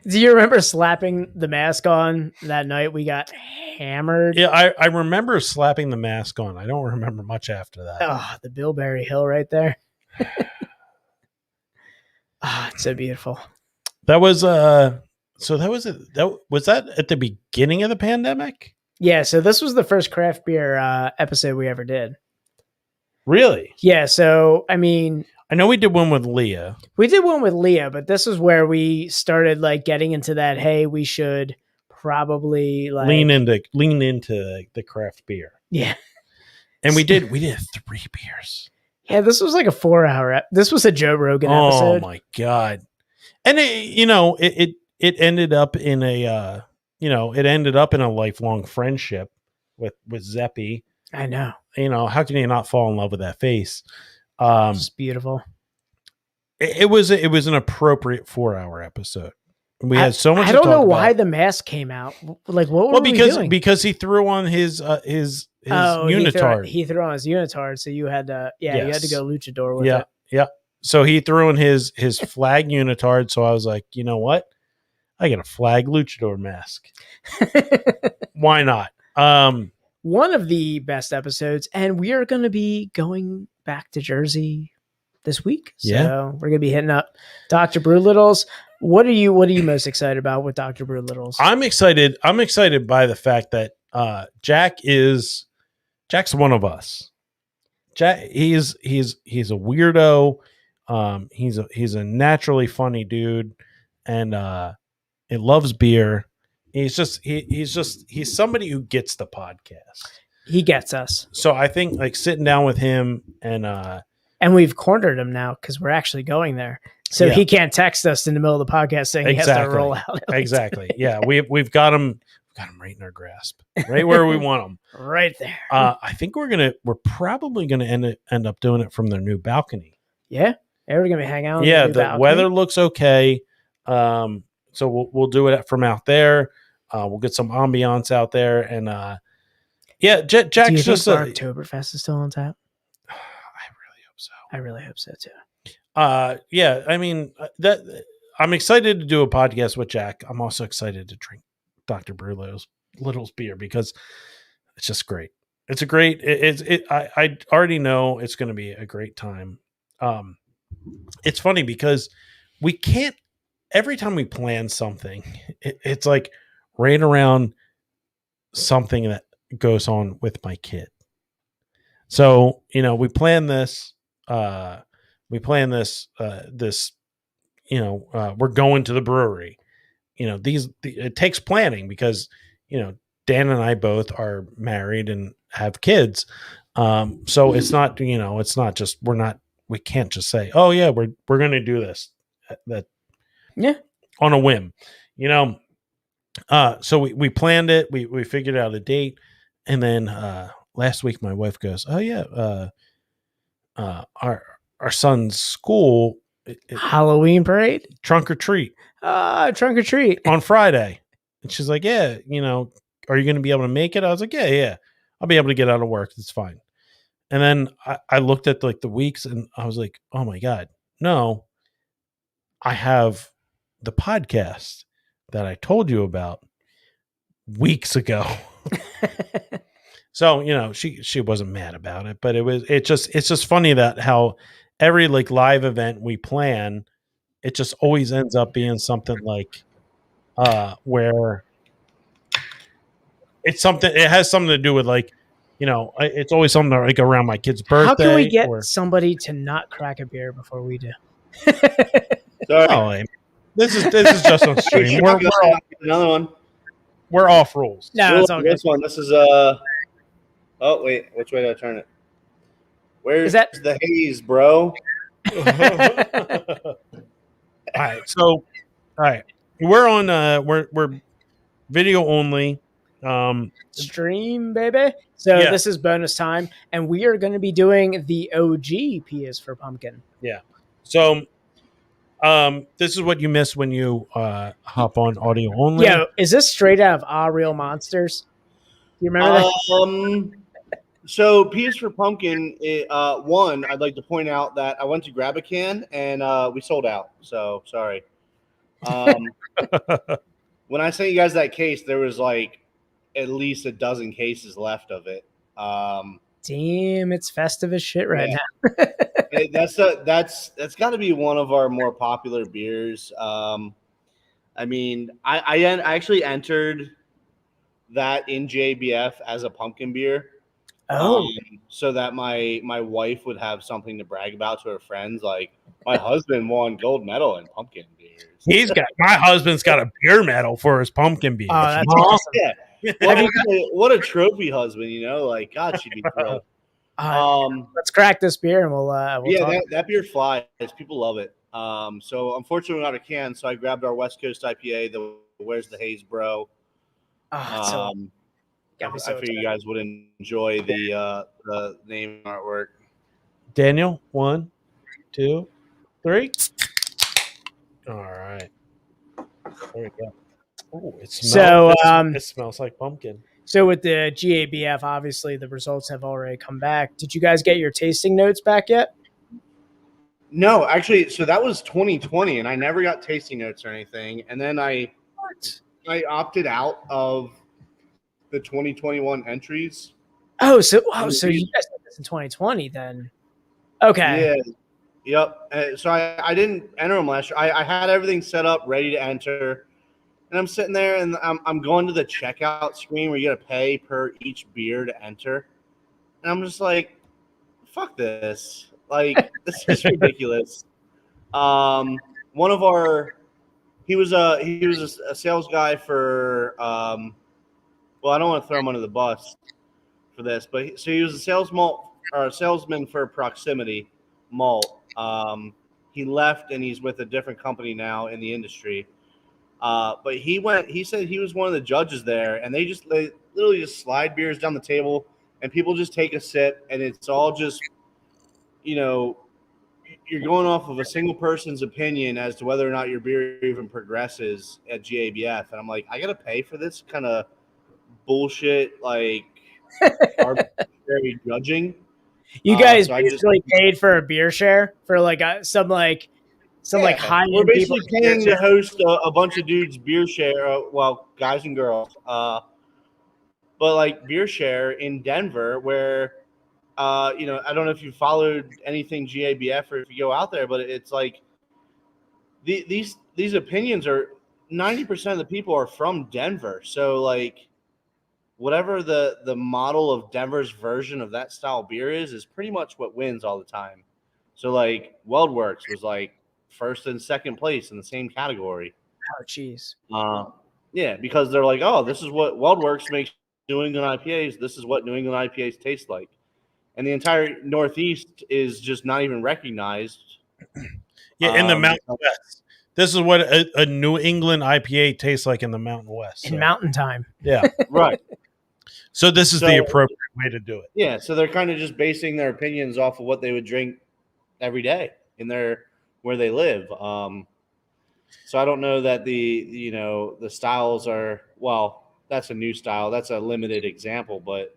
Do you remember slapping the mask on that night? We got hammered. Yeah, I remember slapping the mask on. I don't remember much after that. Oh, the Bilberry Hill right there. Ah, it's so beautiful. That was so that was was that at the beginning of the pandemic? Yeah, so this was the first craft beer episode we ever did. Really? Yeah, so I mean, I know we did one with Leah. we did one with Leah, but this is where we started like getting into that. Hey, we should probably like lean into the craft beer. Yeah, And we did 3 beers. yeah. This was like a 4-hour. This was a Joe Rogan Oh episode. my God. And it ended up in a lifelong friendship with Zeppy. I know, How can you not fall in love with that face? it's beautiful. it was an appropriate 4-hour episode. We had so much. I to don't know talk why about. the mask came out. Like, what were Well, we doing? because he threw on his unitard. He threw on his unitard, so you had to you had to Yes. go luchador with Yeah, yeah. So he threw in his flag unitard. So I was like, you know what? I got a flag luchador mask. it. Why not? One of the best episodes, and we are going to be going back to Jersey this week. So Yeah. we're going to be hitting up Dr. Brewlittle's. What are you most excited about with Dr. Brewlittle's? I'm excited. I'm excited by the fact that Jack's one of us. Jack, he's a weirdo. He's a naturally funny dude, and he loves beer. He's somebody who gets the podcast. He gets us. So I think like sitting down with him And we've cornered him now because we're actually going there. So Yeah. he can't text us in the middle of the podcast saying he has to Exactly. roll out. exactly, yeah, we've got him right in our grasp, right where we want him. Right there. I think we're probably gonna end up doing it from their new balcony. Yeah. We're going to be hanging out. Yeah, on the the weather looks okay. So we'll do it from out there. We'll get some ambiance out there, and yeah, Do you Jack's think just Oktoberfest is still on tap? I really hope so. I really hope so too. Yeah, I mean that I'm excited to do a podcast with Jack. I'm also excited to drink Dr. Little's beer because it's just great. It's a great. I already know it's going to be a great time. It's funny because we can't. Every time we plan something, it's like right around something that goes on with my kid. So we plan this. This. We're going to the brewery. It takes planning because Dan and I both are married and have kids. So it's not just we can't just say, oh yeah, we're going to do this that Yeah. on a whim, so we planned it, we figured out a date, and then last week my wife goes, oh yeah, our son's school Halloween parade? trunk or treat Trunk or treat. on Friday. And she's like, yeah, are you going to be able to make it? I was like, yeah, I'll be able to get out of work. It's fine. And then I looked at like the weeks and I was like, oh my God, no, I have the podcast that I told you about weeks ago. So, she wasn't mad about it, but it's just funny that how every like live event we plan, it just always ends up being something like where it has something to do with like, it's always something like around my kid's birthday. How can we get somebody to not crack a beer before we do? Sorry. Oh, this is just on stream. Another one. We're off rules. No, it's all good. This one. This is Oh wait, which way do I turn it? Where's the haze, bro? All right. We're on we're video only. Stream, baby. So this is bonus time, and we are going to be doing the OG P is for Pumpkin. Yeah. So this is what you miss when you hop on audio only. Yo, is this straight out of Ah Real Monsters? Do you remember that? So P is for Pumpkin. One, I'd like to point out that I went to grab a can and we sold out. So sorry. When I sent you guys that case, there was like at least a dozen cases left of it. Damn, it's festive as shit right now. That's got to be one of our more popular beers. I mean, I actually entered that in JBF as a pumpkin beer. So that my wife would have something to brag about to her friends. Like, my husband won gold medal in pumpkin beers. My husband's got a beer medal for his pumpkin beers. Oh, that's awesome. Yeah. What a trophy husband, like, God, she'd be thrilled. Let's crack this beer and we'll that beer flies. People love it. So unfortunately we're not a can, so I grabbed our West Coast IPA, the Where's the Haze, Bro. I figured you guys would enjoy the name artwork. Daniel, 1, 2. 3. All right. There we go. Oh, it smells like pumpkin. So with the GABF, obviously the results have already come back. Did you guys get your tasting notes back yet? No, actually, so that was 2020, and I never got tasting notes or anything. And then I opted out of the 2021 entries. Oh, so you guys did this in 2020 then? Okay. Yeah. Yep. So I didn't enter them last year. I had everything set up, ready to enter. And I'm sitting there, and I'm going to the checkout screen where you got to pay per each beer to enter. And I'm just like, fuck this. Like, this is ridiculous. One of our – he was a sales guy for well, I don't want to throw him under the bus for this, but he was a salesman for Proximity Malt. He left, and he's with a different company now in the industry. But he said he was one of the judges there, and they literally just slide beers down the table, and people just take a sip, and it's all just, you're going off of a single person's opinion as to whether or not your beer even progresses at GABF. And I'm like, I got to pay for this kind of bullshit, like, arbitrary judging. You guys basically paid for a beer share for some high end. We're basically paying to host a bunch of dudes beer share, guys and girls. But like beer share in Denver, where I don't know if you followed anything GABF or if you go out there, but it's like these opinions are 90% of the people are from Denver, so like whatever the model of Denver's version of that style beer is pretty much what wins all the time. So like Weldworks was like first and second place in the same category. Oh, jeez. Yeah, because they're like, oh, this is what Weldworks makes New England IPAs. This is what New England IPAs taste like. And the entire Northeast is just not even recognized. Yeah, in the Mountain West. This is what a New England IPA tastes like in the Mountain West. In mountain time. Yeah. Right. So this is the appropriate way to do it. Yeah, so they're kind of just basing their opinions off of what they would drink every day in where they live. So I don't know that the styles are, that's a new style. That's a limited example, but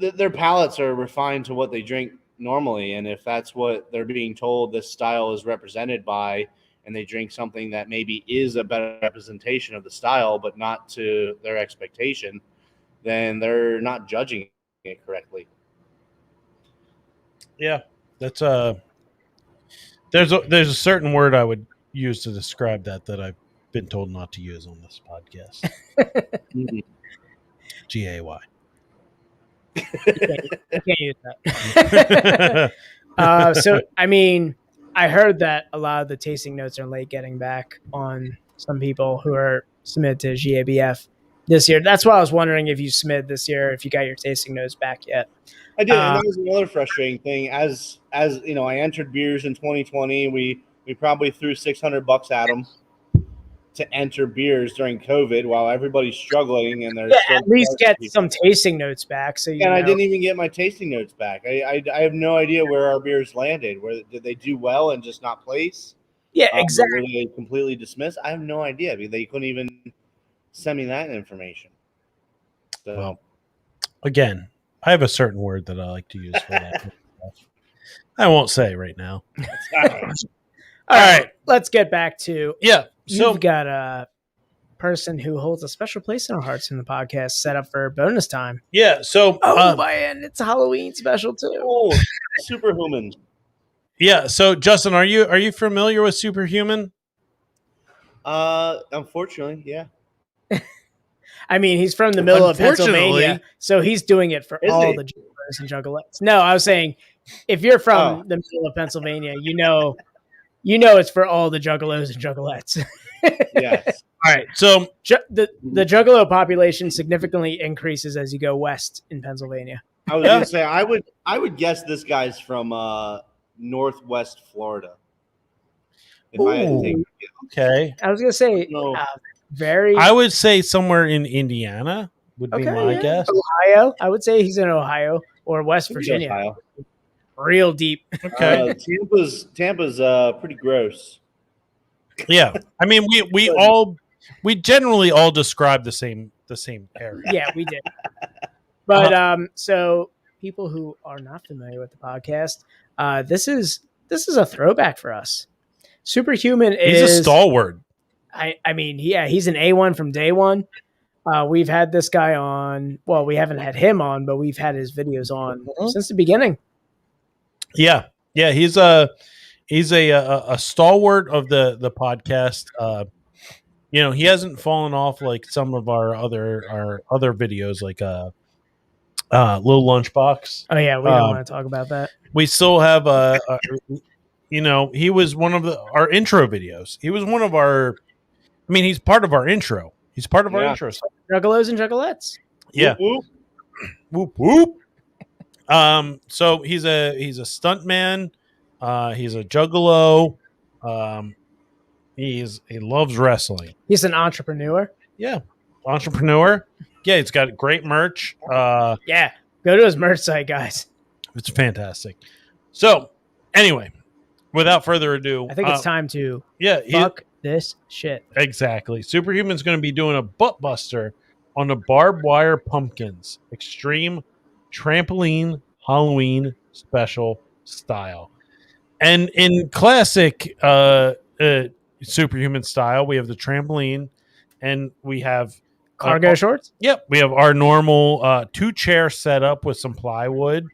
their palates are refined to what they drink normally. And if that's what they're being told this style is represented by, and they drink something that maybe is a better representation of the style, but not to their expectation, then they're not judging it correctly. Yeah, that's there's a certain word I would use to describe that I've been told not to use on this podcast. GAY. You can't use that. So, I mean, I heard that a lot of the tasting notes are late getting back on some people who are submitted to GABF this year. That's why I was wondering if you submitted this year, if you got your tasting notes back yet. I did, and that was another frustrating thing. As you know, I entered beers in 2020. We probably threw $600 at them to enter beers during COVID while everybody's struggling, and there's at least get some tasting notes back. So I didn't even get my tasting notes back. I have no idea where our beers landed. Where did they do well and just not place? Yeah, exactly. Were they completely dismissed? I have no idea. They couldn't even send me that information. So, well, again, I have a certain word that I like to use for that. I won't say right now. All right, let's get back to So you've got a person who holds a special place in our hearts in the podcast set up for bonus time. Yeah. So and it's a Halloween special too. Oh, Superhuman. Yeah. So Justin, are you familiar with Superhuman? Unfortunately, yeah. I mean, he's from the middle of Pennsylvania, so he's doing it for all the juggalos and juggalettes. No, I was saying, if you're from the middle of Pennsylvania, you know it's for all the juggalos and juggalettes. Yes. All right. So the juggalo population significantly increases as you go west in Pennsylvania. I was gonna say I would guess this guy's from Northwest Florida. Okay. I was gonna say I would say somewhere in Indiana would be my guess. Ohio. I would say he's in Ohio or West Virginia. Ohio. real deep. Okay. Tampa's pretty gross. Yeah. I mean, we generally all describe the same area. Yeah, we did. But so people who are not familiar with the podcast, this is a throwback for us. Superhuman He's is a stalwart. I mean, yeah, he's an A1 from day one. We've had this guy on. Well, we haven't had him on, but we've had his videos on since the beginning. Yeah. Yeah, he's a stalwart of the podcast. He hasn't fallen off like some of our other videos, like Little Lunchbox. Oh yeah, we don't want to talk about that. We still have he was one of our intro videos. He was one of our. I mean, he's part of our intro. He's part of our intro. Juggalos and Juggalettes. Yeah. Whoop, Whoop whoop. So he's a stunt man. He's a juggalo. He loves wrestling. He's an entrepreneur. Yeah, entrepreneur. Yeah, he's got great merch. Yeah, go to his merch site, guys. It's fantastic. So, anyway, without further ado, I think it's time to fuck this shit. Exactly. Superhuman's going to be doing a butt buster on the barbed wire pumpkins extreme trampoline Halloween special style. And in classic Superhuman style, we have the trampoline and we have cargo shorts. Yep, we have our normal 2-chair setup with some plywood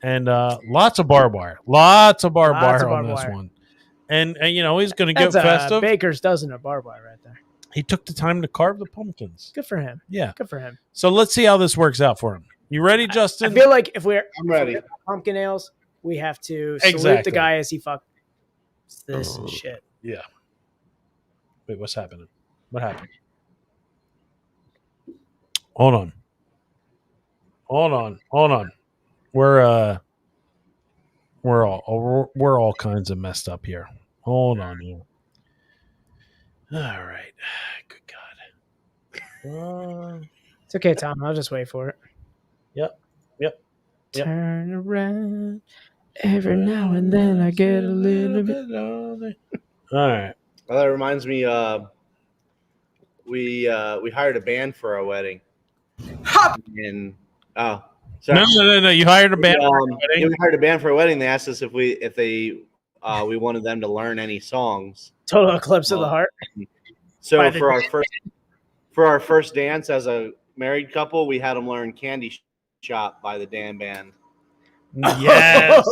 and lots of barbed wire. Lots of barbed wire on this one. And he's going to get festive. Baker's dozen of barbed wire right there. He took the time to carve the pumpkins. Good for him. Yeah. Good for him. So let's see how this works out for him. You ready, Justin? I feel like I'm ready. Pumpkin ales, we have to salute the guy as he fucks this shit. Yeah. Wait, what's happening? What happened? Hold on. We're all kinds of messed up here. Hold on here. All right. Good God. It's okay, Tom. I'll just wait for it. Yep. Turn around. Every now and then I get a little bit lonely. All right. Well, that reminds me. We hired a band for our wedding. And sorry. No. You hired a band for a wedding. Yeah, we hired a band for a wedding. They asked us if we wanted them to learn any songs. Total eclipse of the heart. So for our first dance as a married couple, we had them learn "Candy Shop" by the Dan Band. Yes.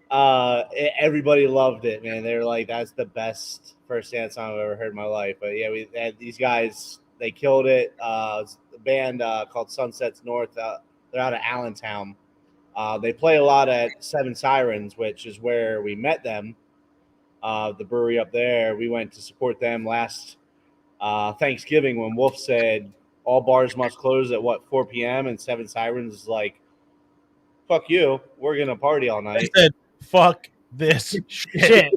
Everybody loved it, man. They were like, "That's the best first dance song I've ever heard in my life." But yeah, we had these guys. They killed it. The band called Sunsets North. They're out of Allentown. They play a lot at Seven Sirens, which is where we met them. The brewery up there. We went to support them last Thanksgiving when Wolf said all bars must close at 4 p.m. and Seven Sirens is like, "Fuck you, we're gonna party all night." I said, "Fuck this shit."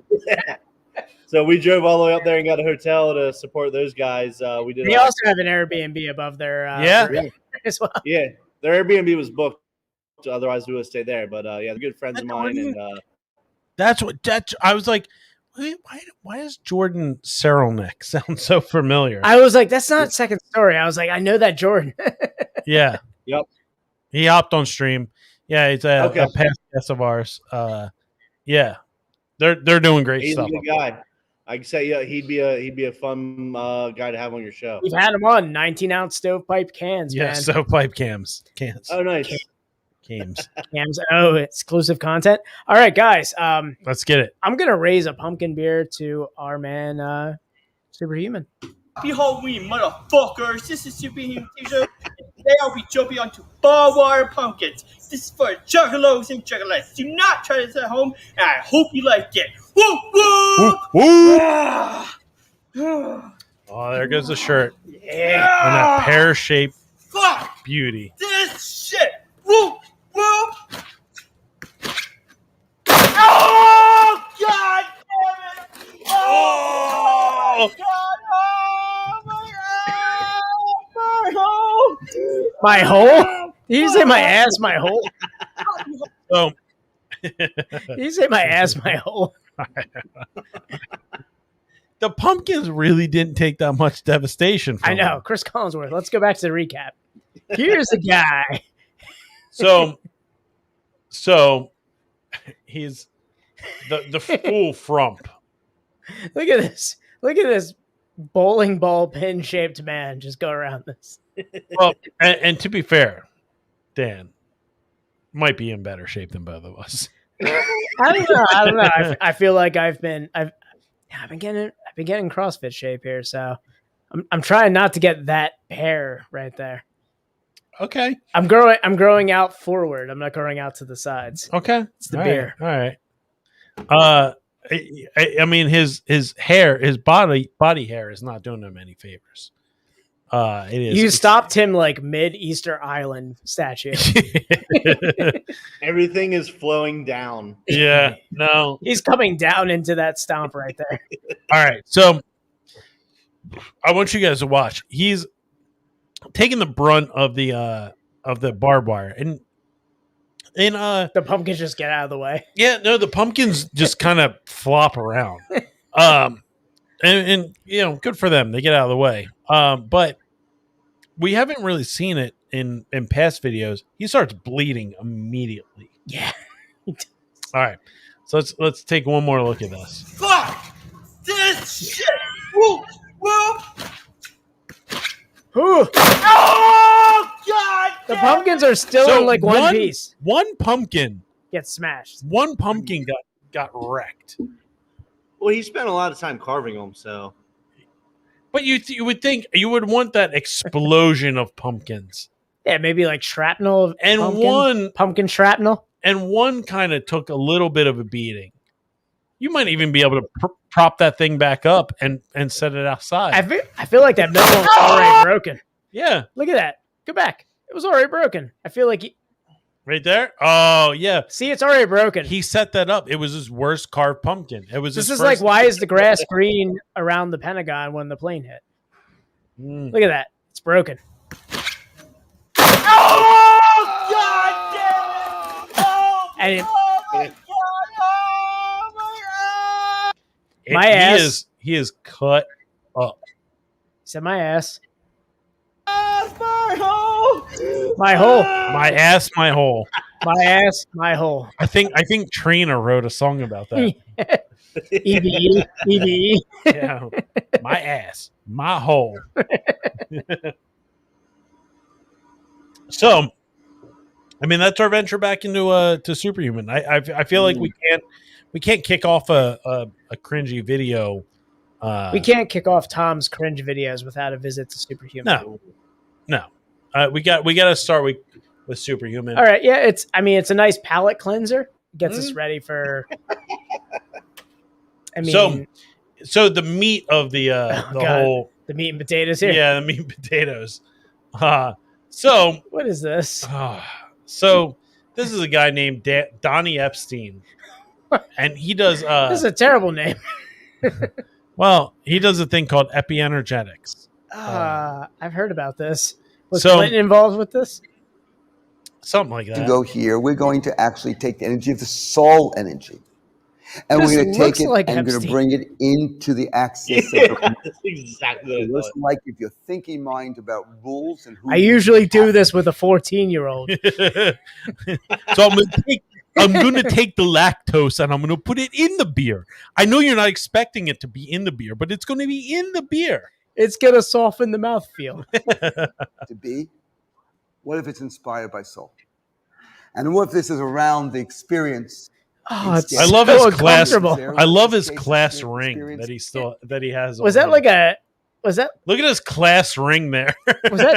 So we drove all the way up there and got a hotel to support those guys. We did. They also have an Airbnb above their as well. Yeah, their Airbnb was booked. Otherwise, we would stay there. But yeah, they're good friends of mine, and that's I was like, why does Jordan Sarelnik sound so familiar? I was like, that's not Second Story. I was like, I know that Jordan. Yeah. Yep. He hopped on stream. Yeah, he's a past guest of ours. Yeah, they're doing great stuff. He's a good guy. I could say, yeah, he'd be a fun guy to have on your show. We've had him on 19-ounce stovepipe cans. Yeah, man. stovepipe cans. Oh, nice. Cams. Oh, exclusive content. All right, guys. Let's get it. I'm gonna raise a pumpkin beer to our man, Superhuman. Happy Halloween, motherfuckers! This is Superhuman T-shirt. Today I'll be jumping onto barbed wire pumpkins. This is for juggalos and juggalettes. Do not try this at home, and I hope you like it. Woo woo! Oh, there goes the shirt. Yeah. And that pear-shaped Fuck beauty. this shit. Woo woo! Oh God damn it! Oh God! My hole? Did you say my ass? My hole? So You say my ass, my hole. the pumpkins really didn't take that much devastation from I know. him. Chris Collinsworth. Let's go back to the recap. Here's a guy. So he's the full frump. Look at this. Look at this bowling ball pin shaped man just go around this. Well, and to be fair, Dan might be in better shape than both of us. I don't know. I feel like I've been getting CrossFit shape here, so I'm trying not to get that hair right there. Okay. I'm growing out forward. I'm not growing out to the sides. Okay. It's the All beer. Right. All right. I mean his hair, his body hair is not doing him any favors. It is. You stopped him like mid Easter Island statue. Everything is flowing down. Yeah. No. He's coming down into that stomp right there. All right. So I want you guys to watch. He's taking the brunt of the barbed wire, and The pumpkins just get out of the way. yeah, no, the pumpkins just kind of flop around. And you know, good for them. They get out of the way. But we haven't really seen it in past videos. He starts bleeding immediately. Yeah. All right. So let's take one more look at this. Fuck this shit. Whoop, whoop. Ooh, Oh God! the pumpkins are still So in like one piece. One pumpkin Get smashed. got wrecked. Well, he spent a lot of time carving them, so But you would think you would want that explosion of pumpkins. Yeah, maybe like shrapnel of And pumpkin shrapnel. one kind of took a little bit of a beating. You might even be able to prop that thing back up and set it outside. I feel like that middle one's already broken. Yeah, Look at that. Go back. It was already broken. I feel like right there. Oh yeah, see, it's already broken. he set that up. It was his worst carved pumpkin. It was. This his is like, first- why is the grass green around the Pentagon when the plane hit? Mm. Look at that. It's broken. Oh God damn it! Oh And it- my God! Oh my God! My ass. He is cut up. Said my ass. My hole! My hole. My ass, my hole. My ass. My hole. I think Trina wrote a song about that. EVE. EVE. Yeah, my ass, my hole. So, I mean, that's our venture back into to Superhuman. I feel like we can't kick off a cringy video. We can't kick off Tom's cringe videos without a visit to Superhuman. No. We got to start with Superhuman. All right. Yeah. It's a nice palate cleanser. It gets us ready for. I mean, so the meat of the whole the meat and potatoes here. the meat and potatoes. So What is this? so this is a guy named Donnie Epstein, and he does. This is a terrible name. Well, he does a thing called epienergetics. I've heard about this. Was So- Clinton involved with this? Something like To that. go here, we're going to actually take the energy of the soul energy, and This we're going to looks take it like and we're going Epstein. to bring it into the axis of the that's exactly It what looks like if you're thinking mind about rules and who I usually do this with a 14-year-old. So I'm gonna take the lactose and I'm gonna put it in the beer. I know you're not expecting it to be in the beer, but it's gonna be in the beer. It's gonna soften the mouthfeel. to be. What if it's inspired by soul? And what if this is around the experience? Oh, it's I love so his class- uncomfortable. I love his Experience- class ring that he has. Was on that him. like a? Was that Look at his class ring there.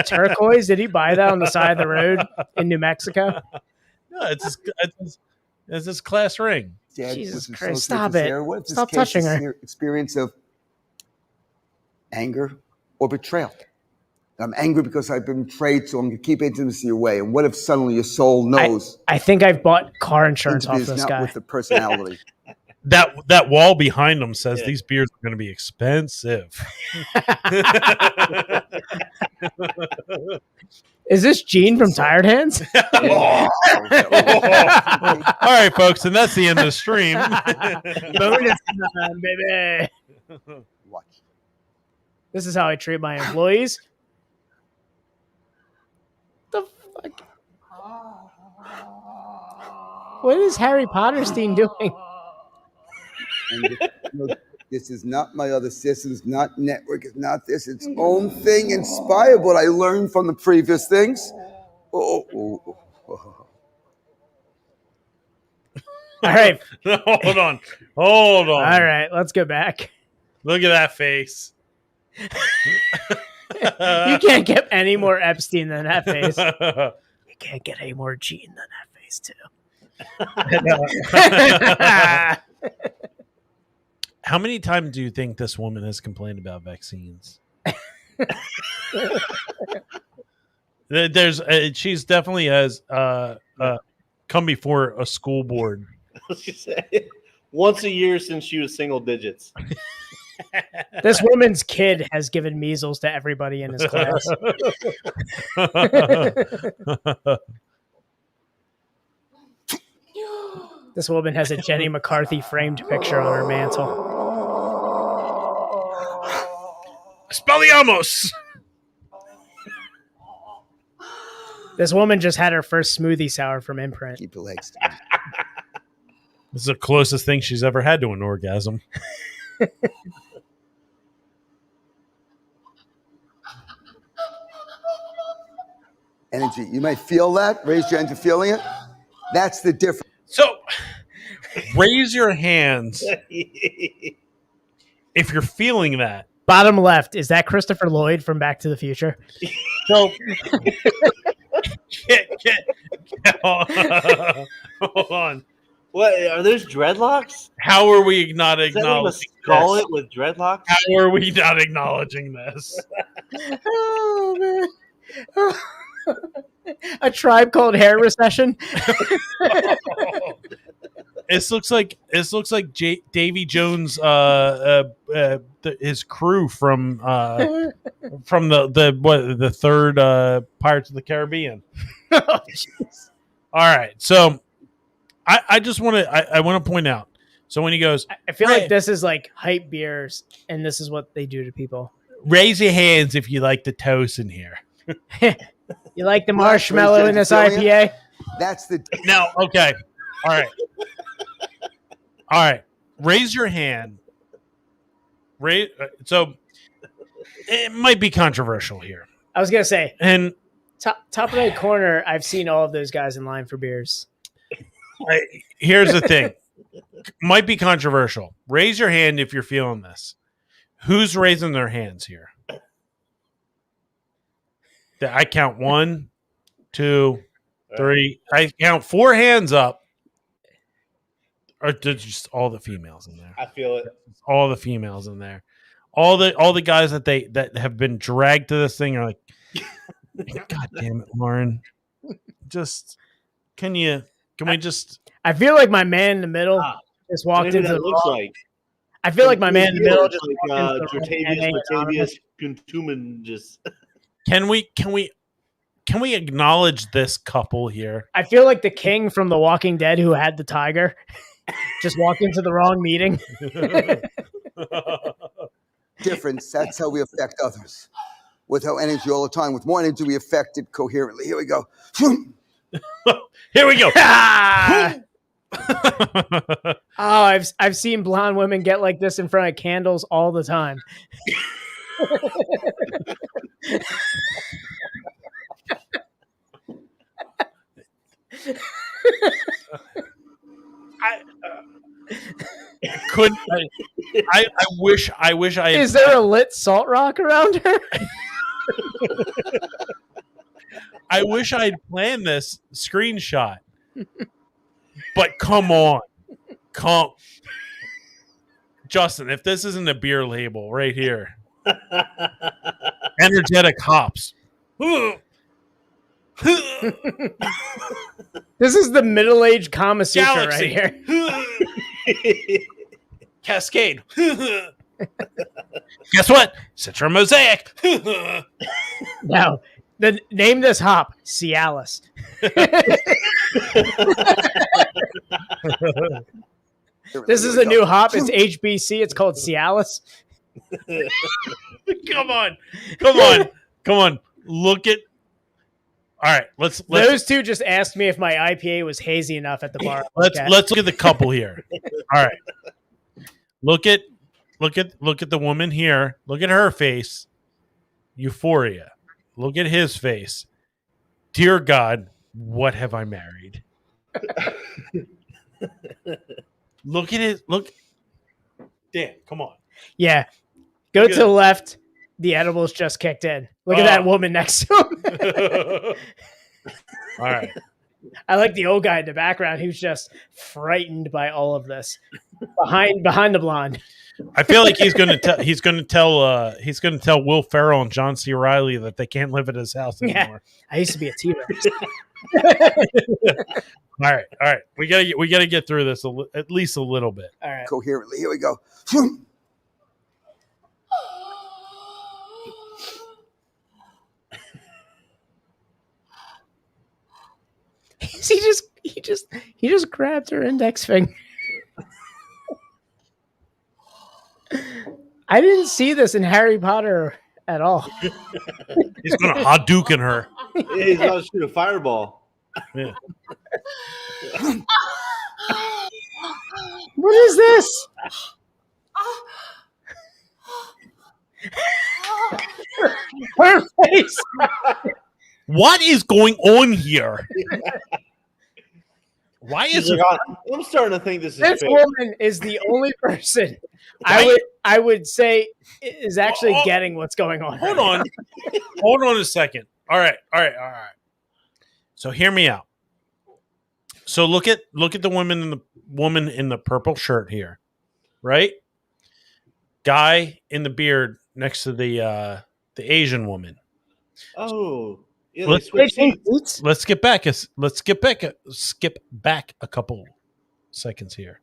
turquoise? Did he buy that on the side of the road in New Mexico? No, it's his class ring. Dad Jesus was Christ, associated stop with it. Sarah. What if this Stop case touching is her. Experience of anger or betrayal. I'm angry because I've been betrayed, so I'm going to keep intimacy away. And what if suddenly your soul knows I think I've bought car insurance off intimacy is this not guy. with the personality? That wall behind them says these beers are going to be expensive. Is this Gene from Tired Hands? All right, folks, and that's the end of the stream. Bonus time, baby. Watch. This is how I treat my employees. The fuck? What is Harry Potterstein doing? And this is not my other systems, not network, it's not this, its own thing, inspired what I learned from the previous things. Oh. All right. Hold on. All right, let's go back. Look at that face. You can't get any more Epstein than that face. You can't get any more Gene than that face, too. How many times do you think this woman has complained about vaccines? She's definitely has come before a school board. Once a year since she was single digits. This woman's kid has given measles to everybody in his class. This woman has a Jenny McCarthy framed picture on her mantle. Spelliamos! This woman just had her first smoothie sour from Imprint. Keep your legs. This is the closest thing she's ever had to an orgasm. Energy. You might feel that. Raise your hand to feeling it. That's the difference. So, raise your hands if you're feeling that. Bottom left, is that Christopher Lloyd from Back to the Future? So, hold on. What are those dreadlocks? How are we not Is that what a acknowledging skull this? it with dreadlocks? How are we not acknowledging this? Oh, man. A Tribe Called Hair Recession. This looks like Davy Jones, his crew from the third Pirates of the Caribbean. Oh, all right, so I just want to point out. So when he goes, I feel like this is like hype beers, and this is what they do to people. Raise your hands if you like the toast in here. You like the marshmallow in this IPA? That's the now. Okay, all right. Raise your hand. So it might be controversial here. I was gonna say, and top right corner. I've seen all of those guys in line for beers. Here's the thing. Might be controversial. Raise your hand if you're feeling this. Who's raising their hands here? I count 1, 2, 3. I count 4 hands up. Or just all the females in there. I feel it. All the females in there. All the guys that have been dragged to this thing are like, God damn it, Lauren. Just can we just I feel like my man in the middle just walked into the looks wrong. like. I feel like my man in the middle just like walked into the wrong Jatavius Kuntuman just. Can we acknowledge this couple here? I feel like the king from The Walking Dead who had the tiger just walked into the wrong meeting. difference. That's how we affect others. With our energy all the time. With more energy, we affect it coherently. Here we go. Here we go. Oh, I've seen blonde women get like this in front of candles all the time. I wish I had. Is there a lit salt rock around her? I wish I had planned this screenshot. But come on. Justin, if this isn't a beer label right here. Energetic hops. This is the middle-aged Kama Sutra right here. Cascade. Guess what? Citra Mosaic. Now, name this hop, Cialis. This is a new hop. It's HBC. It's called Cialis. Come on. Look at. All right, let's Those two just asked me if my IPA was hazy enough at the bar. let's look at the couple here. All right, look at the woman here. Look at her face. Euphoria. Look at his face. Dear God, what have I married? Look at it. Look. Dan, come on. Yeah. Go to the left. The edibles just kicked in. Look at that woman next to him. All right. I like the old guy in the background who's just frightened by all of this. Behind the blonde. I feel like he's going to tell Will Ferrell and John C. Reilly that they can't live at his house anymore. I used to be a T-Rex. All right. We gotta get through this at least a little bit. All right. Coherently. Here we go. He just grabbed her index finger. I didn't see this in Harry Potter at all. He's gonna Hadouken her. Yeah, he's about to shoot a fireball. Yeah. What is this? Her face. What is going on here? Why is it? I'm starting to think this is This fake. woman is the only person I would say is actually getting what's going on. Hold on. Hold on a second. All right. So hear me out. So look at the woman in the purple shirt here, right? Guy in the beard next to the Asian woman. Oh, yeah. Let's- They switched seats. Let's skip back a couple seconds here.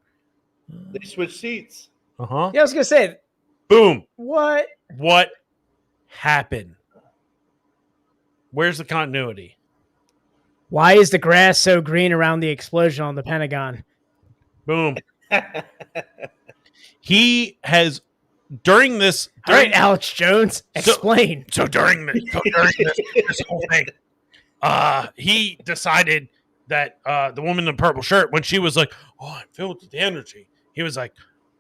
They switched seats. Uh-huh. Yeah, I was gonna say, Boom. what? What happened? Where's the continuity? Why is the grass so green around the explosion on the Pentagon? Boom. He has during this. All right, Alex Jones, explain. So during this whole thing, he decided that the woman in the purple shirt, when she was like, "Oh, I'm filled with the energy," he was like,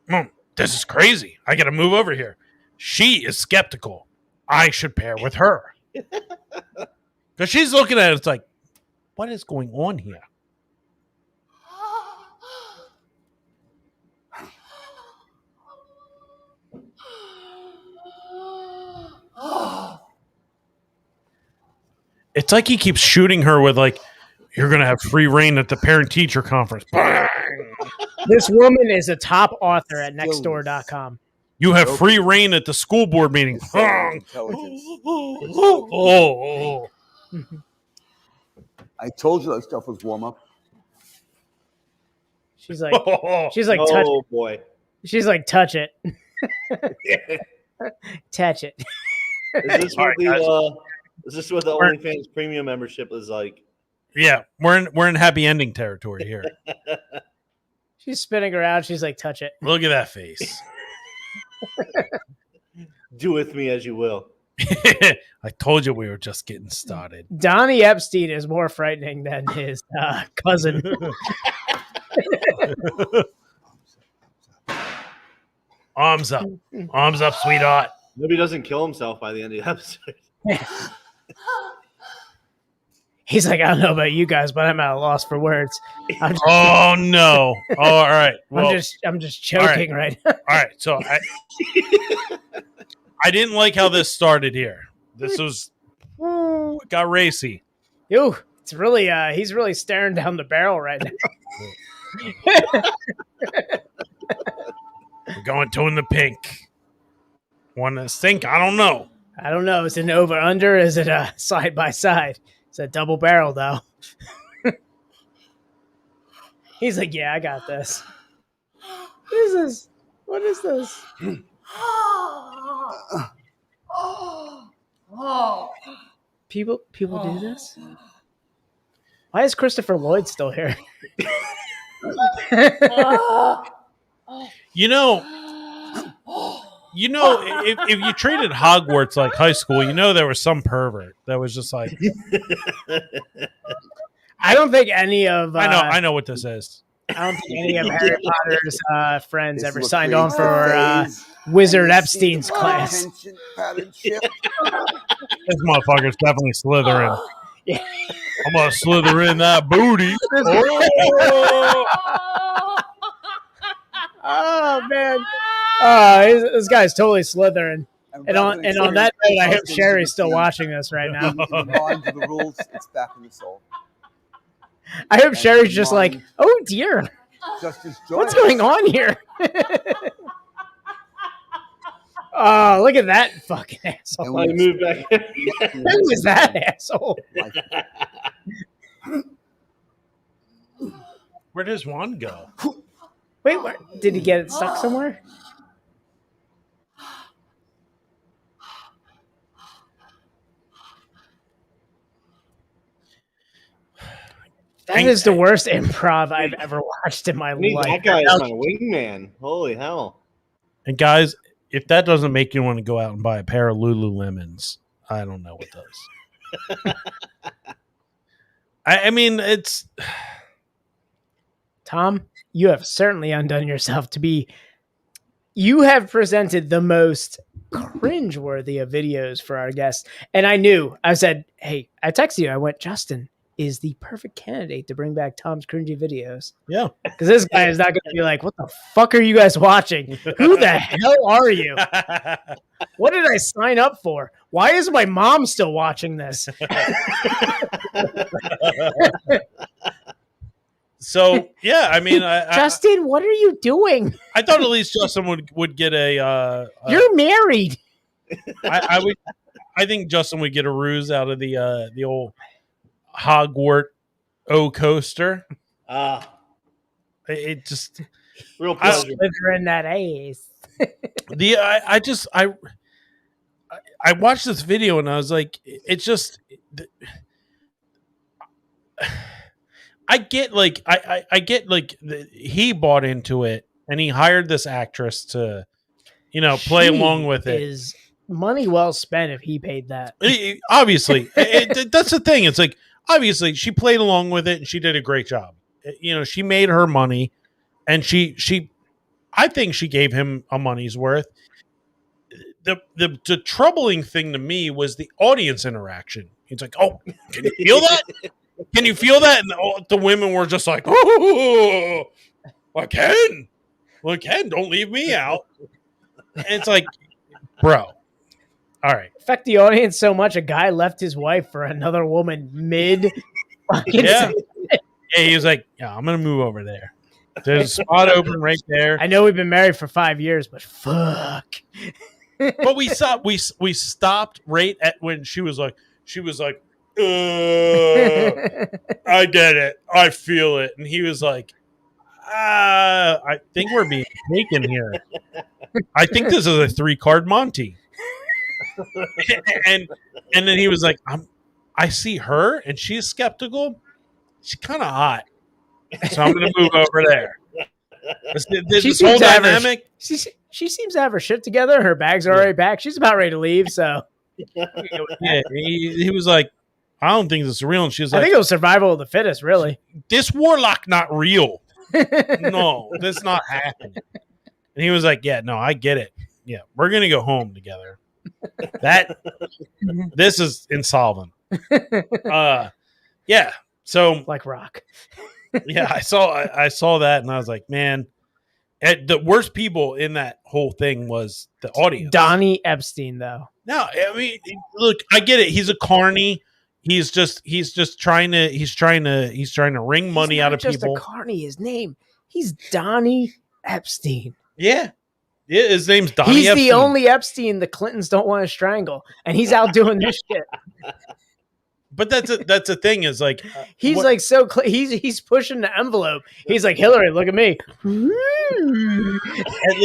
"Mom, this is crazy. I got to move over here." She is skeptical. I should pair with her because she's looking at it. It's like, what is going on here? It's like he keeps shooting her with like, you're going to have free reign at the parent-teacher conference. Bang! This woman is a top author at nextdoor.com. You have free reign at the school board meeting. Bang! Intelligence. Oh. I told you that stuff was warm up. She's like, touch. Oh boy. She's like, touch it, touch it. Is this what All right, is this what the OnlyFans premium membership is like? Yeah, we're in happy ending territory here. She's spinning around. She's like, touch it. Look at that face. Do with me as you will. I told you we were just getting started. Donnie Epstein is more frightening than his cousin. Arms up, sweetheart. Maybe he doesn't kill himself by the end of the episode. He's like, I don't know about you guys, but I'm at a loss for words. Oh no! All right, well, I'm just choking right now. all right. So I didn't like how this started here. This was got racy. Ew, it's really he's really staring down the barrel right now. We're going two in the pink. Want to sink? I don't know. I don't know. Is it an over under? Is it a side by side? It's a double barrel though. He's like, yeah, I got this. What is this? What is this? People do this? Why is Christopher Lloyd still here? You know, if you treated Hogwarts like high school, there was some pervert that was just like, I don't think any of I know what this is. I don't think any of Harry Potter's friends This ever is what signed on creates for the phase. Wizard And you see Epstein's the class. attention pattern shift. This motherfucker's definitely Slytherin. Yeah. I'm gonna slither in that booty. Oh man! This guy's totally Slytherin. And on that note, I hope Sherry's still watching this right now. In the mind of the rules, it's back in the soul. I hope Sherry's just like, oh dear, Just as what's going on here? Oh, look at that fucking asshole. I moved back. Who was that asshole? Where does Juan go? Wait, where, did he get it stuck somewhere? That is the worst improv I've ever watched in my I need life. that guy as my wingman. Holy hell. And guys, if that doesn't make you want to go out and buy a pair of Lululemons, I don't know what does. I mean, it's Tom, you have certainly undone yourself to be. You have presented the most cringeworthy of videos for our guests. And I said, hey, I texted you. I went, Justin is the perfect candidate to bring back Tom's cringy videos. Yeah. Because this guy is not going to be like, what the fuck are you guys watching? Who the hell are you? What did I sign up for? Why is my mom still watching this? So yeah, I mean, Justin, what are you doing? I thought at least Justin would get You're married. I think Justin would get a ruse out of the old Hogwarts coaster. It just real pleasure. In that ace. I watched this video and I was like, it's just. I get like he bought into it and he hired this actress to, play along with it. Is money well spent if he paid that? Obviously, that's the thing. It's like obviously she played along with it and she did a great job. She made her money, and I think she gave him a money's worth. The troubling thing to me was the audience interaction. He's like, "Oh, can you feel that? Can you feel that?" And the women were just like, "Oh, I can. Don't leave me out." And it's like, bro, all right. Affect the audience so much. A guy left his wife for another woman mid. Yeah. He was like, "Yeah, I'm gonna move over there. There's a spot open right there." I know we've been married for 5 years, but fuck. But we stopped right at when she was like, I get it. I feel it. And he was like, I think we're being taken here. I think this is a 3-card Monty. and then he was like, I see her and she's skeptical. She's kind of hot. So I'm going to move over there. This whole dynamic. She seems to have her shit together. Her bags are already packed. She's about ready to leave. So yeah, he was like, I don't think this is real. And she was like, I think it was survival of the fittest, really. This warlock not real. No, that's not happening. And he was like, yeah, no, I get it. Yeah, we're going to go home together. This is insolvent. Yeah. So like rock. Yeah, I saw that and I was like, man, the worst people in that whole thing was the audience. Donnie Epstein, though. No, I mean, look, I get it. He's a carny. He's trying to wring money out of people. He's not just a carny. His name. He's Donnie Epstein. Yeah, his name's Donnie He's Epstein. The only Epstein the Clintons don't want to strangle, and he's out doing this shit. But that's a thing is like He's what- like he's pushing the envelope. He's like, Hillary, look at me. at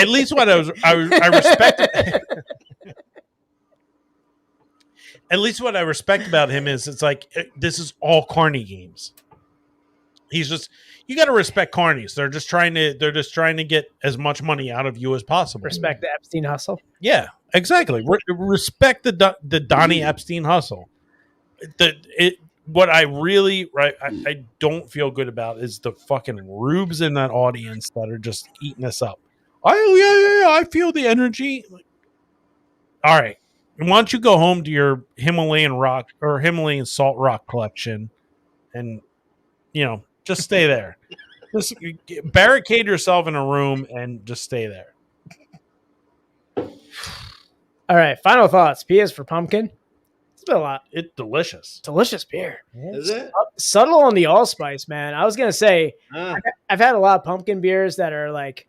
least what I respect. At least what I respect about him is it's like this is all Carney games. He's just you got to respect Carnies. They're just trying to get as much money out of you as possible. Respect the Epstein hustle. Yeah, exactly. Respect the Donnie Epstein hustle. What I really I don't feel good about is the fucking rubes in that audience that are just eating us up. Yeah, I feel the energy. All right. Why don't you go home to your Himalayan rock or Himalayan salt rock collection and, just stay there. Just barricade yourself in a room and just stay there. All right, final thoughts. P.S. for pumpkin. It's been a lot. It's delicious. Delicious beer. Is it? Subtle on the allspice, man. I was going to say, I've had a lot of pumpkin beers that are like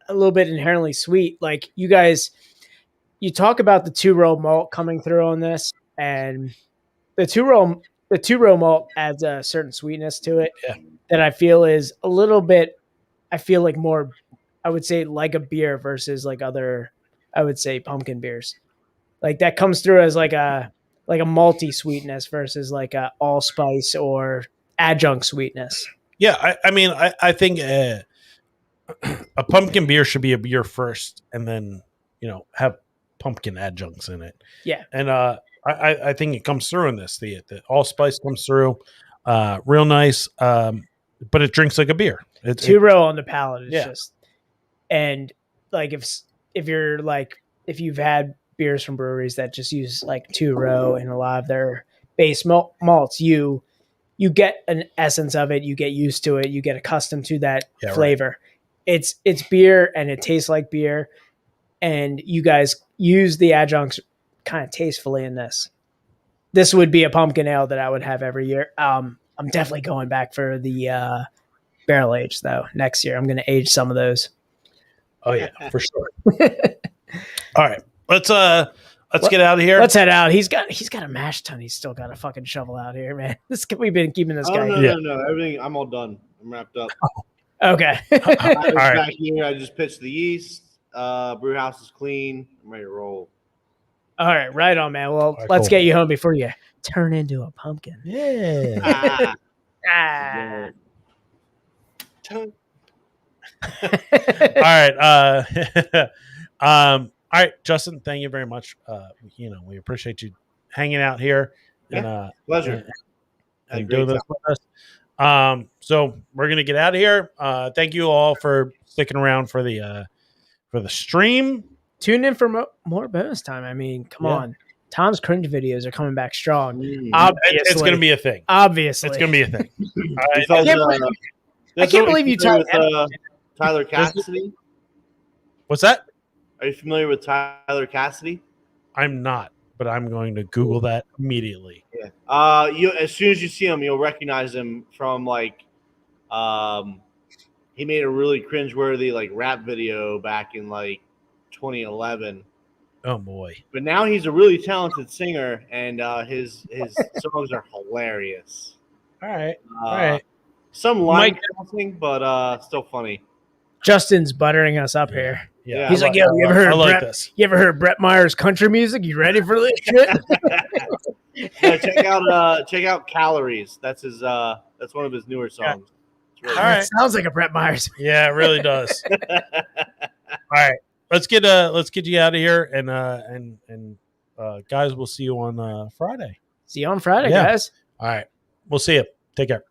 a little bit inherently sweet. Like you guys, you talk about the 2-row malt coming through on this, and the 2-row malt adds a certain sweetness to it that I feel is a little bit, I feel like more, I would say like a beer versus like other, I would say pumpkin beers. Like that comes through as like a malty sweetness versus like a allspice or adjunct sweetness. Yeah, I think a pumpkin beer should be a beer first, and then have pumpkin adjuncts in it. Yeah, and I think it comes through in this. The allspice comes through, real nice, but it drinks like a beer. 2-row on the palate is Yeah. just, and like if you're like if you've had beers from breweries that just use like 2-row and a lot of their base malts, you get an essence of it, you get used to it, you get accustomed to that flavor. Right. It's beer and it tastes like beer, and you guys use the adjuncts kind of tastefully in this. This would be a pumpkin ale that I would have every year. I'm definitely going back for the barrel age though. Next year I'm going to age some of those. Oh yeah, for sure. All right. Let's get out of here. Let's head out. He's got a mash tun. He's still got a fucking shovel out here, man. We've been keeping this guy. No. Everything. I'm all done. I'm wrapped up. Okay. I was back here. I just pitched the yeast. Brew house is clean. I'm ready to roll. All right, right on, man. Well, let's get you home before you turn into a pumpkin. Yeah. All right. All right, Justin, thank you very much. We appreciate you hanging out here and pleasure. And doing this with us. So we're gonna get out of here. Thank you all for sticking around for the stream. Tune in for more bonus time. I mean, come on. Tom's cringe videos are coming back strong. Obviously. It's going to be a thing. Obviously. It's going to be a thing. I can't believe you with Tyler Cassidy. What's that? Are you familiar with Tyler Cassidy? I'm not, but I'm going to Google that immediately. Yeah. As soon as you see him, you'll recognize him from he made a really cringeworthy rap video back in 2011. Oh boy! But now he's a really talented singer, and his songs are hilarious. All right. Some line dancing, but still funny. Justin's buttering us up here. Yeah, he's like, "Yo, you ever heard Brett? This. You ever heard Brett Meyer's country music? You ready for this shit?" Check out Calories. That's his. That's one of his newer songs. Really all right, sounds like a Brett Myers. Yeah, it really does. All right. Let's get you out of here, and guys, we'll see you on Friday. See you on Friday, guys. All right, we'll see you. Take care.